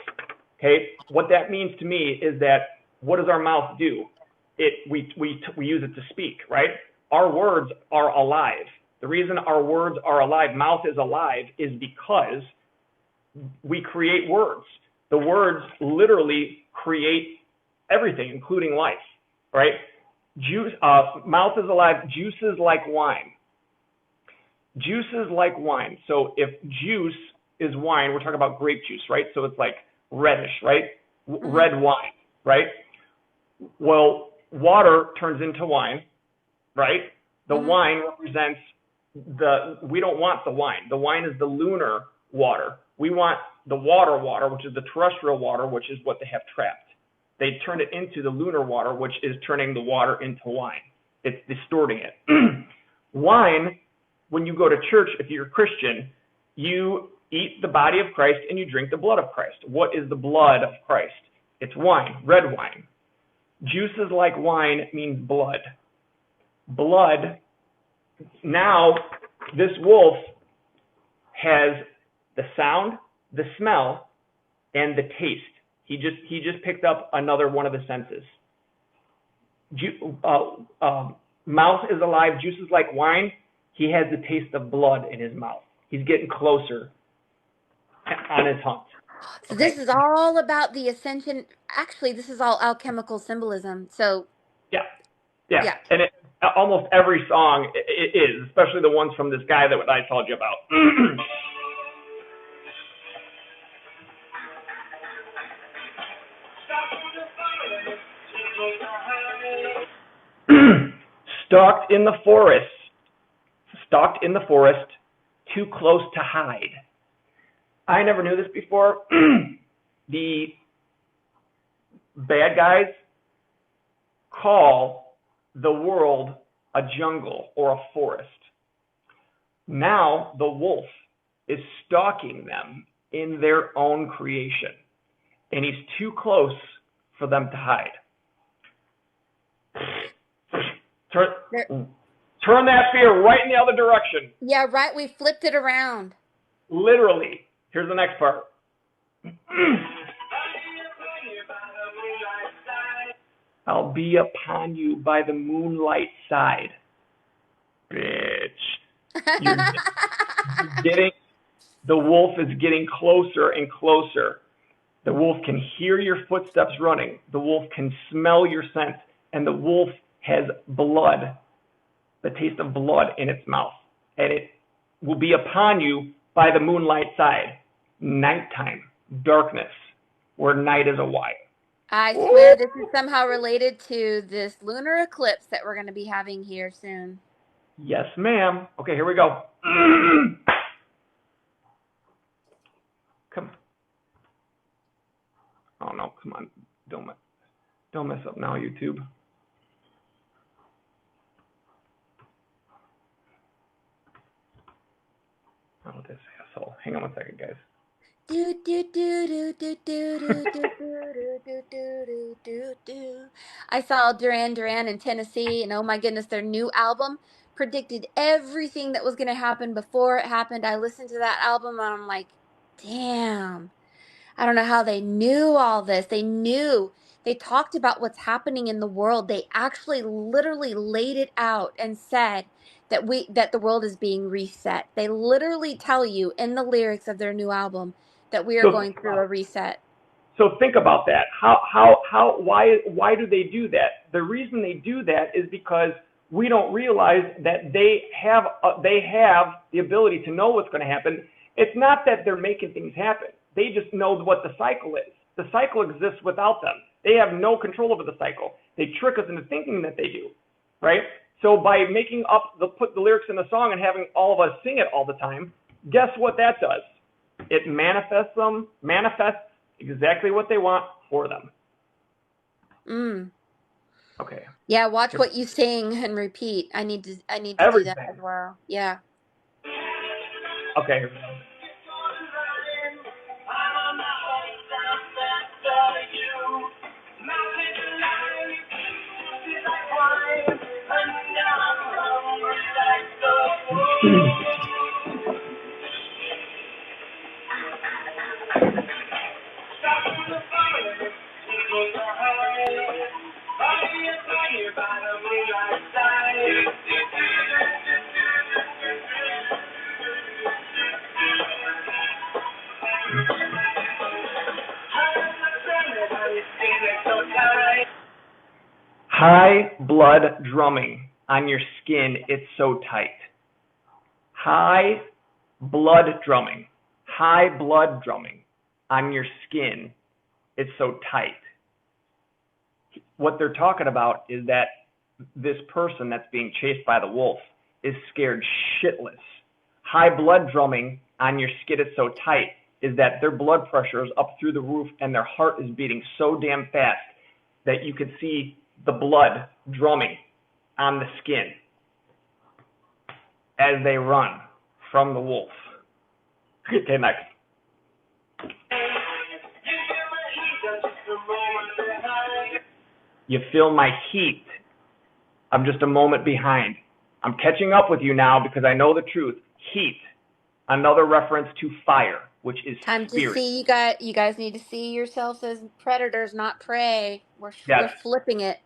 okay? What that means to me is that what does our mouth do? We use it to speak, right? Our words are alive. The reason our words are alive, mouth is alive, is because we create words. The words literally create everything, including life, right? Mouth is alive, juices like wine. Juices like wine. So if juice is wine, we're talking about grape juice, right? So it's like reddish, right? Red wine, right? Well, water turns into wine, right? The wine represents we don't want the wine. The wine is the lunar water, We want the water, which is the terrestrial water, which is what they have trapped. They turned it into the lunar water, which is turning the water into wine. It's distorting it. Wine, when you go to church, if you're a Christian, you eat the body of Christ and you drink the blood of Christ. What is the blood of Christ? It's wine, red wine. Juices like wine means blood. Blood. Now, this wolf has the sound, the smell, and the taste. He just picked up another one of the senses. Mouth is alive, juices like wine. He has the taste of blood in his mouth. He's getting closer on his hunt. So this is all about the ascension. Actually, this is all alchemical symbolism. So Yeah. Yeah. And almost every song it is, especially the ones from this guy that I told you about. Stalked in the forest, too close to hide. I never knew this before. The bad guys call the world a jungle or a forest. Now the wolf is stalking them in their own creation, and he's too close for them to hide. Turn that fear right in the other direction. Yeah, right. We flipped it around. Literally. Here's the next part. I'll be upon you by the moonlight side. Bitch. The wolf is getting closer and closer. The wolf can hear your footsteps running. The wolf can smell your scent. And the wolf has blood, the taste of blood in its mouth. And it will be upon you by the moonlight side. Nighttime, darkness, where night is a wire. I swear this is somehow related to this lunar eclipse that we're going to be having here soon. Yes, ma'am. Okay, here we go. Come. Oh no, come on. Don't mess up now, YouTube. Oh, this asshole. Hang on one second, guys. Do do do do do do do do do do do do do. I saw Duran Duran in Tennessee, and oh my goodness, their new album predicted everything that was going to happen before it happened. I listened to that album, and I'm like, damn. I don't know how they knew all this. They knew. They talked about what's happening in the world. They actually literally laid it out and said that the world is being reset. They literally tell you in the lyrics of their new album that we are going through a reset. So think about that. Why do they do that? The reason they do that is because we don't realize that they have the ability to know what's going to happen. It's not that they're making things happen. They just know what the cycle is. The cycle exists without them. They have no control over the cycle. They trick us into thinking that they do, right? So by making up put the lyrics in the song and having all of us sing it all the time, guess what that does? It manifests exactly what they want for them. Okay. Yeah, watch what you sing and repeat. I need to Everything. do that as well. Yeah. Okay. High blood drumming on your skin, it's so tight. High blood drumming on your skin, it's so tight. What they're talking about is that this person that's being chased by the wolf is scared shitless. High blood drumming on your skin, it's so tight. is that their blood pressure is up through the roof and their heart is beating so damn fast that you could see the blood drumming on the skin as they run from the wolf. Okay, next. You feel my heat. I'm just a moment behind. I'm catching up with you now because I know the truth. Heat. Another reference to fire, which is Time to spirit. see you guys need to see yourselves as predators, not prey. We're Yes. flipping it.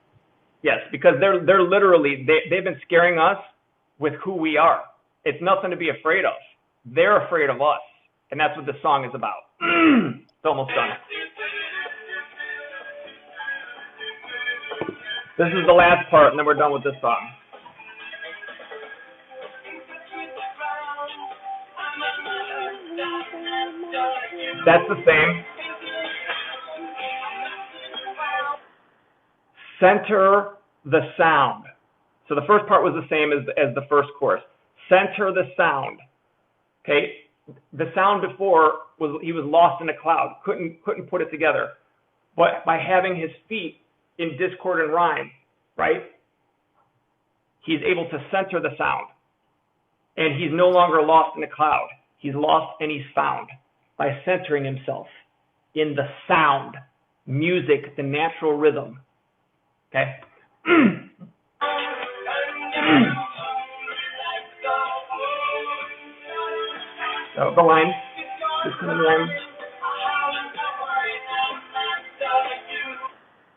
Yes, because they're literally, they've been scaring us with who we are. It's nothing to be afraid of. They're afraid of us. And that's what the song is about. It's almost done. This is the last part, and then we're done with this song. That's the same. Center the sound. So the first part was the same as the first chorus. Center the sound. Okay? The sound before was he was lost in a cloud, couldn't put it together. But by having his feet in discord and rhyme, right? He's able to center the sound. And he's no longer lost in a cloud. He's lost and he's found by centering himself in the sound, music, the natural rhythm. Okay? So the line.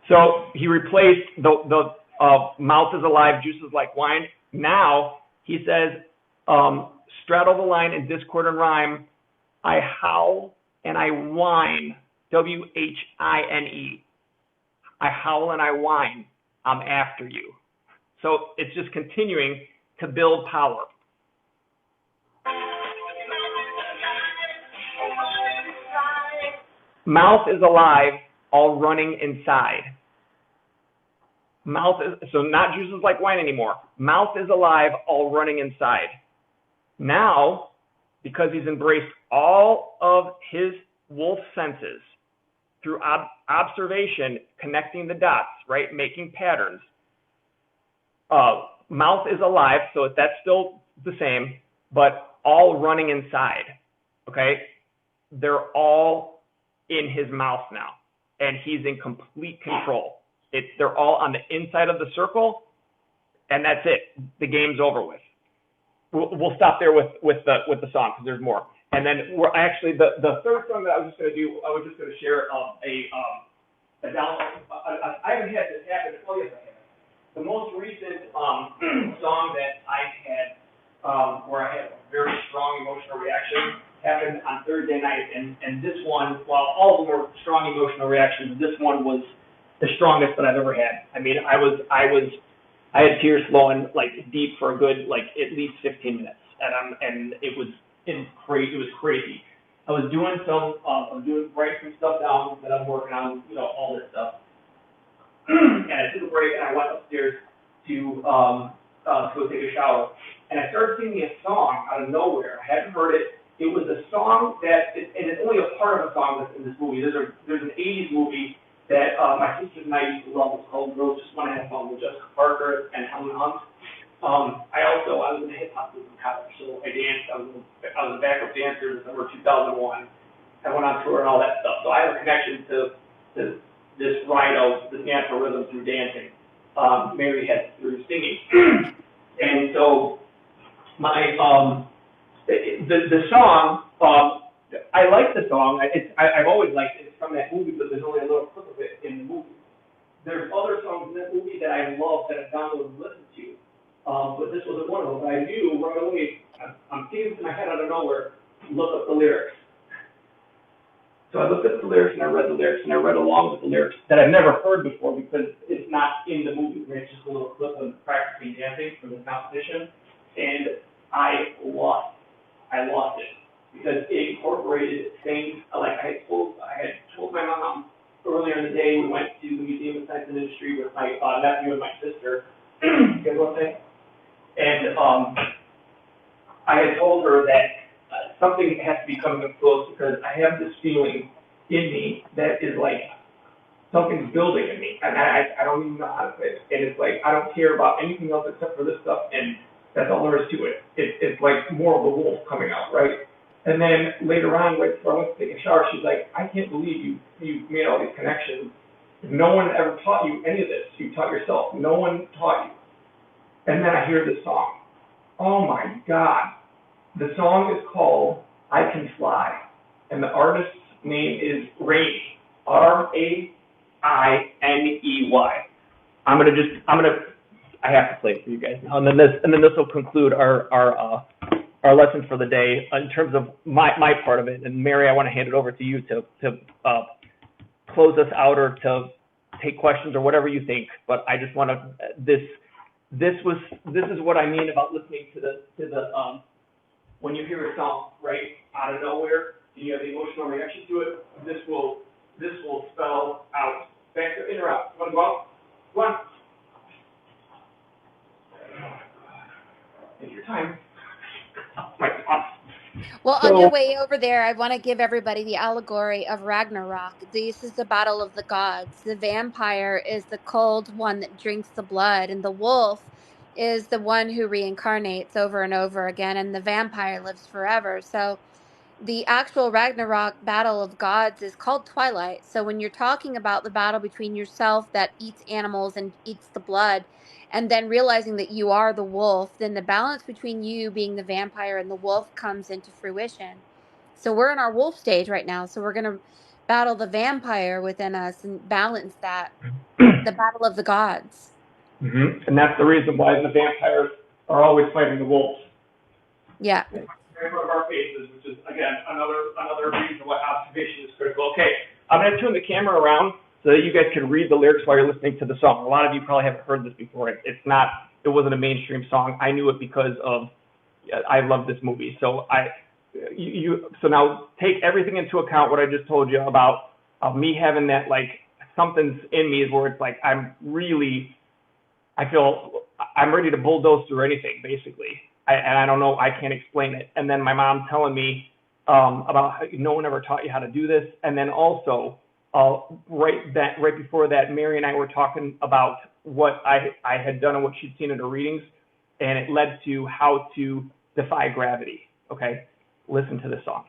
So he replaced the mouth is alive, juice is like wine. Now he says, straddle the line in discord and rhyme. I howl and I whine. W-H-I-N-E. I howl and I whine. I'm after you. So it's just continuing to build power. Mouth is alive, all running inside. Mouth is, so not juices like wine anymore. Mouth is alive, all running inside. Now, because he's embraced all of his wolf senses through observation, connecting the dots, right, making patterns. Mouth is alive, so that's still the same, but all running inside, okay? They're all in his mouth now, and he's in complete control. They're all on the inside of the circle, and that's it. The game's over with. We'll stop there with the song because there's more. And then we're actually the third song that I was just going to do. I was just going to share a download. I haven't had this happen. Oh yes, I have. The most recent song that I had where I had a very strong emotional reaction happened on Thursday night, and this one, while all of them were strong emotional reactions, this one was the strongest that I've ever had. I mean, I had tears flowing like deep for a good like at least 15 minutes, and it was crazy. It was crazy. I was doing writing some stuff down that I'm working on, all this stuff. And I took a break and I went upstairs to go take a shower, and I started singing a song out of nowhere. I hadn't heard it. It was a song and it's only a part of a song that's in this movie. There's an 80s movie that my sisters and I used to love. It's called Girls Just Want to Have Fun with Jessica Parker and Helen Hunt. I was in a hip hop group in college, so I danced. I was a backup dancer in December 2001. I went on tour and all that stuff. So I have a connection to this ride of this natural rhythm through dancing. Mary had through singing. And so my the song, I like the song. I've always liked it. It's from that movie, but there's only a little clip of it in the movie. There's other songs in that movie that I love that I've downloaded and listened to, but this wasn't one of them. But I knew right away, I'm seeing this in my head out of nowhere, look up the lyrics. So I looked up the lyrics and I read the lyrics and I read along with the lyrics that I've never heard before because it's not in the movie. It's just a little clip of practicing dancing for the competition, and I lost it because it incorporated things like I had told my mom earlier in the day. We went to the Museum of Science and Industry with my nephew and my sister. Good one thing. And I had told her that something has to be coming up close because I have this feeling in me that is like something's building in me, and I don't even know how to say it. And it's like I don't care about anything else except for this stuff, and that's all there is to it. It's like more of the wolf coming out, right? And then later on, right before I went to take a shower, she's like, I can't believe you made all these connections. No one ever taught you any of this. You taught yourself. No one taught you. And then I hear this song. Oh my God. The song is called I Can Fly. And the artist's name is Rainey. Rainey. I have to play it for you guys. And then this will conclude our lesson for the day in terms of my part of it. And Mary, I want to hand it over to you to close us out or to take questions or whatever you think. But I just want to this is what I mean about listening to the when you hear a song right out of nowhere and you have the emotional reaction to it. This will spell out. Back to interrupt. Want to go out? Go on. Take your time. Well, on your way over there, I want to give everybody the allegory of Ragnarok. This is the battle of the gods. The vampire is the cold one that drinks the blood, and the wolf is the one who reincarnates over and over again, and the vampire lives forever. So the actual Ragnarok battle of gods is called Twilight. So when you're talking about the battle between yourself that eats animals and eats the blood, and then realizing that you are the wolf, then the balance between you being the vampire and the wolf comes into fruition. So we're in our wolf stage right now. So we're going to battle the vampire within us and balance that, the battle of the gods. Mm-hmm. And that's the reason why the vampires are always fighting the wolves. Yeah. In front of our faces, which is, again, another reason why observation is critical. Okay, I'm going to turn the camera around so that you guys can read the lyrics while you're listening to the song. A lot of you probably haven't heard this before. It wasn't a mainstream song. I knew it because of, I love this movie. So so now take everything into account, what I just told you about me having that, like, something's in me is where it's like, I feel I'm ready to bulldoze through anything, basically. And I don't know, I can't explain it. And then my mom telling me about how no one ever taught you how to do this. And then also, right before that, Mary and I were talking about what I had done and what she'd seen in her readings, and it led to how to defy gravity. Okay, listen to this song.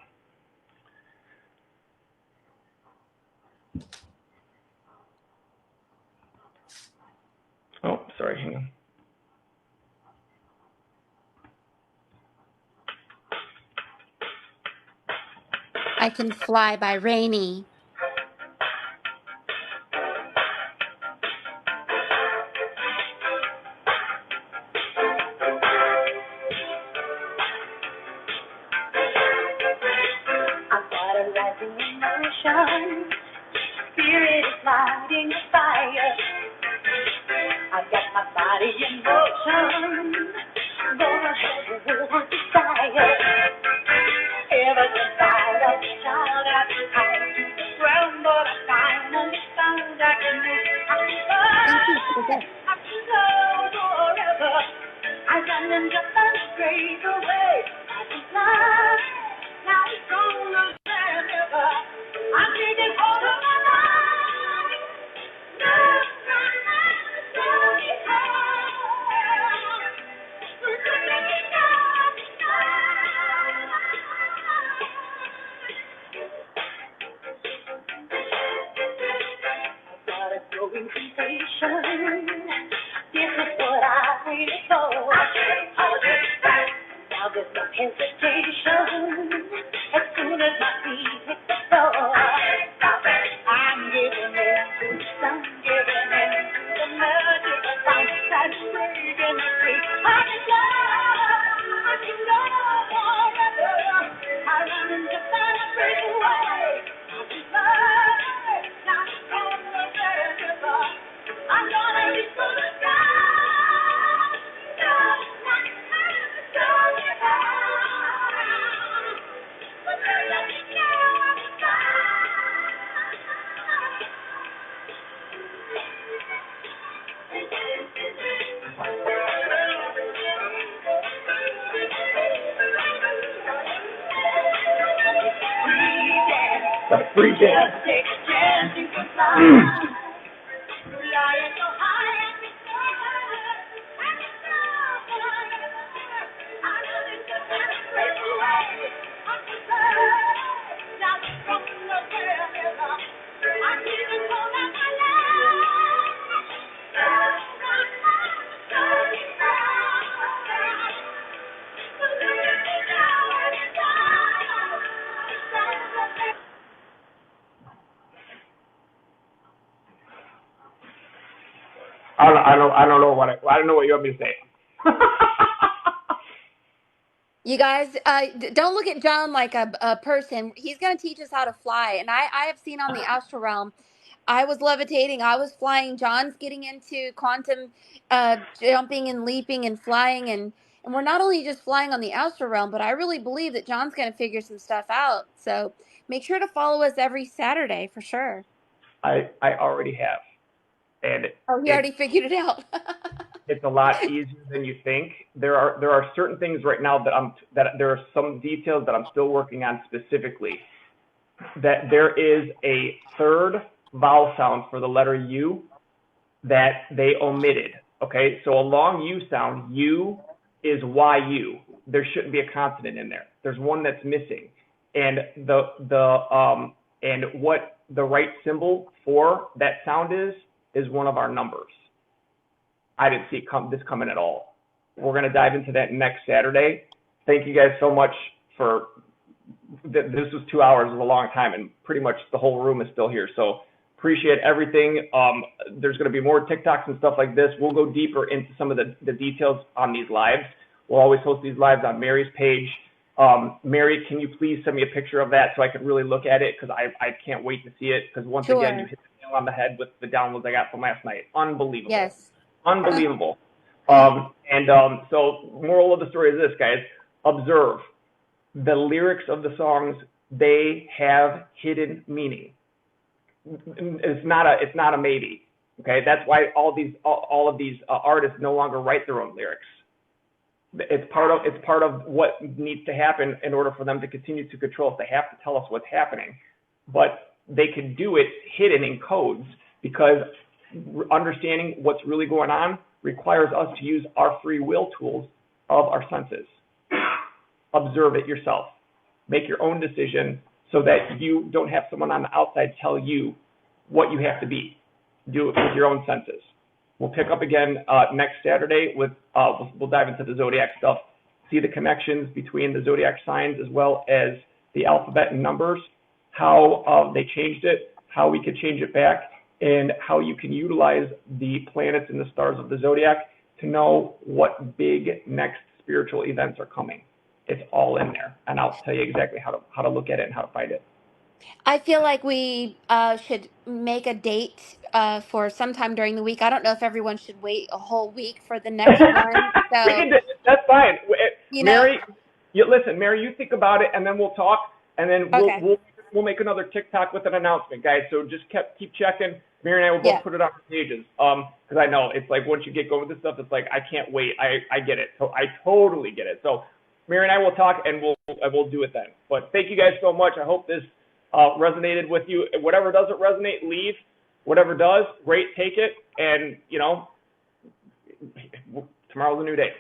Oh, sorry, hang on. I Can Fly by Rainey. I've got a rising emotion. Spirit is lighting a fire. I've got my body in motion. Gonna have a will of desire. Ever since I was a child, I've been tired to the ground, but I finally found I can move. I can love forever. I run and jump and straight away. I can fly. Now it's stronger than ever. I'm taking hold of my life. Love, growing sensation. This is what I waited for. Now there's no hesitation. As soon as my feet hit the floor, I'm giving in to the sun, giving in to the magic sound that's breaking me free. I can love forever. I run and just find a break away. I can fly, now it's stronger than ever. I'm gonna reach for the sky. The free dance. Just take a chance, you can fly. Flying so high and so high, and so high. I know it's the best way to live. I'm so glad that from the very top, I'm even more than my I don't know what I don't know what you want me to say. You guys, don't look at John like a person. He's going to teach us how to fly. And I have seen on the astral realm, I was levitating, I was flying. John's getting into quantum jumping and leaping and flying. And we're not only just flying on the astral realm, but I really believe that John's going to figure some stuff out. So make sure to follow us every Saturday for sure. I already have. And Oh, he already figured it out. it's a lot easier than you think. There are certain things right now that there are some details that I'm still working on specifically. That there is a third vowel sound for the letter U that they omitted. Okay, so a long U sound, U is YU. There shouldn't be a consonant in there. There's one that's missing, and and what the right symbol for that sound is one of our numbers. I didn't see this coming at all. We're going to dive into that next Saturday. Thank you guys so much for this was 2 hours of a long time, and pretty much the whole room is still here. So appreciate everything. There's going to be more TikToks and stuff like this. We'll go deeper into some of the details on these lives. We'll always host these lives on Mary's page. Mary, can you please send me a picture of that so I can really look at it? Because I can't wait to see it. Because once again, you hit the nail on the head with the downloads I got from last night. Unbelievable. Yes. Unbelievable. So moral of the story is this, guys. Observe. The lyrics of the songs, they have hidden meaning. It's not a maybe. Okay, that's why all of these artists no longer write their own lyrics. It's part of what needs to happen in order for them to continue to control us. They have to tell us what's happening, but they can do it hidden in codes, because understanding what's really going on requires us to use our free will tools of our senses. Observe it yourself. Make your own decision so that you don't have someone on the outside tell you what you have to be. Do it with your own senses. We'll pick up again next Saturday with we'll dive into the zodiac stuff, see the connections between the zodiac signs as well as the alphabet and numbers, how they changed it, how we could change it back, and how you can utilize the planets and the stars of the zodiac to know what big next spiritual events are coming. It's all in there, and I'll tell you exactly how to look at it and how to find it. I feel like we should make a date for sometime during the week. I don't know if everyone should wait a whole week for the next one. So That's fine. Mary, listen, Mary, you think about it, and then we'll talk, and then Okay. we'll make another TikTok with an announcement, guys. So just keep checking. Mary and I will both put it on our pages. Because I know it's like once you get going with this stuff, it's like I can't wait. I get it. So I totally get it. So Mary and I will talk, and we'll do it then. But thank you guys so much. I hope this resonated with you. Whatever doesn't resonate, leave. Whatever does, great, take it. And tomorrow's a new day.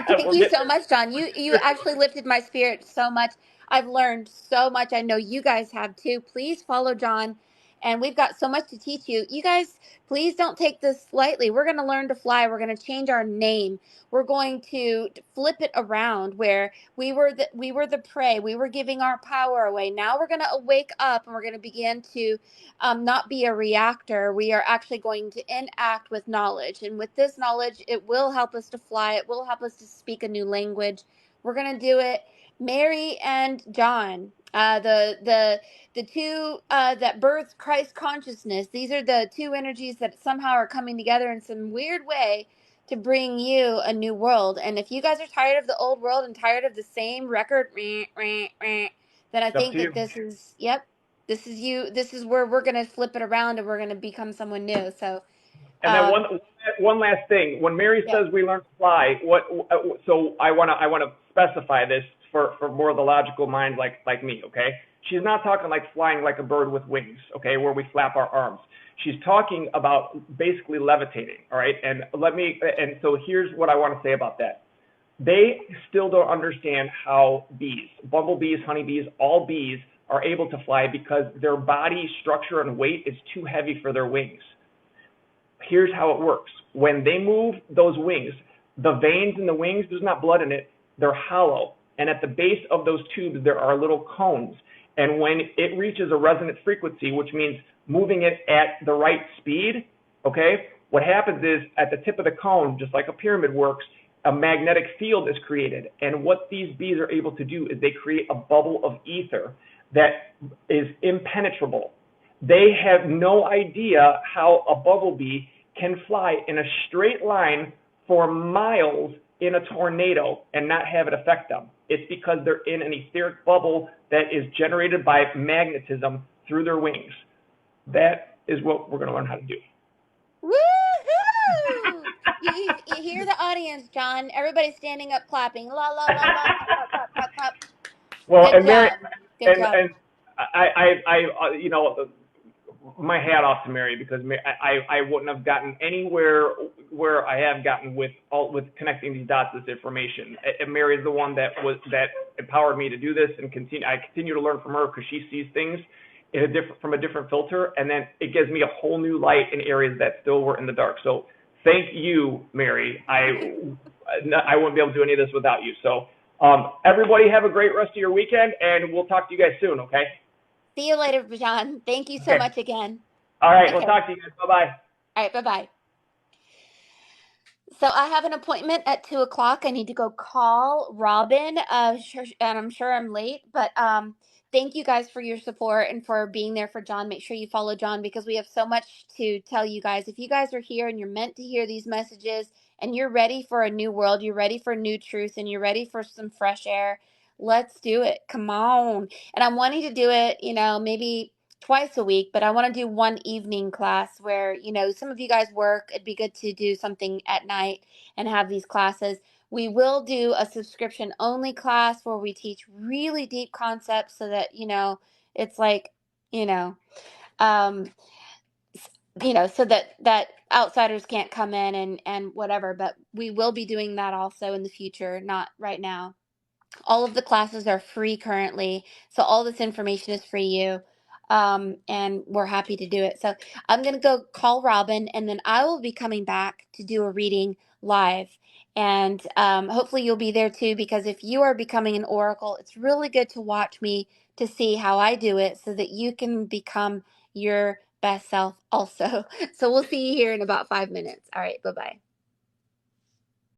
thank you so much, John. You actually lifted my spirit so much. I've learned so much. I know you guys have too. Please follow John. And we've got so much to teach you. You guys, please don't take this lightly. We're going to learn to fly. We're going to change our name. We're going to flip it around where we were the prey. We were giving our power away. Now we're going to wake up, and we're going to begin to not be a reactor. We are actually going to enact with knowledge. And with this knowledge, it will help us to fly. It will help us to speak a new language. We're going to do it. Mary and John, the two that birth Christ consciousness. These are the two energies that somehow are coming together in some weird way to bring you a new world. And if you guys are tired of the old world and tired of the same record, then I think that this is you. This is where we're going to flip it around, and we're going to become someone new. So, and then one last thing. When Mary says we learn to fly, so I want to specify this for more of the logical mind like me, okay? She's not talking like flying like a bird with wings, okay, where we flap our arms. She's talking about basically levitating, all right? And so here's what I want to say about that. They still don't understand how bees, bumblebees, honeybees, all bees are able to fly because their body structure and weight is too heavy for their wings. Here's how it works. When they move those wings, the veins in the wings, there's not blood in it, they're hollow. And at the base of those tubes, there are little cones. And when it reaches a resonant frequency, which means moving it at the right speed, okay, what happens is at the tip of the cone, just like a pyramid works, a magnetic field is created. And what these bees are able to do is they create a bubble of ether that is impenetrable. They have no idea how a bumblebee can fly in a straight line for miles in a tornado and not have it affect them. It's because they're in an etheric bubble that is generated by magnetism through their wings. That is what we're going to learn how to do. Woohoo! You hear the audience, John. Everybody's standing up clapping. La, la, la, la, clap, clap, clap, clap. Well, Good and Mary, job. Good job. and I, you know, my hat off to Mary because I wouldn't have gotten anywhere where I have gotten with connecting these dots, this information. And Mary is the one that empowered me to do this, and I continue to learn from her because she sees things from a different filter, and then it gives me a whole new light in areas that still were in the dark. So thank you, Mary. I wouldn't be able to do any of this without you. So everybody have a great rest of your weekend, and we'll talk to you guys soon, okay? See you later, John. Thank you so much again. All right, Okay. We'll talk to you guys. Bye-bye. All right, bye-bye. So I have an appointment at 2 o'clock. I need to go call Robin. And I'm sure I'm late, but thank you guys for your support and for being there for John. Make sure you follow John because we have so much to tell you guys. If you guys are here and you're meant to hear these messages and you're ready for a new world, you're ready for new truth, and you're ready for some fresh air, let's do it. Come on. And I'm wanting to do it, maybe twice a week, but I want to do one evening class where, some of you guys work. It'd be good to do something at night and have these classes. We will do a subscription only class where we teach really deep concepts so that, it's like, um, so that outsiders can't come in and whatever, but we will be doing that also in the future, not right now. All of the classes are free currently, so all this information is for you, and we're happy to do it. So I'm going to go call Robin, and then I will be coming back to do a reading live. And hopefully you'll be there too, because if you are becoming an oracle, it's really good to watch me to see how I do it so that you can become your best self also. So we'll see you here in about 5 minutes. All right, bye-bye.